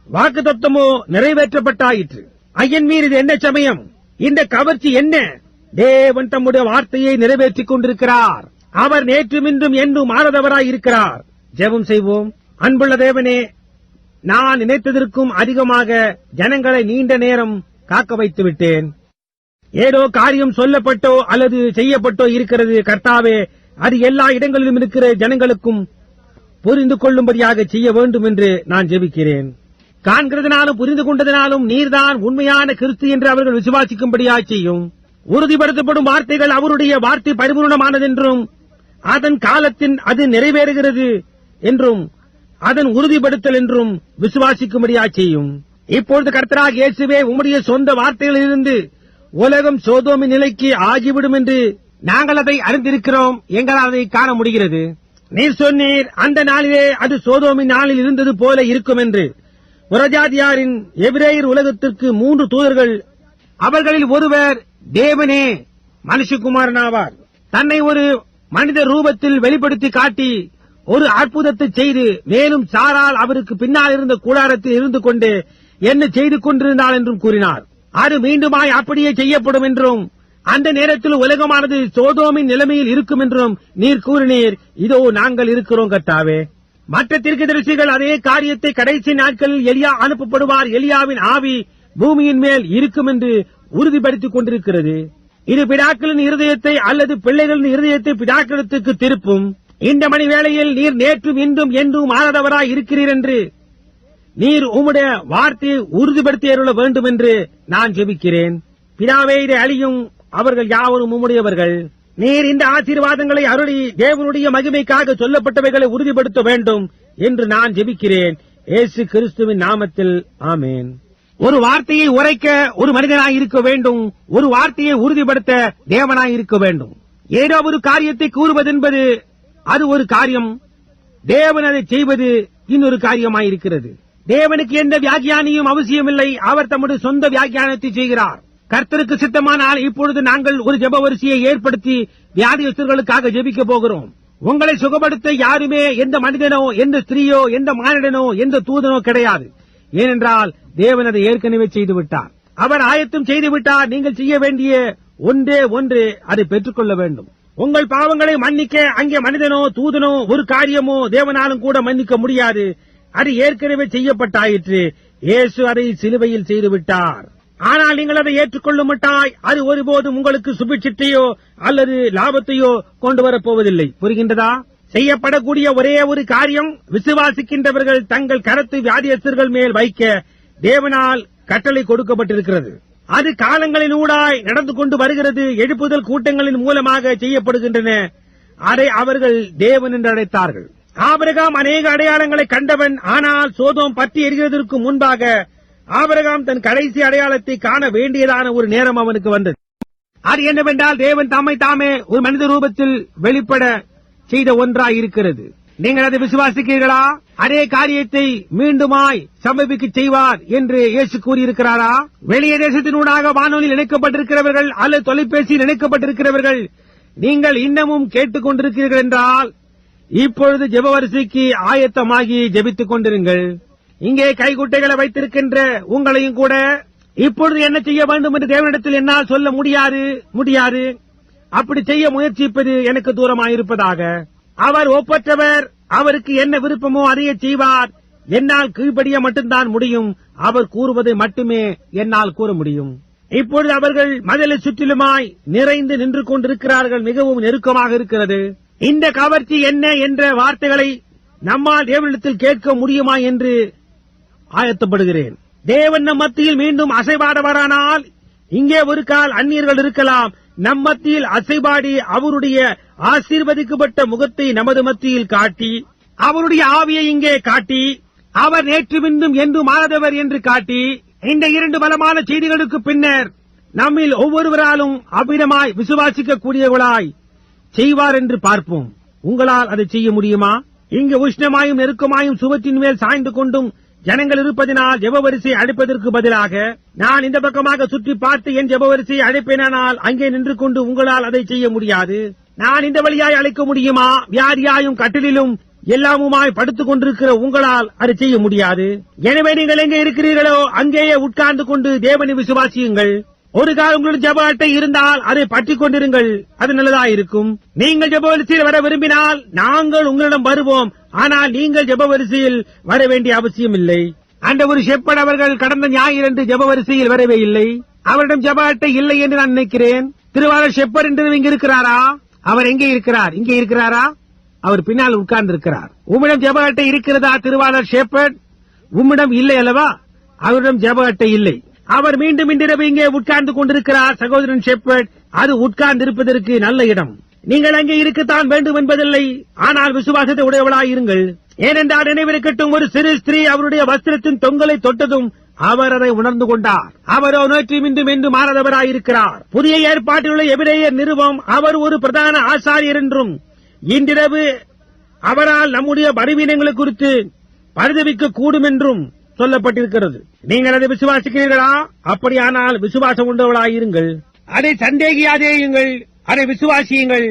S1: வாக்குத்தத்தமோ நிறைவேற்றப்பட்டாயிற்று. ஐயன்மீர் இது என்ன சமயம்? இந்த கவர்ச்சி என்ன? தேவன் தம்முடைய வார்த்தையை நிறைவேற்றிக் கொண்டிருக்கிறார். அவர் நேற்றும் இன்றும் என்றும் மாறாதவராய் இருக்கிறார். ஜெபம் செய்வோம். அன்புள்ள தேவனே, நான் நினைத்ததற்கும் அதிகமாக ஜனங்களை நீண்ட நேரம் காக்க வைத்து விட்டேன். ஏதோ காரியம் சொல்லப்பட்டோ அல்லது செய்யப்பட்டோ இருக்கிறது. கர்த்தாவே, அது எல்லா இடங்களிலும் இருக்கிற ஜனங்களுக்கும் புரிந்து கொள்ளும்படியாக செய்ய வேண்டும் என்று நான் ஜெபிக்கிறேன். காண்கிறதுனாலும் புரிந்து கொண்டதினாலும் நீர்தான் உண்மையான கிறிஸ்து என்று அவர்கள் விசுவாசிக்கும்படியாக செய்யும். உறுதிப்படுத்தப்படும் வார்த்தைகள் அவருடைய வார்த்தை பரிபூர்ணமானதென்றும் அதன் காலத்தின் அது நிறைவேறுகிறது என்றும் அதன் உறுதிப்படுத்தல் என்றும் விசுவாசிக்கும்படியாக செய்யும். இப்பொழுது கர்த்தராகிய இயேசுவே, உம்முடைய சொந்த வார்த்தைகளிலிருந்து உலகம் சோதோமின் நிலைக்கு ஆகிவிடும் என்று நாங்கள் அதை அறிந்திருக்கிறோம். எங்களால் அதை காண முடிகிறது. நீர் சொன்னீர், அந்த நாளிலே அது சோதோமின் நாளில் இருந்தது போல இருக்கும் என்று. புறஜாதியாரின் எபிரேயர் உலகத்திற்கு 3 தூதர்கள். அவர்களில் ஒருவர் தேவனே மனுஷகுமாரனாவார். தன்னை ஒரு மனித ரூபத்தில் வெளிப்படுத்தி காட்டி ஒரு அற்புதத்தை செய்து, மேலும் சாரால் அவருக்கு பின்னால் இருந்த கூடாரத்தில் இருந்து கொண்டு என்ன செய்து கொண்டிருந்தாள் என்றும் கூறினார். அது மீண்டுமாய் அப்படியே செய்யப்படும் என்றும் அந்த நேரத்தில் உலகமானது சோதோமின் நிலைமையில் இருக்கும் என்றும் நீர் கூறினீர். இதோ நாங்கள் இருக்கிறோம் கர்த்தாவே. மற்ற தீர்க்கதரிசிகள் அதே காரியத்தை கடைசி நாட்களில் எலியா அனுப்பப்படுவார், எலியாவின் ஆவி பூமியின் மேல் இருக்கும் என்று உறுதிப்படுத்திக் கொண்டிருக்கிறது. இது பிதாக்களின் இருதயத்தை அல்லது பிள்ளைகளின் இருதயத்தை பிதாக்களத்துக்கு திருப்பும். இந்த மணி வேளையில் நீர் நேற்றும் இன்றும் என்றும் மாறாதவராய் இருக்கிறீர் என்று நீர் உம்முடைய வார்த்தையை உறுதிப்படுத்தி அருள வேண்டும் என்று நான் ஜெபிக்கிறேன். பிதாவே, இதை அழியும். அவர்கள் யாவரும் உம்முடையவர்கள். நீர் இந்த ஆசீர்வாதங்களை அருளி தேவனுடைய மகிமைக்காக சொல்லப்பட்டவைகளை உறுதிப்படுத்த வேண்டும் என்று நான் ஜெபிக்கிறேன். இயேசு கிறிஸ்துவின் நாமத்தில் ஆமேன். ஒரு வார்த்தையை உரைக்க ஒரு மனிதனாய் இருக்க வேண்டும். ஒரு வார்த்தையை உறுதிப்படுத்த தேவனாய் இருக்க வேண்டும். ஏதோ ஒரு காரியத்தை கூறுவதென்பது அது ஒரு காரியம், தேவன் அதை செய்வது இன்னொரு காரியமாயிருக்கிறது. தேவனுக்கு எந்த வியாக்கியானியும் அவசியமில்லை, அவர் தம்முடைய சொந்த வியாக்கியானத்தை செய்கிறார். கர்த்தருக்கு சித்தமானால் இப்பொழுது நாங்கள் ஒரு ஜெப வரிசையை ஏற்படுத்தி வியாதியஸ்தர்களுக்காக ஜெபிக்க போகிறோம். உங்களை சுகப்படுத்த யாருமே, எந்த மனிதனோ, எந்த ஸ்திரீயோ, எந்த மானிடனோ, எந்த தூதனோ கிடையாது. ஏனென்றால் தேவன் அதை ஏற்கனவே செய்துவிட்டார். அவர் ஆயத்தம் செய்துவிட்டார். நீங்கள் செய்ய வேண்டிய ஒன்றே ஒன்று, அதை பெற்றுக்கொள்ள வேண்டும். உங்கள் பாவங்களை மன்னிக்க அங்கே மனிதனோ தூதனோ ஒரு காரியமோ தேவனாலும் கூட மன்னிக்க முடியாது. அது ஏற்கனவே செய்யப்பட்டாயிற்று. இயேசு அதை சிலுவையில் செய்துவிட்டார். ஆனால் நீங்கள் அதை ஏற்றுக்கொள்ளுமட்டாய் அது ஒருபோதும் உங்களுக்கு சுபிட்சத்தையோ அல்லது லாபத்தையோ கொண்டு வரப்போவதில்லை. புரிகின்றதா? செய்யப்படக்கூடிய ஒரே ஒரு காரியம், விசுவாசிக்கின்றவர்கள் தங்கள் கரத்தை வியாதியஸ்தர்கள் மேல் வைக்க தேவனால் கட்டளை கொடுக்கப்பட்டிருக்கிறது. அது காலங்களினூடாய் நடந்து கொண்டு வருகிறது. எழுப்புதல் கூட்டங்களின் மூலமாக செய்யப்படுகின்றன. அதை அவர்கள் தேவன் என்று அழைத்தார்கள். ஆபிரகாம் அநேக அடையாளங்களை கண்டவன். ஆனால் சோதோம் பற்றி எரிகிறதற்கு முன்பாக ஆபிரகாம் தன் கடைசி அடையாளத்தை காண வேண்டியதான ஒரு நேரம் அவனுக்கு வந்தது. அது என்னவென்றால் தேவன் தம்மை தாமே ஒரு மனித ரூபத்தில் வெளிப்பட செய்த ஒன்றாய் இருக்கிறது. நீங்கள் அதை விசுவாசிக்கிறீர்களா? அதே காரியத்தை மீண்டுமாய் சம்பவிக்க செய்வார் என்று இயேசு கூறியிருக்கிறாரா? வெளிய தேசத்தினூடாக வானொலியில் இணைக்கப்பட்டிருக்கிறவர்கள் அல்லது தொலைபேசியில் இணைக்கப்பட்டிருக்கிறவர்கள், நீங்கள் இன்னமும் கேட்டுக் கொண்டிருக்கிறீர்கள் என்றால் இப்பொழுது ஜெப வரிசைக்கு ஆயத்தமாகி ஜெபித்துக் கொண்டிருங்கள். இங்கே கைகுட்டைகளை வைத்திருக்கின்ற உங்களையும் கூட இப்பொழுது என்ன செய்ய வேண்டும் என்று தேவனிடத்தில் என்னால் சொல்ல முடியாது. அப்படி செய்ய முயற்சிப்பது எனக்கு தூரமாயிருப்பதாக. அவர் ஒப்பற்றவர். அவருக்கு என்ன விருப்பமோ அதையே செய்வார். என்னால் கீழ்ப்படிய மட்டும்தான் முடியும். அவர் கூறுவதை மட்டுமே என்னால் கூற முடியும். இப்பொழுது அவர்கள் மதிலை சுற்றிலுமாய் நிறைந்து நின்று கொண்டிருக்கிறார்கள். மிகவும் நெருக்கமாக இருக்கிறது. இந்த கவர்ச்சி என்ன என்ற வார்த்தைகளை நம்மால் தேவனிடத்தில் கேட்க முடியுமா என்று ஆயத்தப்படுகிறேன். தேவன் நம் மத்தியில் மீண்டும் அசைபாடவரானால் இங்கே ஒரு கால் அந்நியர்கள் இருக்கலாம். நம் மத்தியில் அசைபாடி அவருடைய ஆசீர்வதிக்கப்பட்ட முகத்தை நமது மத்தியில் காட்டி, அவருடைய ஆவியை இங்கே காட்டி, அவர் நேற்று இன்றும் என்று மாறாதவர் என்று காட்டி, இந்த இரண்டு பலமான செய்திகளுக்கு பின்னர் நம்மில் ஒவ்வொருவராலும் அவ்விதமாய் விசுவாசிக்கக்கூடியவர்களாய் செய்வார் என்று பார்ப்போம். உங்களால் அதை செய்ய முடியுமா? இங்கு உஷ்ணமாயும் நெருக்கமாயும் சுவற்றின் மேல் சாய்ந்து கொண்டும் ஜனங்கள் இருப்பதினால் ஜெப வரிசை அழைப்பதற்கு பதிலாக நான் இந்த பக்கமாக சுற்றி பார்த்து என் ஜெப வரிசையை அழைப்பேனால் அங்கே நின்று கொண்டு உங்களால் அதை செய்ய முடியாது. நான் இந்த வழியாய் அழைக்க முடியுமா? வியாதியாயும் கட்டிலும் எல்லாமுமாய் படுத்துக் கொண்டிருக்கிற உங்களால் அதை செய்ய முடியாது. எனவே நீங்கள் எங்கே இருக்கிறீர்களோ அங்கேயே உட்கார்ந்து கொண்டு தேவனை விசுவாசியுங்கள். ஒரு கால் உங்களுடைய ஜெப அட்டை இருந்தால் அதை பற்றிக் கொண்டிருங்கள். அது நல்லதாயிருக்கும். நீங்கள் ஜெப வரிசையில் வர விரும்பினால் நாங்கள் உங்களிடம் வருவோம். ஆனால் நீங்கள் ஜெப வரிசையில் வர வேண்டிய அவசியம் இல்லை. அந்த ஒரு ஷெப்பர்ட் அவர்கள் கடந்த ஞாயிறன்று ஜெப வரிசையில் வரவே இல்லை. அவரிடம் ஜெப அட்டை இல்லை என்று நான் நினைக்கிறேன். திருவாளர் ஷெப்பர்ட் என்று இங்கு இருக்கிறாரா? அவர் எங்கே இருக்கிறார்? இங்கே இருக்கிறாரா? அவர் பின்னால் உட்கார்ந்து இருக்கிறார். உம்மிடம் ஜெப அட்டை இருக்கிறதா திருவாளர் ஷெப்பர்ட்? உம்மிடம் இல்லை அல்லவா? அவரிடம் ஜெப அட்டை இல்லை. அவர் மீண்டும் இன்றிரவு இங்கே உட்கார்ந்து கொண்டிருக்கிறார். சகோதரன் ஷெப்பர்ட், அது உட்கார்ந்து இருப்பதற்கு நல்ல இடம். நீங்கள் அங்கே இருக்கத்தான் வேண்டும் என்பதில்லை. ஆனால் விசுவாசத்தை உடையவளாயிருங்கள். ஏனென்றால் நினைவிருக்கட்டும், ஒரு சிறு ஸ்திரீ அவருடைய வஸ்திரத்தின் தொங்கலை தொட்டதும் அவர் அதை உணர்ந்து கொண்டார். அவரோ நேற்று இன்றும் என்று மாறாதவராயிருக்கிறார். புதிய ஏற்பாட்டில் உள்ள எபிரேயர் நிருபம் அவர் ஒரு பிரதான ஆசாரியர் என்றும் இன்றிரவு அவரால் நம்முடைய பலவீனங்களை குறித்து பரிதவிக்க கூடும் என்றும் சொல்லப்பட்டிருக்கிறது. நீங்கள் அதை விசுவாசிக்கிறீர்களா? அப்படியானால் விசுவாசம் உண்டவளாயிருங்கள். அதை சந்தேகியாதேயுங்கள். அதை விசுவாசியுங்கள்.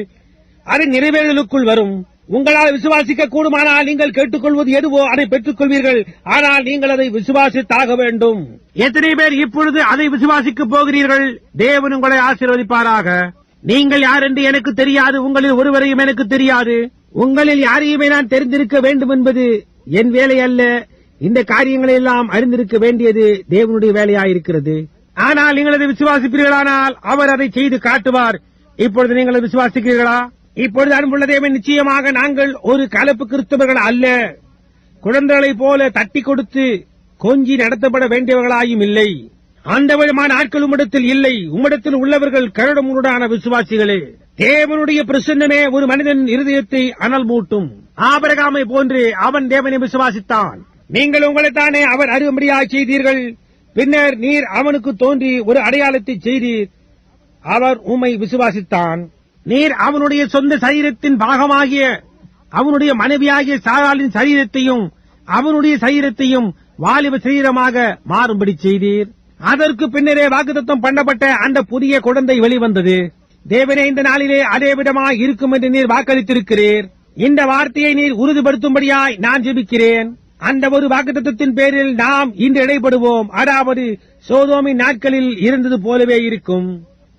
S1: அது நிறைவேறலுக்குள் வரும். உங்களால் விசுவாசிக்க கூடுமானால் நீங்கள் கேட்டுக்கொள்வது எதுவோ அதை பெற்றுக் கொள்வீர்கள். ஆனால் நீங்கள் அதை விசுவாசித்தாக வேண்டும். எத்தனை பேர் இப்பொழுது அதை விசுவாசிக்கப் போகிறீர்கள்? தேவன் உங்களை ஆசீர்வதிப்பாராக. நீங்கள் யார் என்று எனக்கு தெரியாது. உங்களில் ஒருவரையும் எனக்கு தெரியாது. உங்களில் யாரையுமே நான் தெரிந்திருக்க வேண்டும் என்பது என் வேலை அல்ல. இந்த காரியங்களை எல்லாம் அறிந்திருக்க வேண்டியது தேவனுடைய வேலையாயிருக்கிறது. ஆனால் நீங்கள் அதை விசுவாசிப்பீர்களானால் அவர் அதை செய்து காட்டுவார். இப்பொழுது நீங்கள் அதை விசுவாசிக்கிறீர்களா? இப்பொழுது அன்புள்ள தேவன், நிச்சயமாக நாங்கள் ஒரு கலப்பு கிறிஸ்தவர்கள் அல்ல. குழந்தைகளைப் போல தட்டி கொடுத்து கொஞ்சி நடத்தப்பட வேண்டியவர்களாயும் இல்லை. அந்த விதமான ஆட்கள் உம்மிடத்தில் இல்லை. உம்மிடத்தில் உள்ளவர்கள் கருடமுடான விசுவாசிகளே. தேவனுடைய பிரசன்னமே ஒரு மனிதன் இருதயத்தை அனல் மூட்டும். ஆபிரகாமை போன்று அவன் தேவனை விசுவாசித்தான். நீங்கள் உங்களைத்தானே அவர் அறியும்படியாய் செய்தீர்கள். பின்னர் நீர் அவனுக்கு தோன்றி ஒரு அடையாளத்தை செய்தீர். அவர் உம்மை விசுவாசித்தான். நீர் அவனுடைய சொந்த சரீரத்தின் பாகமாகிய அவனுடைய மனைவியாகிய சாராளின் சரீரத்தையும் அவனுடைய சரீரத்தையும் வாலிப சரீரமாக மாறும்படி செய்தீர். அதற்கு பின்னரே வாக்குத்தத்தம் பண்ணப்பட்ட அந்த புதிய குழந்தை வெளிவந்தது. தேவனே, இந்த நாளிலே அதே விதமாய் இருக்கும் என்று நீர் வாக்களித்திருக்கிறீர். இந்த வார்த்தையை நீர் உறுதிப்படுத்தும்படியாய் நான் ஜெபிக்கிறேன். அந்த ஒரு வாக்குத்தத்தத்தின் பேரில் நாம் இன்று இடைப்படுவோம். அதாவது சோதோமின் நாட்களில் இருந்தது போலவே இருக்கும்.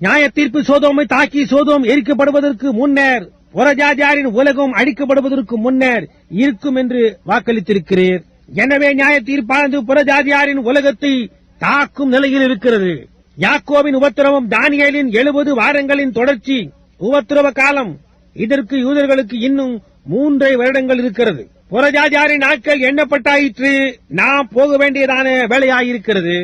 S1: நியாய தீர்ப்பு சோதோமை தாக்கி சோதோம் எரிக்கப்படுவதற்கு முன்னர், புறஜாதியாரின் உலகம் அழிக்கப்படுவதற்கு முன்னர் இருக்கும் என்று வாக்களித்திருக்கிறீர். எனவே நியாய தீர்ப்பானது புறஜாதியாரின் உலகத்தை தாக்கும் நிலையில் இருக்கிறது. யாக்கோபின் உபத்திரவம் தானியேலின் 70 வாரங்களின் தொடர்ச்சி உபத்திரவ காலம். இதற்கு யூதர்களுக்கு இன்னும் 3 வருடங்கள் இருக்கிறது. புறஜாதியாரின் நாட்கள் எண்ணப்பட்டாயிற்று. நாம் போக வேண்டியதான வேலையாயிருக்கிறது.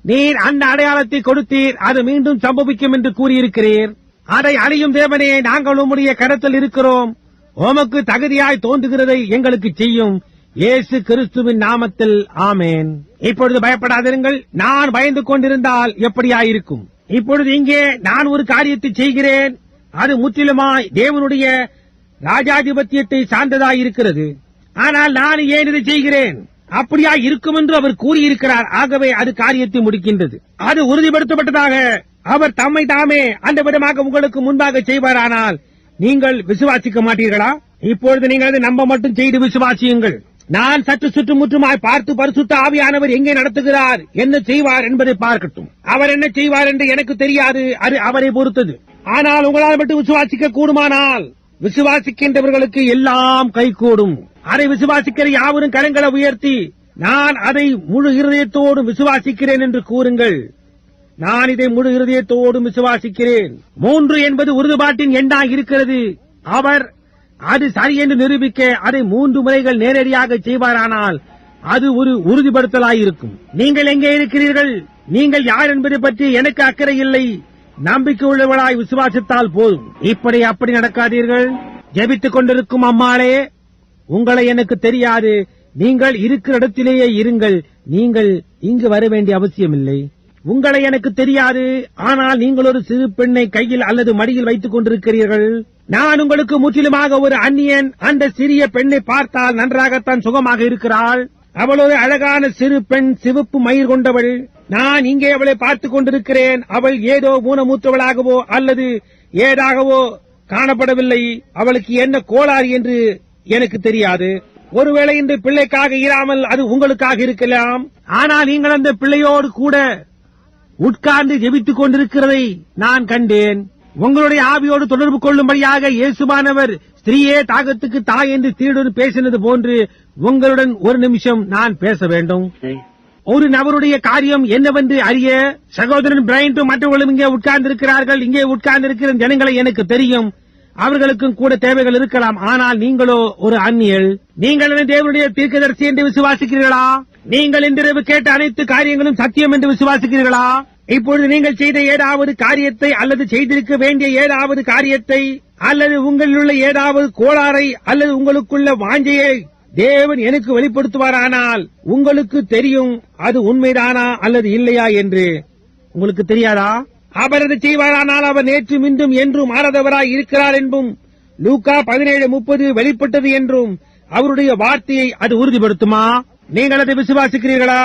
S1: நீர் அந்த அடையாளத்தை கொடுத்தீர். அது மீண்டும் சம்பவிக்கும் என்று கூறியிருக்கிறீர். அதை அழியும் தேவனே, நாங்கள் உம்முடைய கரத்தில் இருக்கிறோம். உமக்கு தகுதியாய் தோன்றுகிறதை எங்களுக்கு செய்யும். இயேசு கிறிஸ்துவின் நாமத்தில் ஆமேன். இப்பொழுது பயப்படாதிருங்கள். நான் பயந்து கொண்டிருந்தால் எப்படியாயிருக்கும்? இப்பொழுது இங்கே நான் ஒரு காரியத்தை செய்கிறேன். அது முற்றிலுமாய் தேவனுடைய ராஜாதிபத்தியத்தை சார்ந்ததாயிருக்கிறது. ஆனால் நான் ஏன் இதை செய்கிறேன்? அப்படியா இருக்கும் என்று அவர் கூறியிருக்கிறார். ஆகவே அது காரியத்தை முடிக்கின்றது. அது உறுதிப்படுத்தப்பட்டதாக அவர் தம்மை தாமே அந்த விதமாக உங்களுக்கு முன்பாக செய்வாரானால் நீங்கள் விசுவாசிக்க மாட்டீர்களா? இப்பொழுது நீங்கள் அதை நம்ப மட்டும் செய்து விசுவாசியுங்கள். நான் சற்று சுற்றுமுற்றுமாய் பார்த்து பரிசுத்த ஆவியானவர் எங்கே நடத்துகிறார், என்ன செய்வார் என்பதை பார்க்கட்டும். அவர் என்ன செய்வார் என்று எனக்கு தெரியாது. அது அவரை பொறுத்தது. ஆனால் உங்களால் மட்டும் விசுவாசிக்க கூடுமானால் விசுவாசிக்கின்றவர்களுக்கு எல்லாம் கைகூடும். அதை விசுவாசிக்கிற யாவரும் கரங்களை உயர்த்தி நான் அதை முழு இருதயத்தோடு விசுவாசிக்கிறேன் என்று கூறுங்கள். நான் இதை முழு இருதயத்தோடு விசுவாசிக்கிறேன். 3 என்பது உறுதிப்பாட்டின் எண்ணாக இருக்கிறது. அவர் அது சரி என்று நிரூபிக்க அதை 3 முறைகள் நேரடியாக செய்வாரானால் அது ஒரு உறுதிப்படுத்தலாயிருக்கும். நீங்கள் எங்கே இருக்கிறீர்கள்? நீங்கள் யார் என்பதை பற்றி எனக்கு அக்கறை இல்லை. நம்பிக்கை உள்ளவர்களாய் விசுவாசித்தால் போதும். இப்படி அப்படி நடக்காதீர்கள். ஜெபித்துக் கொண்டிருக்கும் அம்மாளே, உங்களை எனக்கு தெரியாது. நீங்கள் இருக்கிற இடத்திலேயே இருங்கள். நீங்கள் இங்கு வர வேண்டிய அவசியமில்லை. உங்களை எனக்கு தெரியாது. ஆனால் நீங்கள் ஒரு சிறு பெண்ணை கையில் அல்லது மடியில் வைத்துக் கொண்டிருக்கிறீர்கள். நான் உங்களுக்கு முற்றிலுமாக ஒரு அந்நியன். அந்த சிறிய பெண்ணை பார்த்தால் நன்றாகத்தான் சுகமாக இருக்கிறாள். அவள் ஒரு அழகான சிறு பெண், சிவப்பு மயிர் கொண்டவள். நான் இங்கே அவளை பார்த்துக் கொண்டிருக்கிறேன். அவள் ஏதோ ஊனமூற்றவளாகவோ அல்லது ஏதாகவோ காணப்படவில்லை. அவளுக்கு என்ன கோளாறு என்று எனக்கு தெரியாது. ஒருவேளை இந்த பிள்ளைக்காக இராமல் அது உங்களுக்காக இருக்கலாம். ஆனால் நீங்கள் அந்த பிள்ளையோடு கூட உட்கார்ந்து ஜெபித்துக் கொண்டிருக்கிறதை நான் கண்டேன். உங்களுடைய ஆவியோடு தொடர்பு கொள்ளும்படியாக இயேசுவானவர் ஸ்திரீயே தாகத்துக்கு தாய் என்று ஸ்திரீயுடன் பேசினது போன்று உங்களுடன் ஒரு நிமிஷம் நான் பேச வேண்டும். ஒரு நபருடைய காரியம் என்னவென்று அறிய சகோதரன் பிரையன்டும் மற்றவர்களும் இங்கே உட்கார்ந்திருக்கிறார்கள். இங்கே உட்கார்ந்திருக்கிற ஜனங்களை எனக்கு தெரியும். அவர்களுக்கும் கூட தேவைகள் இருக்கலாம். ஆனால் நீங்களோ ஒரு அந்நியல். நீங்கள் தேவனுடைய தீர்க்கதரிசி என்று விசுவாசிக்கிறீர்களா? நீங்கள் இன்றிரவு கேட்ட அனைத்து காரியங்களும் சத்தியம் என்று விசுவாசிக்கிறீர்களா? இப்பொழுது நீங்கள் செய்த ஏதாவது காரியத்தை அல்லது செய்திருக்க வேண்டிய ஏதாவது காரியத்தை அல்லது உங்களில் உள்ள ஏதாவது கோளாறை அல்லது உங்களுக்குள்ள வாஞ்சையை தேவன் எனக்கு வெளிப்படுத்துவாரானால் உங்களுக்கு தெரியும் அது உண்மைதானா அல்லது இல்லையா என்று. உங்களுக்கு தெரியாதா? அவர் அதை செய்வாரானால் அவர் நேற்று இன்றும் என்றும் மாறாதவராய் இருக்கிறார் என்றும் லூக்கா 17:30 வெளிப்பட்டது என்றும் அவருடைய வார்த்தையை அது உறுதிப்படுத்துமா? நீங்கள் அதை விசுவாசிக்கிறீர்களா?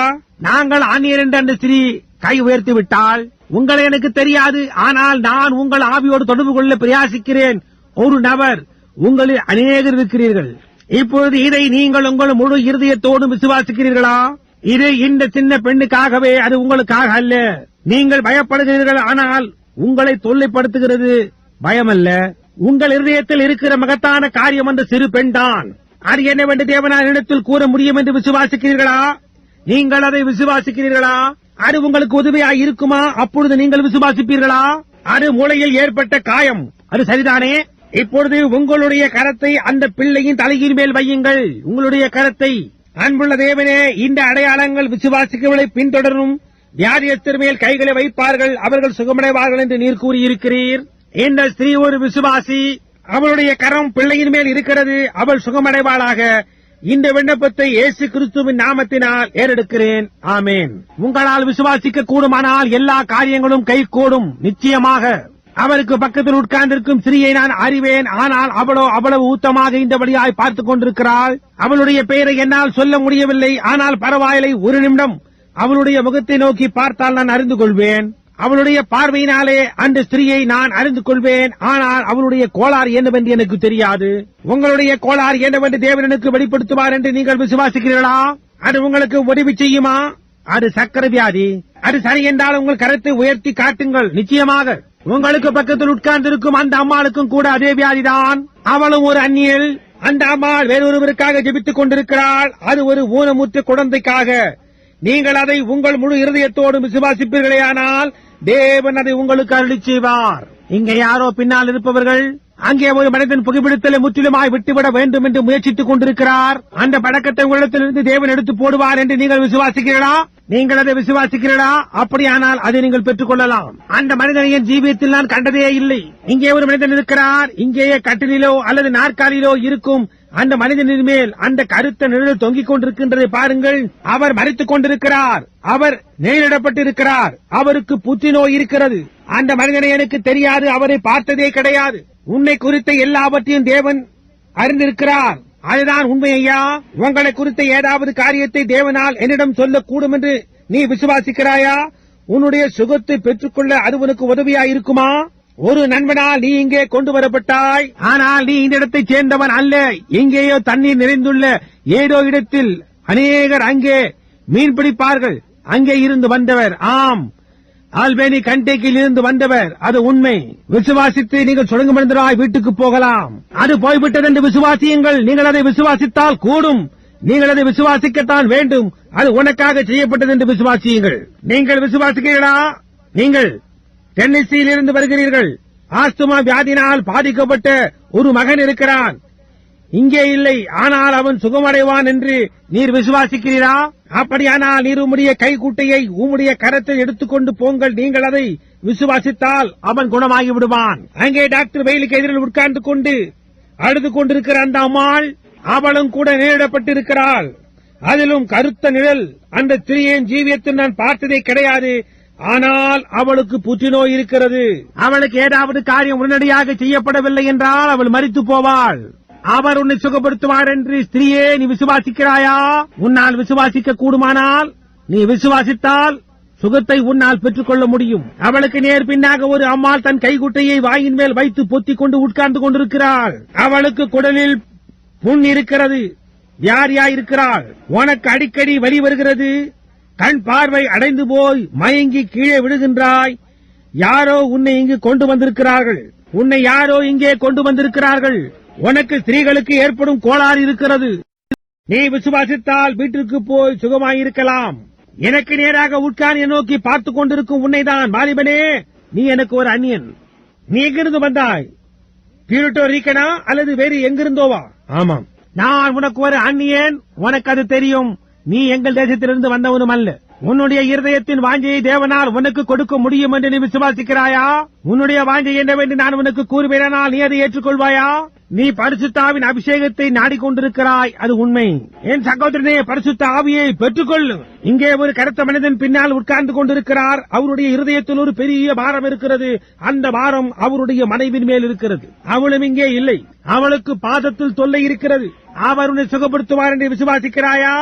S1: நாங்கள் அந்நியர் என்ற அந்த ஸ்திரீ கை உயர்த்தி விட்டால் உங்களை எனக்கு தெரியாது. ஆனால் நான் உங்கள் ஆவியோடு தொடர்பு கொள்ள பிரயாசிக்கிறேன். ஒரு நபர், உங்களில் அநேகர் இருக்கிறீர்கள். இப்பொழுது இதை நீங்கள் உங்கள் முழு இருதயத்தோடு விசுவாசிக்கிறீர்களா? இது இந்த சின்ன பெண்ணுக்காகவே, அது உங்களுக்காக அல்ல. நீங்கள் பயப்படுகிறீர்கள். ஆனால் உங்களை தொல்லைப்படுத்துகிறது பயமல்ல. உங்கள் இருதயத்தில் இருக்கிற மகத்தான காரியம் அந்த சிறு பெண் தான். அது என்னவென்று தேவனார் இடத்தில் கூற முடியும் என்று விசுவாசிக்கிறீர்களா? நீங்கள் அதை விசுவாசிக்கிறீர்களா? அது உங்களுக்கு உதவியாக இருக்குமா? அப்பொழுது நீங்கள் விசுவாசிப்பீர்களா? அது மூளையில் ஏற்பட்ட காயம், அது சரிதானே? இப்பொழுது உங்களுடைய கரத்தை அந்த பிள்ளையின் தலையின் மேல் வையுங்கள். உங்களுடைய கரத்தை. அன்புள்ள தேவனே, இந்த அடையாளங்கள் விசுவாசிக்கிறவர்களை பின்தொடரும். வியாதியஸ்தர் மேல் கைகளை வைப்பார்கள், அவர்கள் சுகமடைவார்கள் என்று நீர் கூறியிருக்கிறீர். இந்த ஸ்திரீ ஒரு விசுவாசி. அவளுடைய கரம் பிள்ளையின் மேல் இருக்கிறது. அவள் சுகமடைவாளாக. இந்த விண்ணப்பத்தை இயேசு கிறிஸ்துவின் நாமத்தினால் ஏறெடுக்கிறேன். ஆமேன். உங்களால் விசுவாசிக்க கூடுமானால் எல்லா காரியங்களும் கைகூடும். நிச்சயமாக அவருக்கு பக்கத்தில் உட்கார்ந்திருக்கும் ஸ்திரீயை நான் அறிவேன். ஆனால் அவளோ அவ்வளவு ஊத்தமாக இந்த வழியாய் பார்த்துக் கொண்டிருக்கிறாள். அவளுடைய பெயரை என்னால் சொல்ல முடியவில்லை. ஆனால் பரவாயில்லை, ஒரு நிமிடம் அவளுடைய முகத்தை நோக்கி பார்த்தால் நான் அறிந்து கொள்வேன். அவளுடைய பார்வையினாலே அந்த ஸ்திரீயை நான் அறிந்து கொள்வேன். ஆனால் அவளுடைய கோளாறு என்னவென்று எனக்கு தெரியாது. உங்களுடைய கோளாறு என்னவென்று தேவன் எனக்கு வெளிப்படுத்துவார் என்று நீங்கள் விசுவாசிக்கிறீர்களா? அது உங்களுக்கு உதவி செய்யுமா? அது சக்கரை வியாதி. அது சரி என்றால் உங்கள் கருத்தை உயர்த்தி காட்டுங்கள். நிச்சயமாக உங்களுக்கு பக்கத்தில் உட்கார்ந்திருக்கும் அந்த அம்மாளுக்கும் கூட அதே வியாதிதான். அவளும் ஒரு அந்நியல். அந்த அம்மாள் வேறொருவருக்காக ஜெபித்துக் கொண்டிருக்கிறாள். அது ஒரு ஊனமுற்ற குழந்தைக்காக. நீங்கள் அதை உங்கள் முழு இருதயத்தோடு விசுவாசிப்பீர்களேயானால் தேவன் அதை உங்களுக்கு அருளிச் செய்வார். இங்கே யாரோ பின்னால் இருப்பவர்கள் அங்கே ஒரு மனிதன் புகைப்பிடித்தலை முற்றிலுமாய் விட்டுவிட வேண்டும் என்று முயற்சித்துக் கொண்டிருக்கிறார். அந்த பழக்கத்தை உங்களிடத்திலிருந்து தேவன் எடுத்து போடுவார் என்று நீங்கள் விசுவாசிக்கிறீர்களா? நீங்கள் அதை விசுவாசிக்கிறீர்களா? அப்படியானால் அதை நீங்கள் பெற்றுக் கொள்ளலாம். அந்த மனிதனை என் ஜீவியத்தில் நான் கண்டதே இல்லை. இங்கே ஒரு மனிதன் இருக்கிறார். இங்கேயே கட்டிலிலோ அல்லது நாற்காலிலோ இருக்கும் அந்த மனிதனின் மேல் அந்த கருத்த நிழல் தொங்கிக் கொண்டிருக்கின்றதை பாருங்கள். அவர் மரித்துக் கொண்டிருக்கிறார். அவர் நேரிடப்பட்டிருக்கிறார். அவருக்கு புற்றுநோய் இருக்கிறது. அந்த மனிதனை எனக்கு தெரியாது. அவரை பார்த்ததே கிடையாது. உன்னை குறித்த எல்லாவற்றையும் தேவன் அறிந்திருக்கிறார். அதுதான் உண்மை ஐயா. உங்களை குறித்த ஏதாவது காரியத்தை தேவனால் என்னிடம் சொல்லக்கூடும் என்று நீ விசுவாசிக்கிறாயா? உன்னுடைய சுகத்தை பெற்றுக்கொள்ள அது உனக்கு உதவியா இருக்குமா? ஒரு நண்பனால் நீ இங்கே கொண்டு வரப்பட்டாய். ஆனால் நீ இந்த இடத்தைச் சேர்ந்தவன் அல்ல. எங்கேயோ தண்ணீர் நிறைந்துள்ள ஏதோ இடத்தில் அநேகர் அங்கே மீன் பிடிப்பார்கள். அங்கே இருந்து வந்தவர். ஆம், ஆல்பேனி கண்டேக்கில் இருந்து வந்தவர். அது உண்மை. விசுவாசித்து நீங்கள் சுடங்கு மனிதராய் வீட்டுக்கு போகலாம். அது போய்விட்டது என்று விசுவாசியுங்கள். நீங்கள் அதை விசுவாசித்தால் கூடும். நீங்கள் அதை விசுவாசிக்கத்தான் வேண்டும். அது உனக்காக செய்யப்பட்டது என்று விசுவாசியுங்கள். நீங்கள் விசுவாசிக்கிறீர்களா? நீங்கள் டென்னசியில் இருந்து வருகிறீர்கள். ஆஸ்துமா வியாதினால் பாதிக்கப்பட்ட ஒரு மகன் இருக்கிறான். இங்கே இல்லை, ஆனால் அவன் சுகமடைவான் என்று நீர் விசுவாசிக்கிறீரா? அப்படியானால் நீர் உம்முடைய கைக்குட்டையை உம்முடைய கரத்தில் எடுத்துக்கொண்டு போங்கள். நீங்கள் அதை விசுவாசித்தால் அவன் குணமாகி விடுவான். அங்கே டாக்டர் வெயிலுக்கு எதிரில் உட்கார்ந்து கொண்டு அழுது கொண்டிருக்கிற அந்த அம்மாள், அவளும் கூட நேரிடப்பட்டிருக்கிறாள். அதிலும் கருத்த நிழல். அந்த ஸ்திரீயின் ஜீவியத்தில் நான் பார்த்ததே கிடையாது. ஆனால் அவளுக்கு புற்றுநோய் இருக்கிறது. அவளுக்கு ஏதாவது காரியம் உடனடியாக செய்யப்படவில்லை என்றால் அவள் மரித்து போவாள். அவர் உன்னை சுகப்படுத்துவார் என்று ஸ்திரீயே நீ விசுவாசிக்கிறாயா? உன்னால் விசுவாசிக்க கூடுமானால் நீ விசுவாசித்தால் சுகத்தை உன்னால் பெற்றுக் கொள்ள முடியும். அவளுக்கு நேர் பின்னாக ஒரு அம்மாள் தன் கைக்குட்டையை வாயின் மேல் வைத்து பொத்திக் கொண்டு உட்கார்ந்து கொண்டிருக்கிறாள். அவளுக்கு குடலில் புண் இருக்கிறது. வியாதியாயிருக்கிறாள். உனக்கு அடிக்கடி வலி வருகிறது. கண் பார்வை அடைந்து போய் மயங்கி கீழே விடுகின்றாய். யாரோ உன்னை இங்கு கொண்டு வந்திருக்கிறார்கள். உன்னை யாரோ இங்கே கொண்டு வந்திருக்கிறார்கள். உனக்கு ஸ்திரீகளுக்கு ஏற்படும் கோளாறு இருக்கிறது. நீ விசுவாசித்தால் வீட்டிற்கு போய் சுகமாயிருக்கலாம். எனக்கு நேராக உட்கார்ந்து நோக்கி பார்த்துக் கொண்டிருக்கும் உன்னைதான். வாலிபனே, நீ எனக்கு ஒரு அந்நியன். நீ எங்கிருந்து வந்தாய்? பியூரிட்டோ ரீக்கனா அல்லது வேறு எங்கிருந்தோவா? ஆமாம், நான் உனக்கு ஒரு அந்நியன். உனக்கு அது தெரியும். நீ எங்கள் தேசத்திலிருந்து வந்தவனும் அல்ல. உன்னுடைய இருதயத்தின் வாஞ்சையை தேவனால் உனக்கு கொடுக்க முடியும் என்று நீ விசுவாசிக்கிறாயா? உன்னுடைய வாஞ்சை என்னவென்று நான் உனக்கு கூறுவேனால் நீ அதை ஏற்றுக்கொள்வாயா? நீ பரிசுத்தாவின் அபிஷேகத்தை நாடிக்கொண்டிருக்கிறாய். அது உண்மை. என் சகோதரனே, பரிசுத்த ஆவியை பெற்றுக்கொள்ளு. இங்கே ஒரு கருத்த மனிதன் பின்னால் உட்கார்ந்து கொண்டிருக்கிறார். அவருடைய இருதயத்தில் ஒரு பெரிய பாரம் இருக்கிறது. அந்த பாரம் அவருடைய மனைவின் மேல் இருக்கிறது. அவளும் இங்கே இல்லை. அவளுக்கு பாதத்தில் தொல்லை இருக்கிறது. அவர் உன்னை சுகப்படுத்துவார் என்று விசுவாசிக்கிறாயா?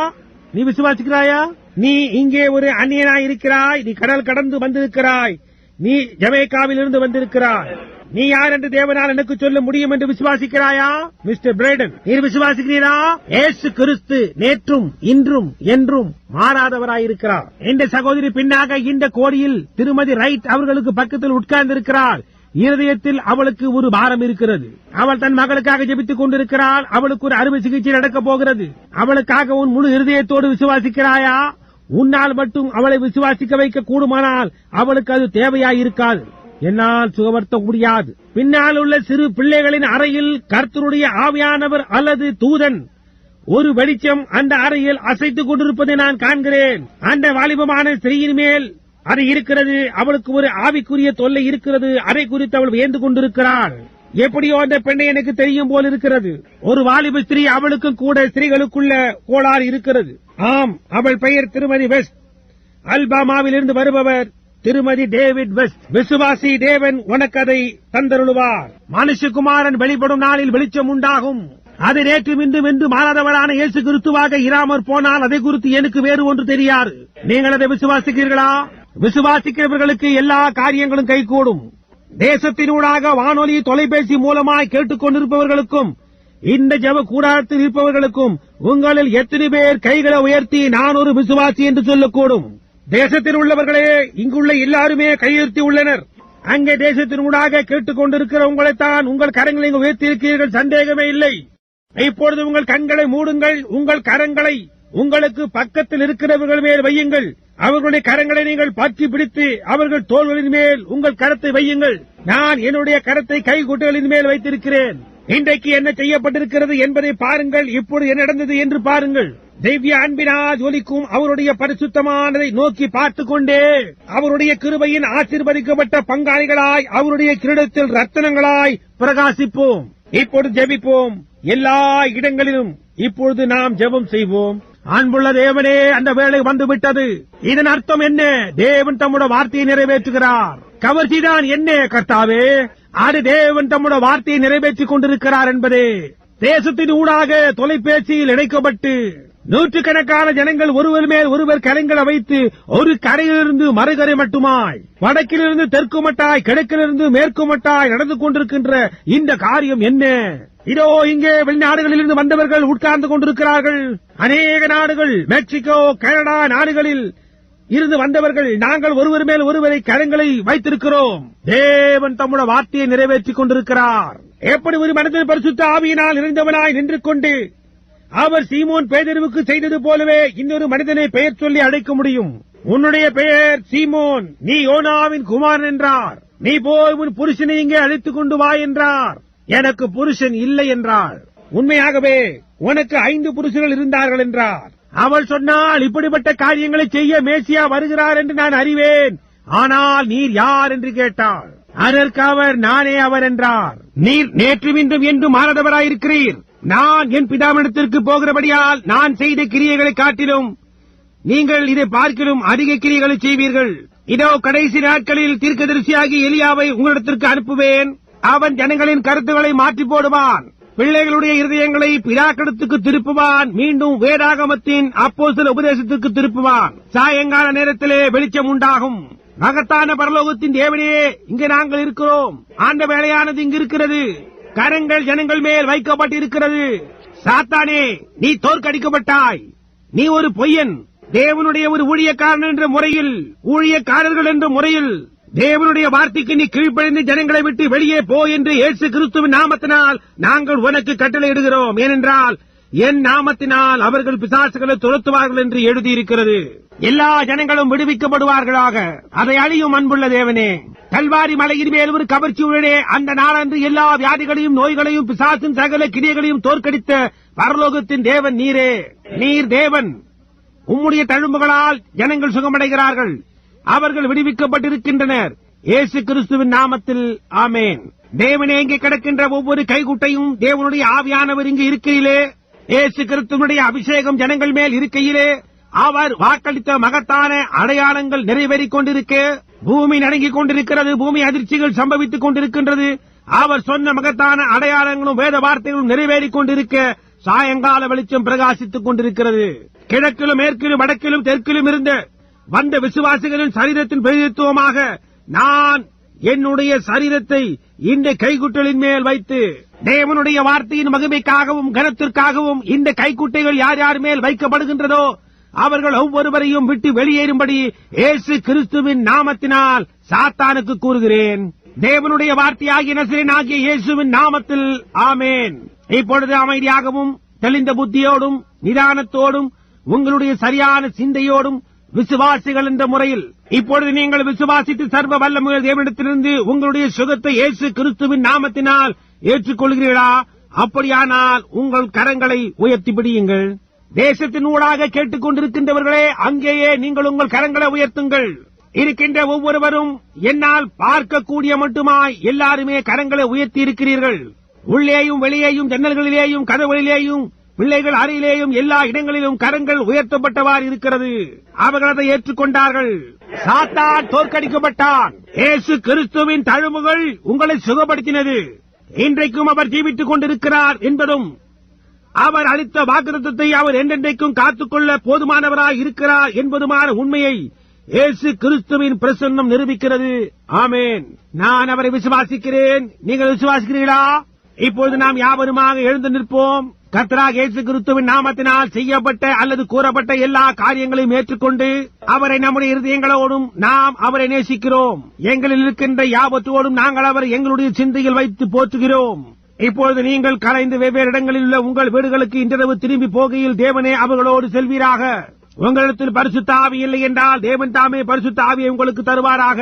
S1: நீ விசுவாசிக்கிறாயா? நீ இங்கே ஒரு அந்நியனாய் இருக்கிறாய். நீ கடல் கடந்து வந்திருக்கிறாய். நீ ஜமேக்காவில் இருந்து வந்திருக்கிறாய். நீ யார் என்று தேவனால் எனக்கு சொல்ல முடியும் என்று விசுவாசிக்கிறாயா? மிஸ்டர் பிரேடன், நீர் விசுவாசிக்கிறீரா? இயேசு கிறிஸ்து நேற்றும் இன்றும் என்றும் மாறாதவராயிருக்கிறார். இந்த சகோதரி பின்னாக இந்த கோடியில் திருமதி ரைட் அவர்களுக்கு பக்கத்தில் உட்கார்ந்திருக்கிறாள். இருதயத்தில் அவளுக்கு ஒரு பாரம் இருக்கிறது. அவள் தன் மகளுக்காக ஜெபித்துக் கொண்டிருக்கிறாள். அவளுக்கு ஒரு அறுவை சிகிச்சை நடக்கப் போகிறது. அவளுக்காக உன் முழு இருதயத்தோடு விசுவாசிக்கிறாயா? உன்னால் மட்டும் அவளை விசுவாசிக்க வைக்க கூடுமானால் அவளுக்கு அது தேவையாயிருக்காது. என்னால் சுகப்படுத்த முடியாது. பின்னால் உள்ள சிறு பிள்ளைகளின் அறையில் கர்த்தருடைய ஆவியானவர் அல்லது தூதன் ஒரு வெளிச்சம் அந்த அறையில் அசைத்துக் கொண்டிருப்பதை நான் காண்கிறேன். அந்த வாலிபமான ஸ்திரீயின் மேல் அது இருக்கிறது. அவளுக்கு ஒரு ஆவிக்குரிய தொல்லை இருக்கிறது. அதை குறித்து அவள் வியந்து கொண்டிருக்கிறாள். எப்படியோ அந்த பெண்ணை எனக்கு தெரியும் போல் இருக்கிறது. ஒரு வாலிப ஸ்திரீ, அவளுக்கும் கூட ஸ்திரீகளுக்குள்ள கோளாறு இருக்கிறது. ஆம், அவள் பெயர் திருமதி வெஸ்ட். அல்பாமாவில் இருந்து வருபவர். திருமதி டேவிட் வெஸ்ட். விசுவாசி, தேவன் உனக்கு அதை தந்தருளுவார். மனுஷகுமாரன் வெளிப்படும் நாளில் வெளிச்சம் உண்டாகும். அது நேற்றும் இன்றும் என்று மாறாதவரான இயேசு கிறிஸ்துவாக இராமற் போனால் அதை குறித்து எனக்கு வேறு ஒன்று தெரியாது. நீங்கள் அதை விசுவாசிக்கிறீர்களா? விசுவாசிக்கிறவர்களுக்கு எல்லா காரியங்களும் கைகூடும். தேசத்தினூடாக வானொலி, தொலைபேசி மூலமாய் கேட்டுக் கொண்டிருப்பவர்களுக்கும் இந்த ஜெப கூடாரத்தில் இருப்பவர்களுக்கும் உங்களில் எத்தனை பேர் கைகளை உயர்த்தி நான் ஒரு விசுவாசி என்று சொல்லக்கூடும்? தேசத்தில் உள்ளவர்களே, இங்குள்ள எல்லாருமே கையுயர்த்தி உள்ளனர். அங்கே தேசத்தினூடாக கேட்டுக் கொண்டிருக்கிற உங்களைத்தான் உங்கள் கரங்களை உயர்த்தி இருக்கிறீர்கள், சந்தேகமே இல்லை. இப்பொழுது உங்கள் கண்களை மூடுங்கள். உங்கள் கரங்களை உங்களுக்கு பக்கத்தில் இருக்கிறவர்கள் மேல் வையுங்கள். அவர்களுடைய கரங்களை நீங்கள் பற்றி பிடித்து அவர்கள் தோள்களின் மேல் உங்கள் கரத்தை வையுங்கள். நான் என்னுடைய கரத்தை கைகுட்டைகளின் மேல் வைத்திருக்கிறேன். இன்றைக்கு என்ன செய்யப்பட்டிருக்கிறது என்பதை பாருங்கள். இப்பொழுது என்ன நடந்தது என்று பாருங்கள். தெய்வீக அன்பினால் ஜொலிக்கும் அவருடைய பரிசுத்தமானதை நோக்கி பார்த்துக் கொண்டே அவருடைய கிருபையின் ஆசீர்வதிக்கப்பட்ட பங்காளிகளாய் அவருடைய கிரீடத்தில் ரத்தினங்களாய் பிரகாசிப்போம். இப்பொழுது ஜெபிப்போம். எல்லா இடங்களிலும் இப்பொழுது நாம் ஜெபம் செய்வோம். அன்புள்ள தேவனே, அந்த வேளை வந்துவிட்டது. இதன் அர்த்தம் என்ன? தேவன் தம்முடைய வார்த்தையை நிறைவேற்றுகிறார். கவர்ச்சிதான் என்ன கர்த்தாவே? அது தேவன் தம்முடைய வார்த்தையை நிறைவேற்றிக் கொண்டிருக்கிறார் என்பதே. தேசத்தின் ஊடாக தொலைபேசியில் இணைக்கப்பட்டு நூற்றுக்கணக்கான ஜனங்கள் ஒருவர் மேல் ஒருவர் கரங்களை வைத்து ஒரு கரையிலிருந்து மறுகரை மட்டுமாய், வடக்கிலிருந்து தெற்கு மட்டாய், கிழக்கிலிருந்து மேற்கு மட்டாய் நடந்து கொண்டிருக்கின்ற இந்த காரியம் என்ன? இதோ இங்கே வெளிநாடுகளிலிருந்து வந்தவர்கள் உட்கார்ந்து கொண்டிருக்கிறார்கள். அநேக நாடுகள், மெக்சிகோ, கனடா நாடுகளில் இருந்து வந்தவர்கள். நாங்கள் ஒருவர் மேல் ஒருவரை கரங்களை வைத்திருக்கிறோம். தேவன் தம்முடைய வார்த்தையை நிறைவேற்றிக் கொண்டிருக்கிறார். எப்படி ஒரு மனிதன் பரிசுத்த ஆவியினால் நிறைந்தவனாய் நின்று கொண்டு அவர் சீமோன் பேதுருவுக்கு செய்தது போலவே இன்னொரு மனிதனை பெயர் சொல்லி அழைக்க முடியும். உன்னுடைய பெயர் சீமோன், நீ யோனாவின் குமாரன் என்றார். நீ போய் உன் புருஷனை இங்கே அழைத்துக் கொண்டு வா என்றார். எனக்கு புருஷன் இல்லை என்றாள். உண்மையாகவே உனக்கு 5 புருஷர்கள் இருந்தார்கள் என்றார். அவள் சொன்னால், இப்படிப்பட்ட காரியங்களை செய்ய மேசியா வருகிறார் என்று நான் அறிவேன். ஆனால் நீர் யார் என்று கேட்டாள். அதற்கு அவர், நானே அவர் என்றார். நீர் நேற்றும் இன்றும் என்றும் மாறாதவராயிருக்கிறீர். நான் என் பிதாவிடத்திற்கு போகிறபடியால் நான் செய்த கிரியைகளை காட்டிலும் நீங்கள் இதை பார்க்கிலும் அதிக கிரியைகளை செய்வீர்கள். இதோ கடைசி நாட்களில் தீர்க்கதரிசியாகி எலியாவை உங்களிடத்திற்கு அனுப்புவேன். அவன் ஜனங்களின் கருத்துக்களை மாற்றி போடுவான். பிள்ளைகளுடைய இருதயங்களை பிதாக்களிடத்துக்கு திருப்புவான். மீண்டும் வேதாகமத்தின் அப்போஸ்தல உபதேசத்திற்கு திருப்புவான். சாயங்கால நேரத்திலே வெளிச்சம் உண்டாகும். மகத்தான பரலோகத்தின் தேவனே, இங்கே நாங்கள் இருக்கிறோம். ஆண்ட வேலையானது இங்கு இருக்கிறது. கரங்கள் ஜனங்கள் மேல் வைக்கப்பட்டிருக்கிறது. சாத்தானே, நீ தோற்கடிக்கப்பட்டாய். நீ ஒரு பொய்யன். தேவனுடைய ஒரு ஊழியக்காரன் என்ற முறையில், ஊழியக்காரர்கள் என்ற முறையில் தேவனுடைய வார்த்தைக்கு நீ கீழ்ப்படிந்து ஜனங்களை விட்டு வெளியே போ என்று இயேசு கிறிஸ்துவின் நாமத்தினால் நாங்கள் உனக்கு கட்டளையிடுகிறோம். ஏனென்றால் என் நாமத்தினால் அவர்கள் பிசாசுகளை துரத்துவார்கள் என்று எழுதியிருக்கிறது. எல்லா ஜனங்களும் விடுவிக்கப்படுவார்களாக. அதை அழியும் அன்புள்ள தேவனே. கல்வாரி மலையின் மேல் ஒரு கவர்ச்சியுடனே அந்த நாளன்று எல்லா வியாதிகளையும் நோய்களையும் பிசாசின் சகல கிரியைகளையும் தோற்கடித்த பரலோகத்தின் தேவன் நீரே. நீர் தேவன். உம்முடைய தழும்புகளால் ஜனங்கள் சுகமடைகிறார்கள். அவர்கள் விடுவிக்கப்பட்டிருக்கின்றனர். இயேசு கிறிஸ்துவின் நாமத்தில் ஆமேன். தேவனே, இங்கே கிடக்கின்ற ஒவ்வொரு கைகுட்டையும் தேவனுடைய ஆவியானவர் இங்கு இருக்கையிலே, இயேசு கிறிஸ்துவனுடைய அபிஷேகம் ஜனங்கள் மேல் இருக்கையிலே, அவர் வாக்களித்த மகத்தான அடையாளங்கள் நிறைவேறிக் கொண்டிருக்க, பூமி நடுங்கிக் கொண்டிருக்கிறது. பூமி அதிர்ச்சிகள் சம்பவித்துக் கொண்டிருக்கின்றது. அவர் சொன்ன மகத்தான அடையாளங்களும் வேத வார்த்தைகளும் நிறைவேறிக் கொண்டிருக்க, சாயங்கால வெளிச்சம் பிரகாசித்துக் கொண்டிருக்கிறது. கிழக்கிலும் மேற்கிலும் வடக்கிலும் தெற்கிலும் இருந்த வந்த விசுவாசிகளின் சரீரத்தின் பிரதித்துவமாக நான் என்னுடைய சரீரத்தை இந்த கைக்குட்டைகளின் மேல் வைத்து தேவனுடைய வார்த்தையின் மகிமைக்காகவும் கனத்திற்காகவும் இந்த கைக்குட்டைகள் யார் யார் மேல் வைக்கப்படுகின்றதோ அவர்கள் ஒவ்வொருவரையும் விட்டு வெளியேறும்படி இயேசு கிறிஸ்துவின் நாமத்தினால் சாத்தானுக்கு கூறுகிறேன். தேவனுடைய வார்த்தையாகிய நசரேயனாகிய இயேசுவின் நாமத்தில் ஆமேன். இப்பொழுது அமைதியாகவும் தெளிந்த புத்தியோடும் நிதானத்தோடும் உங்களுடைய சரியான சிந்தையோடும் விசுவாசிகள் என்ற முறையில் இப்பொழுது நீங்கள் விசுவாசித்து சர்வ வல்லமையுள்ள தேவனிடத்திலிருந்து உங்களுடைய சுகத்தை இயேசு கிறிஸ்துவின் நாமத்தினால் ஏற்றுக்கொள்கிறீர்களா? அப்படியானால் உங்கள் கரங்களை உயர்த்தி பிடியுங்கள். தேசத்தின் ஊடாக கேட்டுக் கொண்டிருக்கின்றவர்களே, அங்கேயே நீங்கள் உங்கள் கரங்களை உயர்த்துங்கள். இருக்கின்ற ஒவ்வொருவரும் என்னால் பார்க்கக்கூடிய மட்டுமாய் எல்லாருமே கரங்களை உயர்த்தி இருக்கிறீர்கள். உள்ளேயும் வெளியேயும், ஜன்னல்களிலேயும் கதவுகளிலேயும் பிள்ளைகள் அறையிலேயும் எல்லா இடங்களிலும் கரங்கள் உயர்த்தப்பட்டவாறு இருக்கிறது. அவர்கள் அதை ஏற்றுக்கொண்டார்கள். சாத்தான் தோற்கடிக்கப்பட்டான். இயேசு கிறிஸ்துவின் தழும்புகள் உங்களை சுகப்படுத்தினது. இன்றைக்கும் அவர் ஜீவித்துக் கொண்டிருக்கிறார் என்பதும் அவர் அளித்த வாக்குத்தத்தத்தை அவர் என்றென்றைக்கும் காத்துக்கொள்ள போதுமானவராய் இருக்கிறார் என்பதுமான உண்மையை இயேசு கிறிஸ்துவின் பிரசன்னம் நிரூபிக்கிறது. ஆமென். நான் அவரை விசுவாசிக்கிறேன். நீங்கள் விசுவாசிக்கிறீர்களா? இப்பொழுது நாம் யாவருமாக எழுந்து நிற்போம். கர்த்தராகிய இயேசு கிறிஸ்துவின் நாமத்தினால் செய்யப்பட்ட அல்லது கூறப்பட்ட எல்லா காரியங்களையும் ஏற்றுக்கொண்டு அவரை நம்முடைய இருதயங்களோடும் நாம் அவரை நேசிக்கிறோம். எங்களில் இருக்கின்ற யாவற்றோடும் நாங்கள் அவரை எங்களுடைய சிந்தையில் வைத்து போற்றுகிறோம். இப்பொழுது நீங்கள் கலைந்து வெவ்வேறு இடங்களில் உள்ள உங்கள் வீடுகளுக்கு இன்றிரவு திரும்பி போகையில் தேவனே அவர்களோடு செல்வீராக. உங்களிடத்தில் பரிசுத்த ஆவி இல்லை என்றால் தேவன் தாமே பரிசுத்த ஆவியை உங்களுக்கு தருவாராக.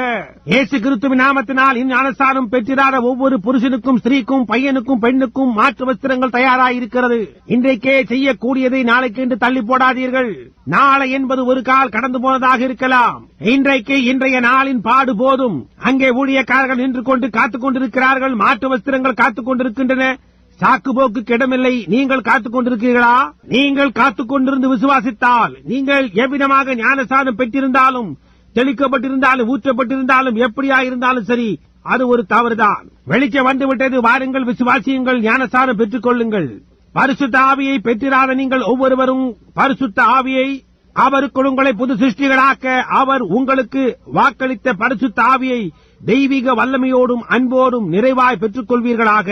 S1: இயேசு கிறிஸ்துவின் நாமத்தினால் ஞானஸ்நானம் பெற்றிராத ஒவ்வொரு புருஷனுக்கும் ஸ்திரீக்கும் பையனுக்கும் பெண்ணுக்கும் மாற்று வஸ்திரங்கள் தயாராயிருக்கிறது. இன்றைக்கே செய்யக்கூடியதை நாளைக்கு என்று தள்ளி போடாதீர்கள். நாளை என்பது ஒரு கால் கடந்து போனதாக இருக்கலாம். இன்றைக்கு இன்றைய நாளின் பாடு போதும். அங்கே ஊழியக்காரர்கள் நின்று கொண்டு காத்துக் கொண்டிருக்கிறார்கள். மாற்று வஸ்திரங்கள் காத்துக் கொண்டிருக்கின்றன. சாக்குப்போக்கு இடமில்லை. நீங்கள் காத்துக் கொண்டிருக்கிறீர்களா? நீங்கள் காத்துக் கொண்டிருந்து விசுவாசித்தால் நீங்கள் எவ்விதமாக ஞானஸ்நானம் பெற்றிருந்தாலும் தெளிக்கப்பட்டிருந்தாலும் ஊற்றப்பட்டிருந்தாலும் எப்படியா இருந்தாலும் சரி, அது ஒரு தவறுதான். வெளிச்சம் வந்துவிட்டது. வாருங்கள், விசுவாசியுங்கள், ஞானஸ்நானம் பெற்றுக் கொள்ளுங்கள். பரிசுத்த ஆவியை பெற்றிராத நீங்கள் ஒவ்வொருவரும் பரிசுத்த ஆவியை அவருக்குள் உங்களை புது சிருஷ்டிகளாக்க அவர் உங்களுக்கு வாக்களித்த பரிசுத்த ஆவியை தெய்வீக வல்லமையோடும் அன்போடும் நிறைவாய் பெற்றுக் கொள்வீர்களாக.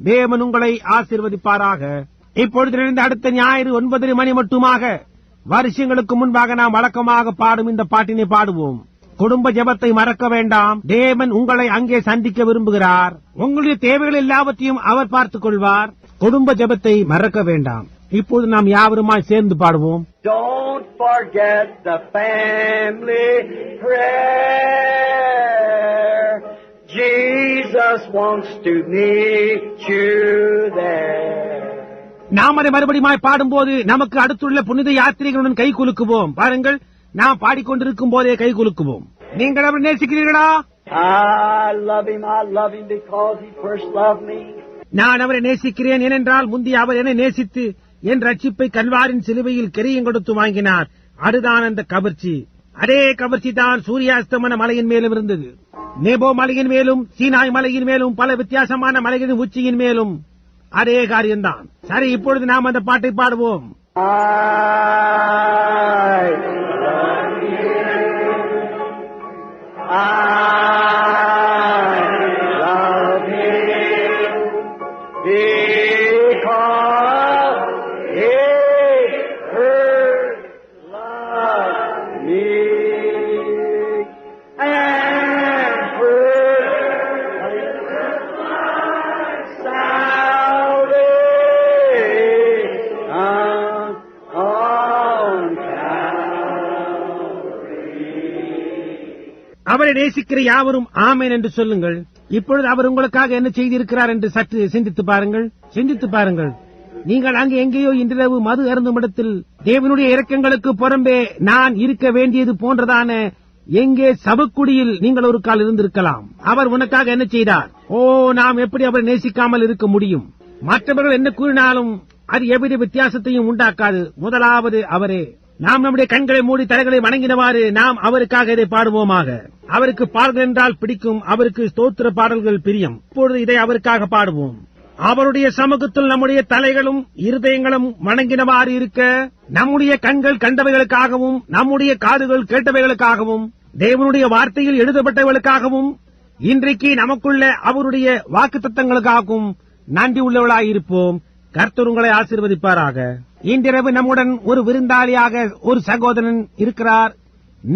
S1: தேவன் உங்களை ஆசீர்வதிப்பாராக. இப்பொழுதிலிருந்து அடுத்த ஞாயிறு 9 மணி மட்டுமாக வருஷங்களுக்கு முன்பாக நாம் வழக்கமாக பாடும் இந்த பாட்டினை பாடுவோம். குடும்ப ஜெபத்தை மறக்க வேண்டாம். தேவன் உங்களை அங்கே சந்திக்க விரும்புகிறார். உங்களுடைய தேவைகள் எல்லாவற்றையும் அவர் பார்த்துக் கொள்வார். குடும்ப ஜெபத்தை மறக்க வேண்டாம். இப்போது நாம் யாவருமாய் சேர்ந்து பாடுவோம்.
S2: Don't forget the family prayer. Jesus wants to meet you there.
S1: நாம் அதை மறுபடியும் பாடும்போது நமக்கு அடுத்துள்ள புனித யாத்திரைகளுடன் கை குலுக்குவோம். பாருங்கள், நாம் பாடிக்கொண்டிருக்கும் போதே கை குலுக்குவோம். நீங்கள் அவரை நேசிக்கிறீர்களா?
S2: I love him because he first loved me.
S1: நான் அவரை நேசிக்கிறேன், ஏனென்றால் முந்தி அவர் என்னை நேசித்து என் ரட்சிப்பை கல்வாரின் சிலுவையில் கிரியம் கொடுத்து வாங்கினார். அதுதான் அந்த கவர்ச்சி. அதே கவர்ச்சி தான் சூரியாஸ்தமன மலையின் மேலும் இருந்தது. நேபோ மலையின் மேலும் சீனாய் மலையின் மேலும் பல வித்தியாசமான மலைகளின் உச்சியின் மேலும் அதே காரியம்தான். சரி, இப்பொழுது நாம் அந்த பாட்டை பாடுவோம்.
S2: I love you. I love you because he first loved me and purchased my salvation on
S1: அவரை நேசிக்கிற யாவரும் ஆமென் என்று சொல்லுங்கள். இப்பொழுது அவர் உங்களுக்காக என்ன செய்திருக்கிறார் என்று சற்று சிந்தித்து பாருங்கள். சிந்தித்து பாருங்கள். நீங்கள் அங்கே எங்கேயோ இன்றிரவு மது அருந்தும் இடத்தில் தேவனுடைய இரக்கங்களுக்கு புறம்பே நான் இருக்க வேண்டியது போன்றதான எங்கே சபக்குடியில் நீங்கள் ஒரு கால் இருந்திருக்கலாம். அவர் உனக்காக என்ன செய்தார்? ஓ, நாம் எப்படி அவரை நேசிக்காமல் இருக்க முடியும்? மற்றவர்கள் என்ன கூறினாலும் அது எவ்வித வித்தியாசத்தையும் உண்டாக்காது. முதலாவது அவரே. நாம் நம்முடைய கண்களை மூடி தலைகளை வணங்கினவாறு நாம் அவருக்காக இதை பாடுவோமாக. அவருக்கு பாடல்கள் என்றால் பிடிக்கும். அவருக்கு ஸ்தோத்திர பாடல்கள் பிரியம். இப்பொழுது இதை அவருக்காக பாடுவோம். அவருடைய சமூகத்தில் நம்முடைய தலைகளும் இருதயங்களும் வணங்கினவாறு இருக்க, நம்முடைய கண்கள் கண்டவைகளுக்காகவும் நம்முடைய காதுகள் கேட்டவைகளுக்காகவும் தேவனுடைய வார்த்தையில் எழுதப்பட்டவர்களுக்காகவும் இன்றைக்கு நமக்குள்ள அவருடைய வாக்குத்தத்தங்களுக்காகவும் நன்றி உள்ளவர்களாயிருப்போம். கர்த்தர் உங்களை ஆசீர்வதிப்பாராக. இன்றிரவு நம்முடன் ஒரு விருந்தாளியாக ஒரு சகோதரன் இருக்கிறார்.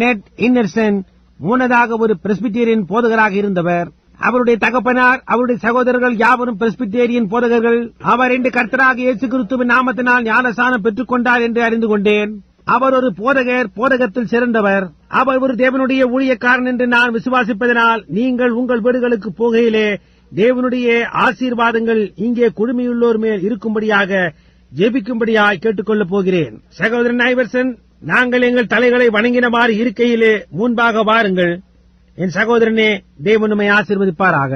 S1: நெட் இன்னர்சன் முன்னதாக ஒரு பிரெஸ்பிட்டேரியன் போதகராக இருந்தவர். அவருடைய தகப்பனார் அவருடைய சகோதரர்கள் யாவரும் பிரெஸ்பிட்டேரியன் போதகர்கள். அவர் இன்று கர்த்தராக இயேசு கிறிஸ்துவின் நாமத்தினால் ஞானஸ்நானம் பெற்றுக் கொண்டார் என்று அறிந்து கொண்டேன். அவர் ஒரு போதகர், போதகத்தில் சிறந்தவர். அவர் ஒரு தேவனுடைய ஊழியக்காரன் என்று நான் விசுவாசிப்பதனால் நீங்கள் உங்கள் வீடுகளுக்கு போகையிலே தேவனுடைய ஆசீர்வாதங்கள் இங்கே குழுமியுள்ளோர் மேல் இருக்கும்படியாக ஜெபிக்கும்படியாய் கேட்டுக்கொள்ளப் போகிறேன். சகோதரன் ஐவர்சன், நாங்கள் எங்கள் தலைகளை வணங்கினவாறு இருக்கையிலே முன்பாக வாருங்கள். என் சகோதரனே, தேவன் உம்மை ஆசீர்வதிப்பாராக.